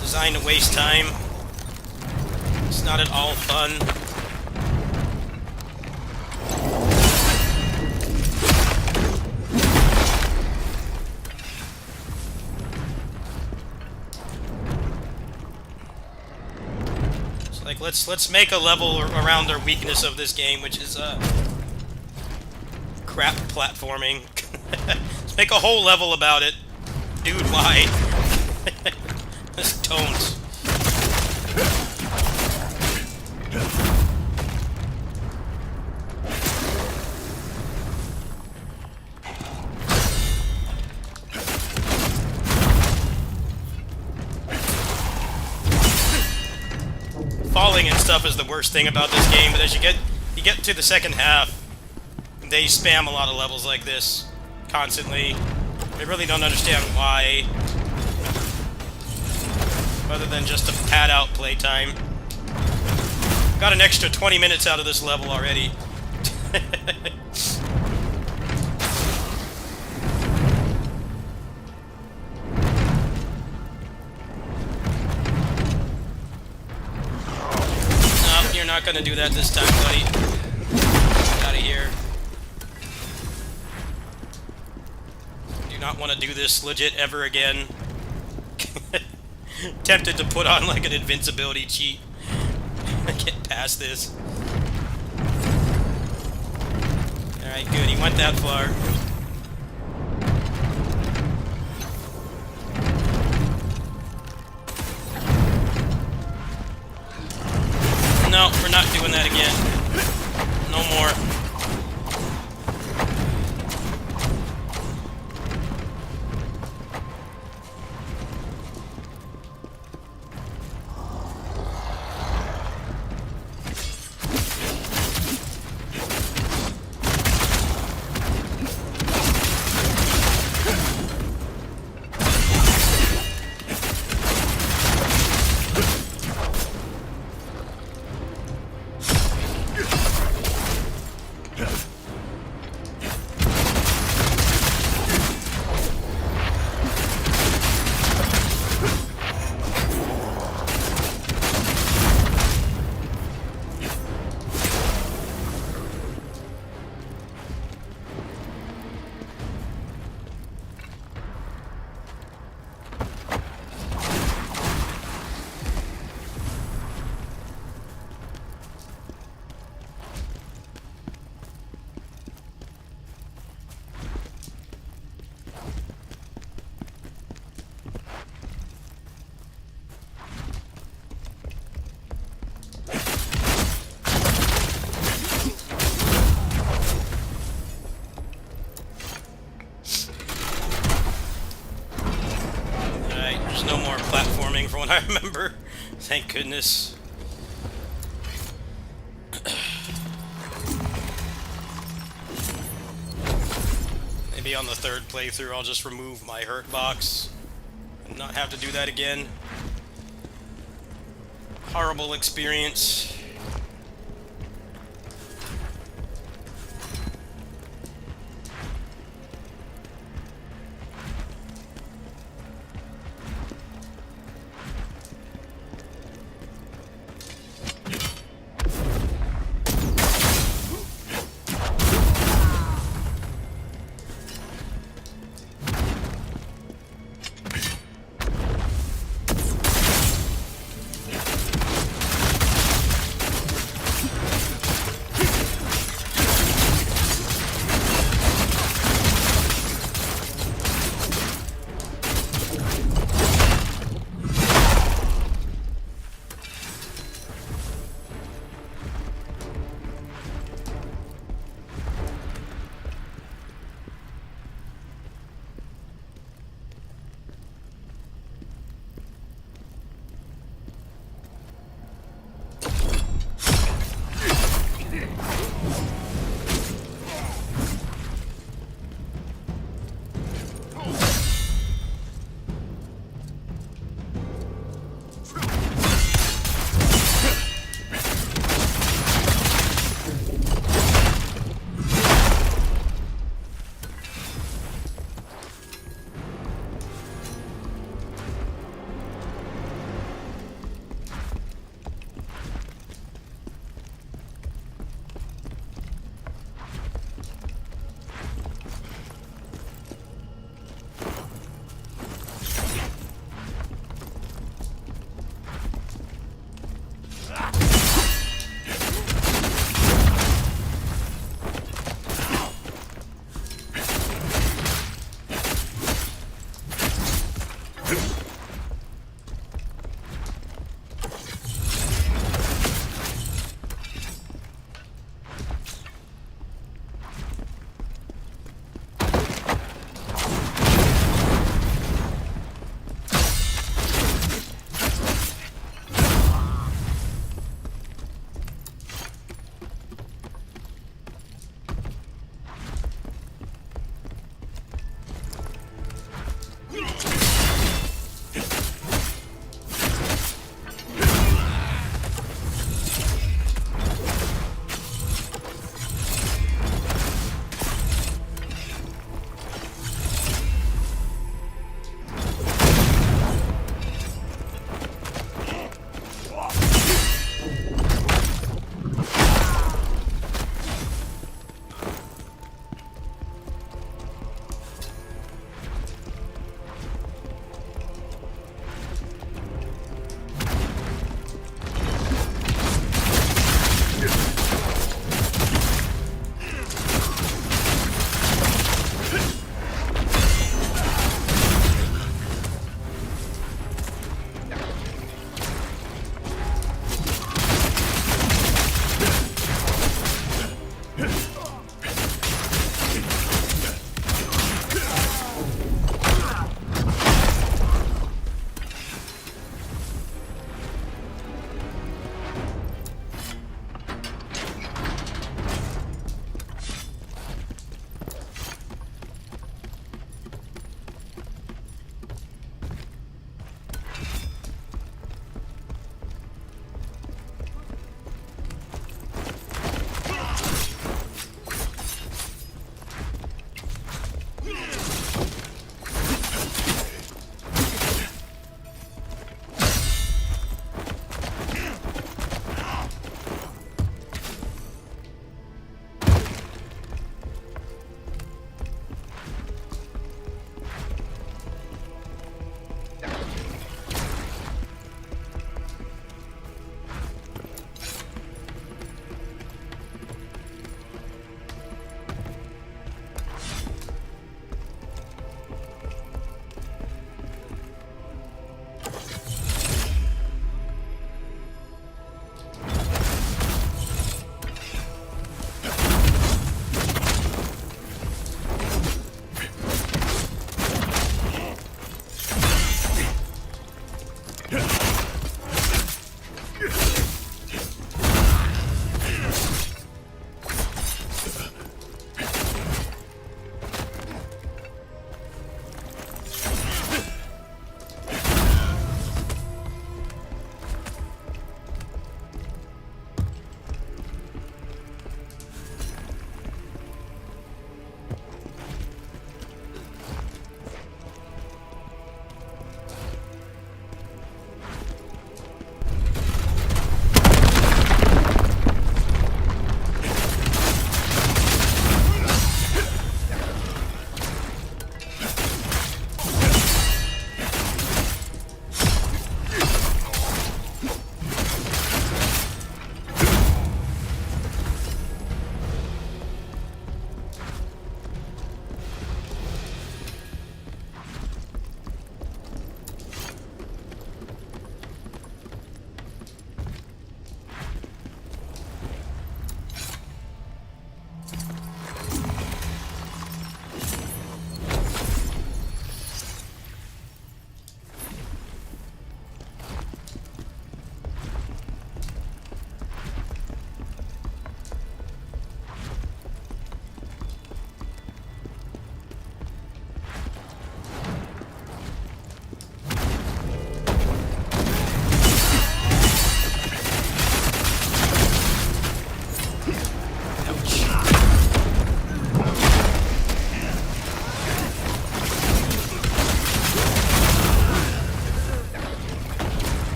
designed to waste time. It's not at all fun. So, like, let's make a level around their weakness of this game, which is crap platforming. Let's make a whole level about it. Dude, why? Just don't. Falling and stuff is the worst thing about this game, but as you get to the second half, they spam a lot of levels like this constantly. I really don't understand why, other than just to pad out playtime. Got an extra 20 minutes out of this level already. No, you're not gonna do that this time, buddy. Get out of here. Do not want to do this legit ever again. Tempted to put on like an invincibility cheat. Get past this. Alright, good. He went that far. No, we're not doing that again. No more. There's no more platforming from what I remember. Thank goodness. Maybe on the third playthrough I'll just remove my hurt box and not have to do that again. Horrible experience.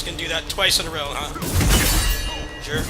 just gonna do that twice in a row, huh? Sure.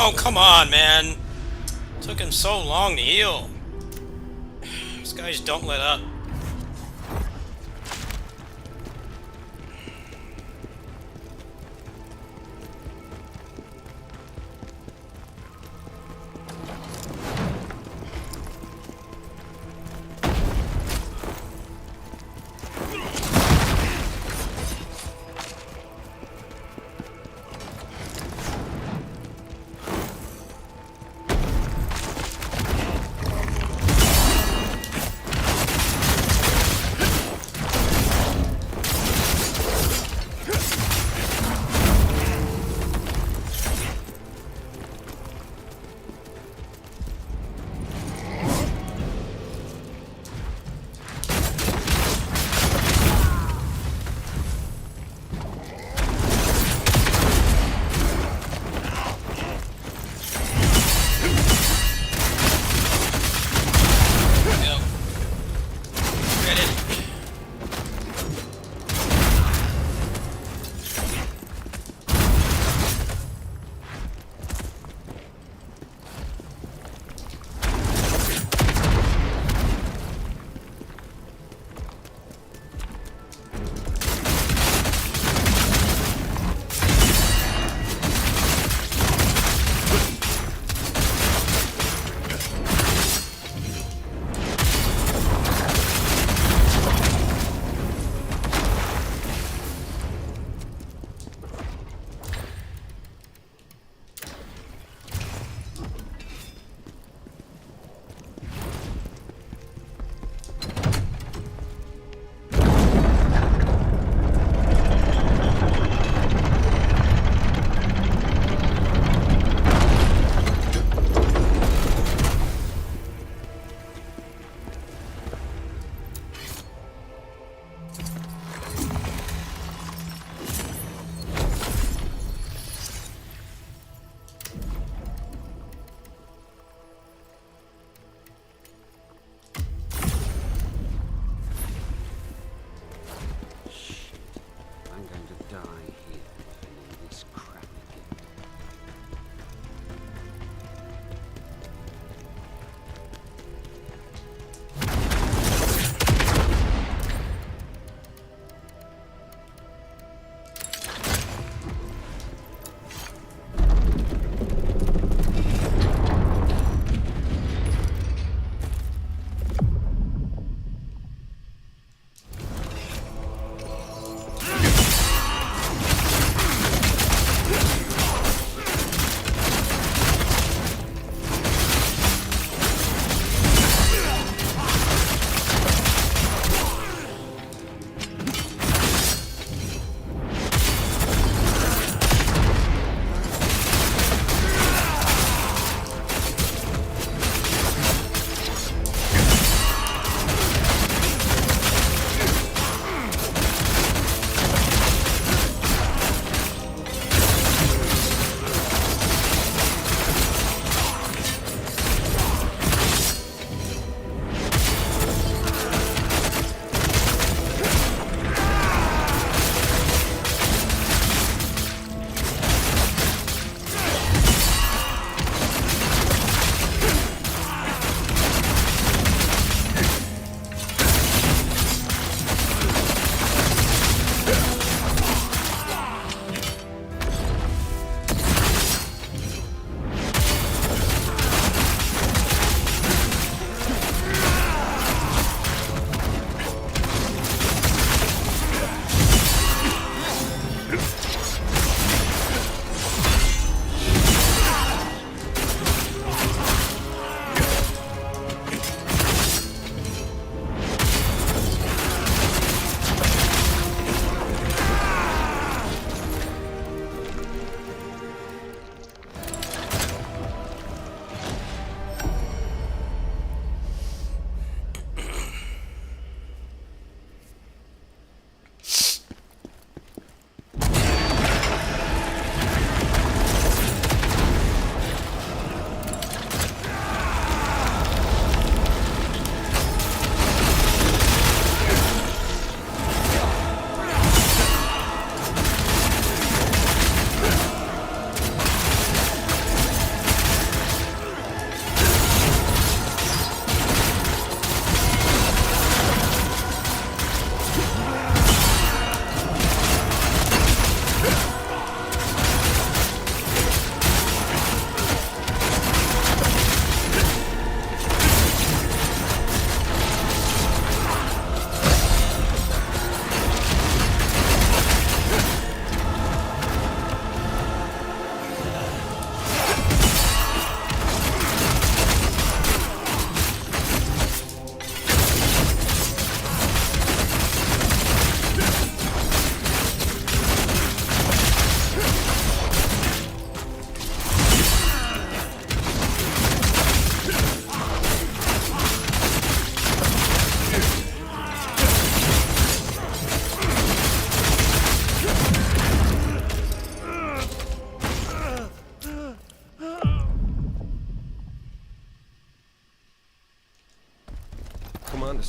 Oh, come on, man. Took him so long to heal. These guys don't let up.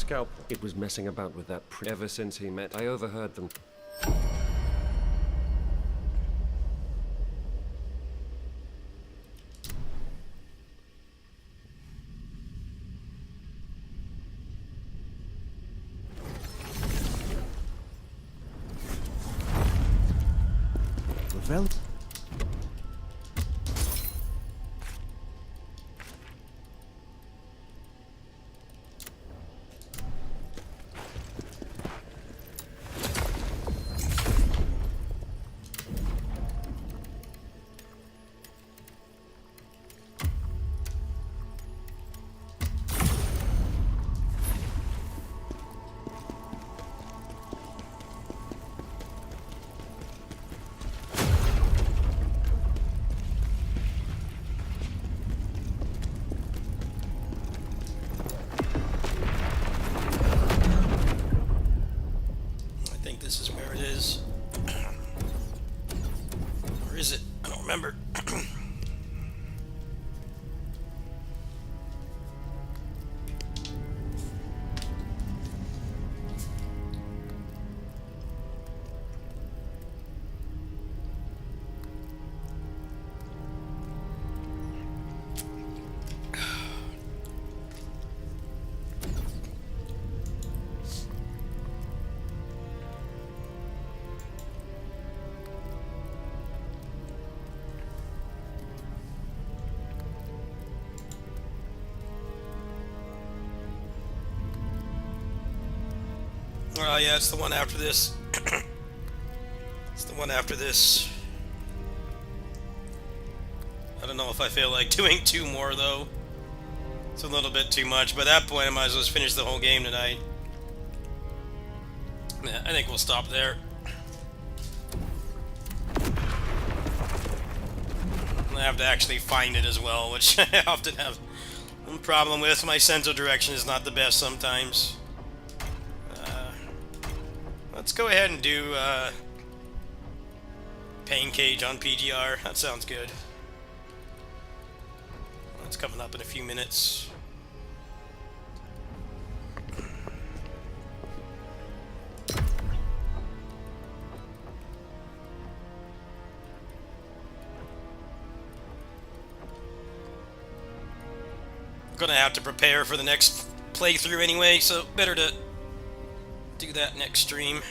scalpel. It was messing about with that ever since he met. I overheard them. Revel. This is where it is. Or is it? I don't remember. Oh yeah, it's the one after this. It's the one after this. I don't know if I feel like doing 2 more though. It's a little bit too much. By that point, I might as well just finish the whole game tonight. Yeah, I think we'll stop there. I have to actually find it as well, which I often have a problem with. My sense of direction is not the best sometimes. Let's go ahead and do Pain Cage on PGR. That sounds good. That's coming up in a few minutes. Gonna have to prepare for the next playthrough anyway, so better to do that next stream.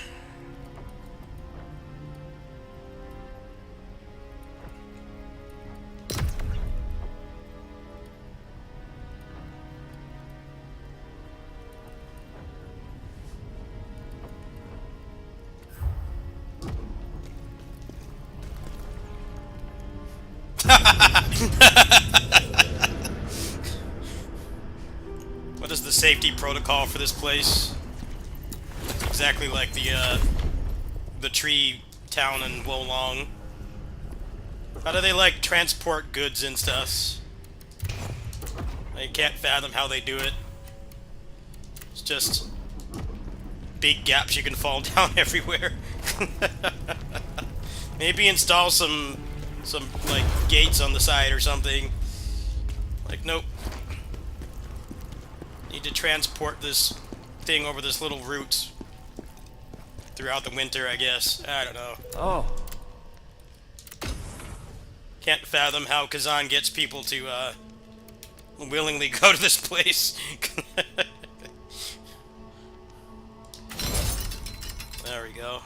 What is the safety protocol for this place? Exactly like the tree town in Wolong. How do they like transport goods and stuff? I can't fathom how they do it. It's just big gaps you can fall down everywhere. Maybe install some like gates on the side or something. Like nope. Need to transport this thing over this little route throughout the winter, I guess. I don't know. Oh. Can't fathom how Kazan gets people to willingly go to this place. There we go.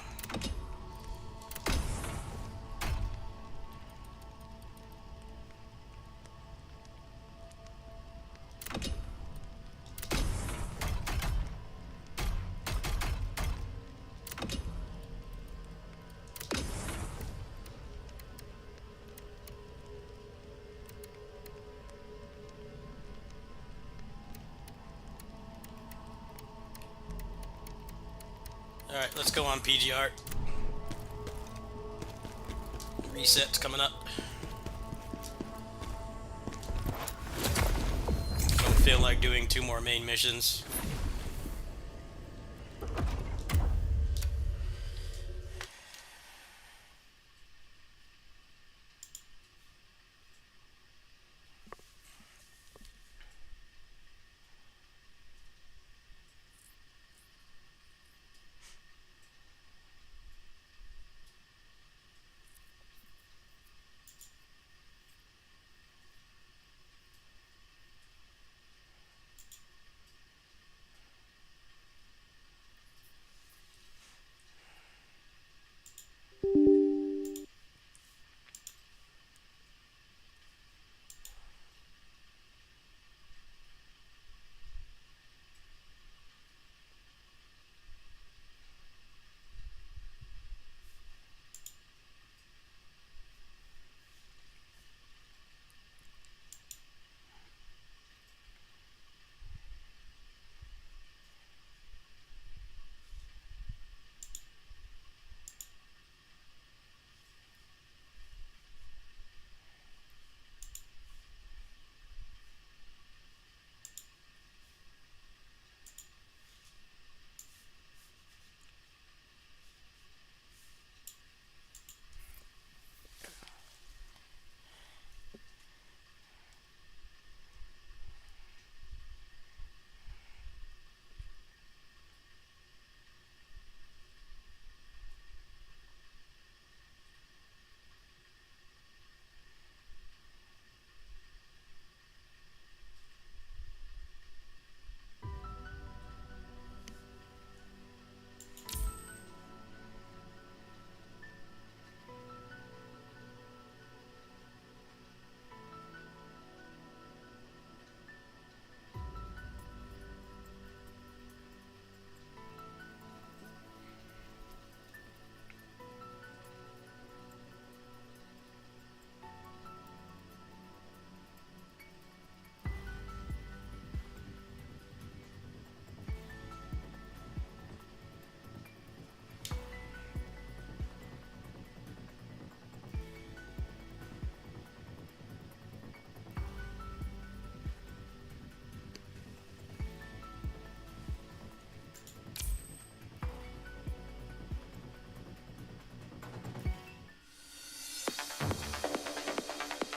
Alright, let's go on PGR. Reset's coming up. Don't feel like doing 2 more main missions.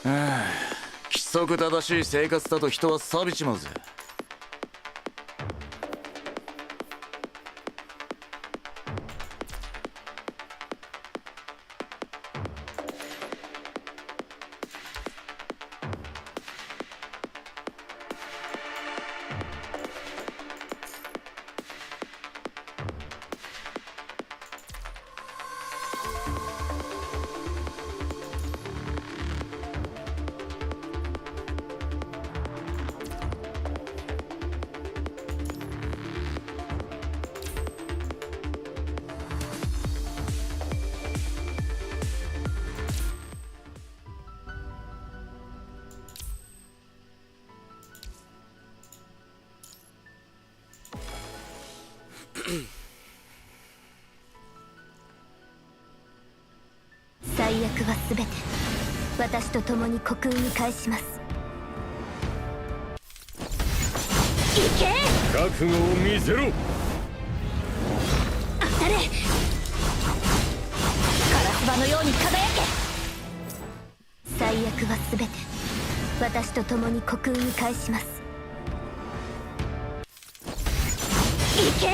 規則正しい生活だと人は錆びちまうぜ。最悪は全て私と共に虚空に返します。行け。覚悟を見せろ。当たれ。ガラス場のように輝け。最悪は全て私と共に虚空に返します。行け。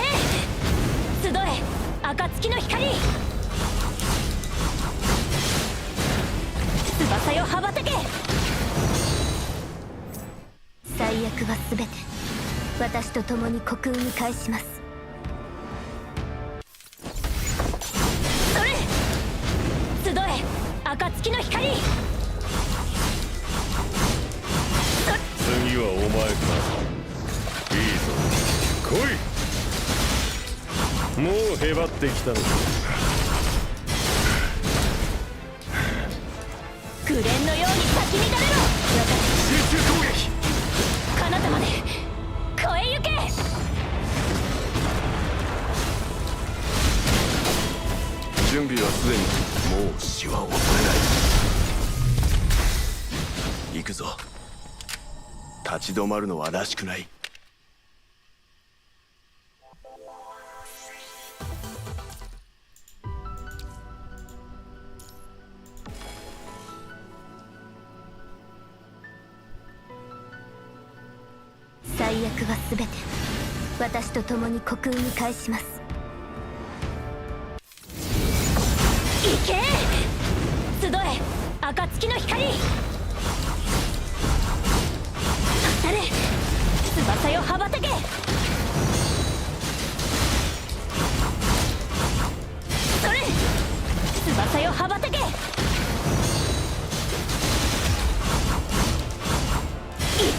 集え暁の光。翼よ羽ばたけ。最悪は全て私と共に虚空に返します。それ。集え暁の光。次はお前か。いいぞ来い。もうへばってきたのか。紅蓮のように咲き乱れろ。集中攻撃。彼方まで超えゆけ。準備はすでに。もう死は恐れない。行くぞ。立ち止まるのはらしくない。最悪は全て私と共に虚空に返します。行け。集え暁の光。当たれ翼よ羽ばたけ。それ。翼よ羽ばたけ。行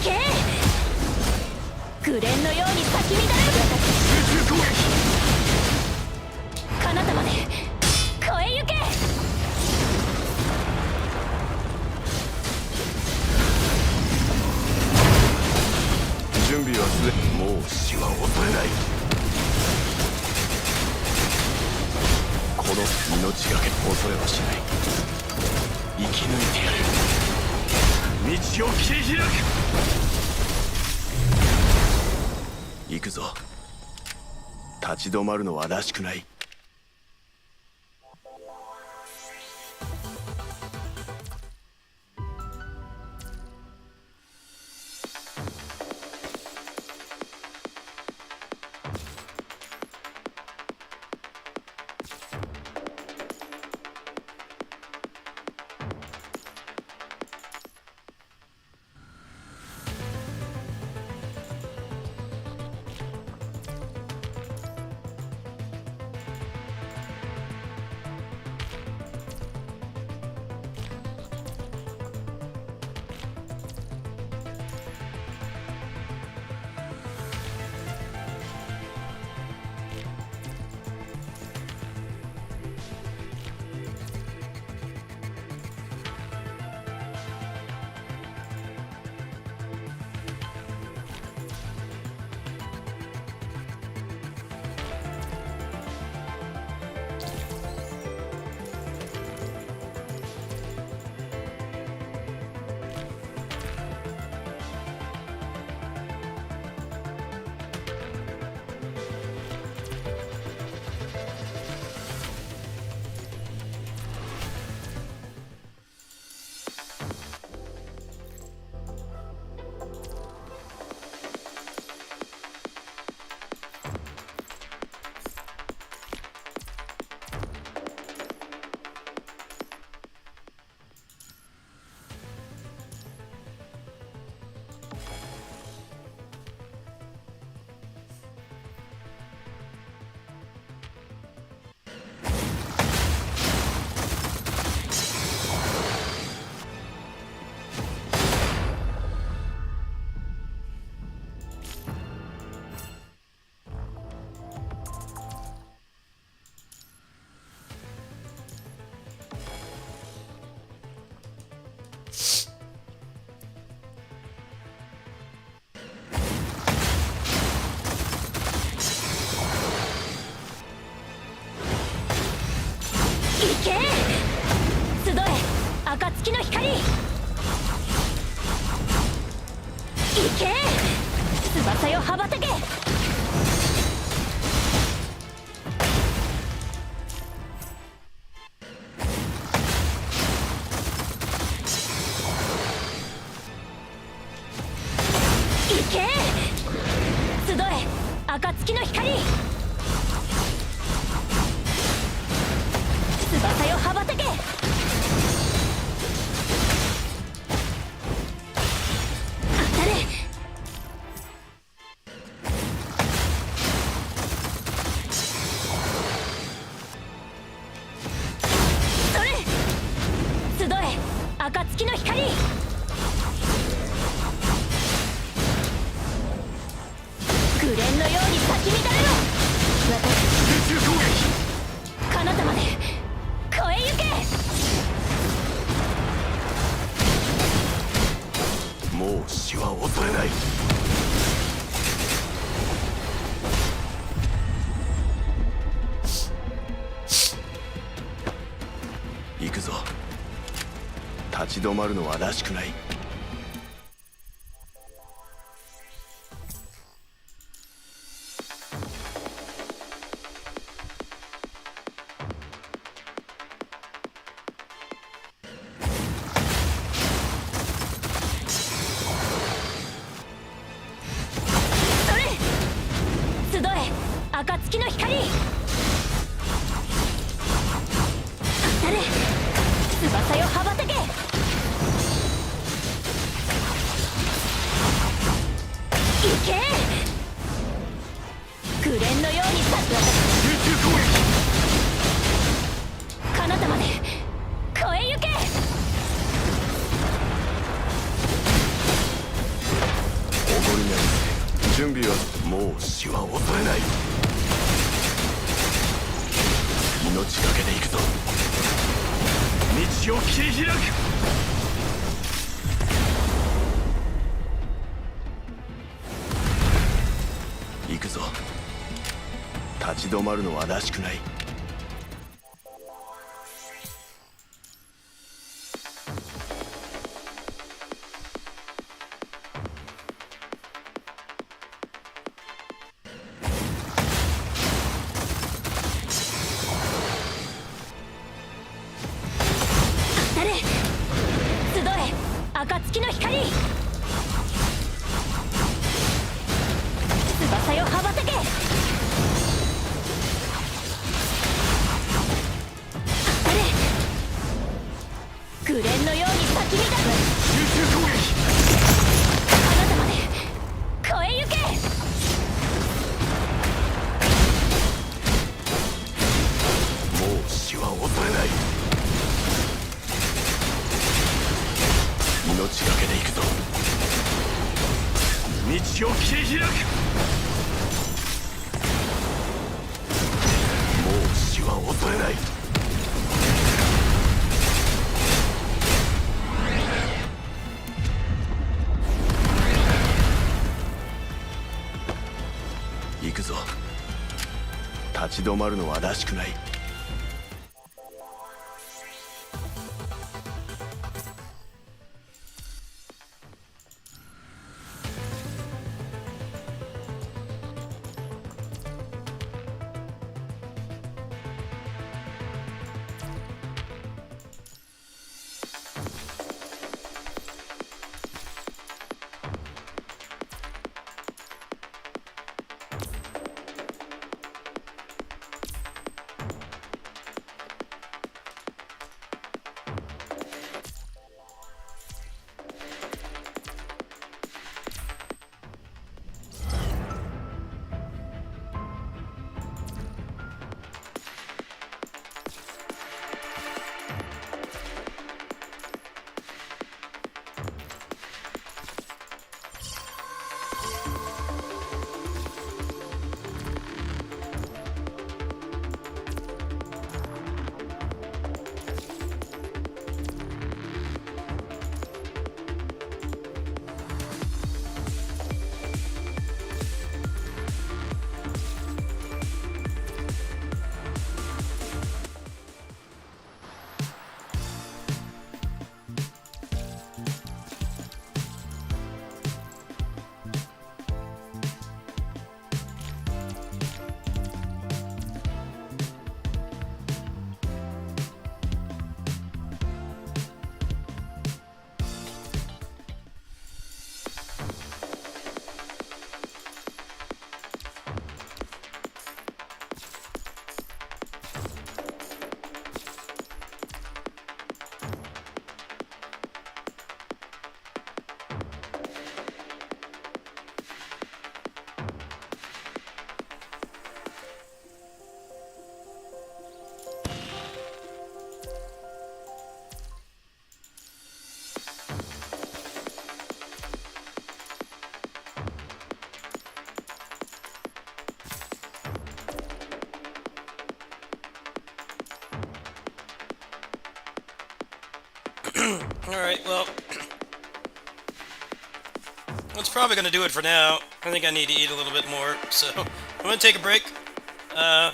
け。紅蓮のように咲き乱れる。集中攻撃。彼方まで超えゆけ。準備はすでに。もう死は恐れない。この命がけ恐れはしない。生き抜いてやる。道を切り開く。行くぞ。立ち止まるのはらしくない。け集え暁の光。行け翼よ羽ばたけ。行け集え暁の光。翼よ羽ばたけ。当たれ。それ集え暁の光。紅蓮のように咲き乱れろ。私集中攻撃。彼方まで越えゆけ。もう死は恐れない。行くぞ。立ち止まるのはらしくない。それ集え暁の光。当たれ翼よ羽ばたけ。行け紅蓮のように咲く。集中攻撃。彼方まで越えゆけ。おごりない準備は。もう死は恐れない。命がけで行くぞ。道を切り開く。行くぞ。立ち止まるのはらしくない。当たれ集え暁の光。翼よ羽ばたけ。当たれ紅蓮のように咲き乱れ。集中攻撃。彼方まで越えゆけ。もう死は恐れない。命がけで行くぞ。道を切り開く。もう死は恐れない。行くぞ。立ち止まるのはらしくない。Alright, well, that's probably going to do it for now. I think I need to eat a little bit more, so I'm going to take a break. I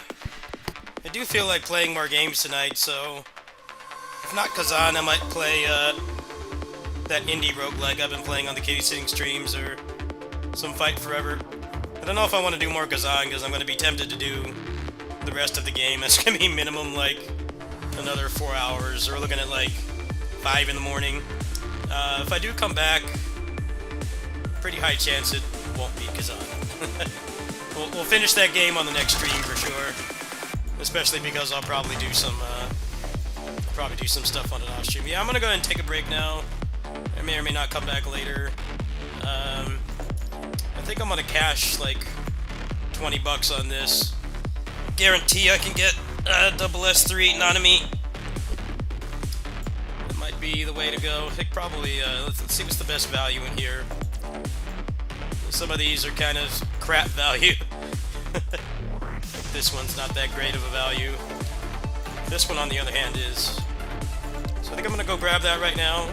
do feel like playing more games tonight, so if not Kazan, I might play that indie roguelike I've been playing on the Kitty Sitting streams, or some Fight Forever. I don't know if I want to do more Kazan, because I'm going to be tempted to do the rest of the game. It's going to be minimum, like, another 4 hours, or we're looking at, like, 5 in the morning. If I do come back, pretty high chance it won't be Kazan. We'll finish that game on the next stream for sure. Especially because I'll probably do some stuff on an off stream. Yeah, I'm gonna go ahead and take a break now. I may or may not come back later. I think I'm gonna cash like 20 bucks on this. Guarantee I can get double S3 Nanami. That might be the way to go. I think probably let's see what's the best value in here. Some of these are kind of crap value. This one's not that great of a value. This one, on the other hand, is. So I think I'm gonna go grab that right now.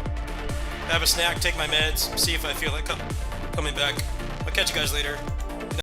Have a snack, take my meds, see if I feel like coming back. I'll catch you guys later.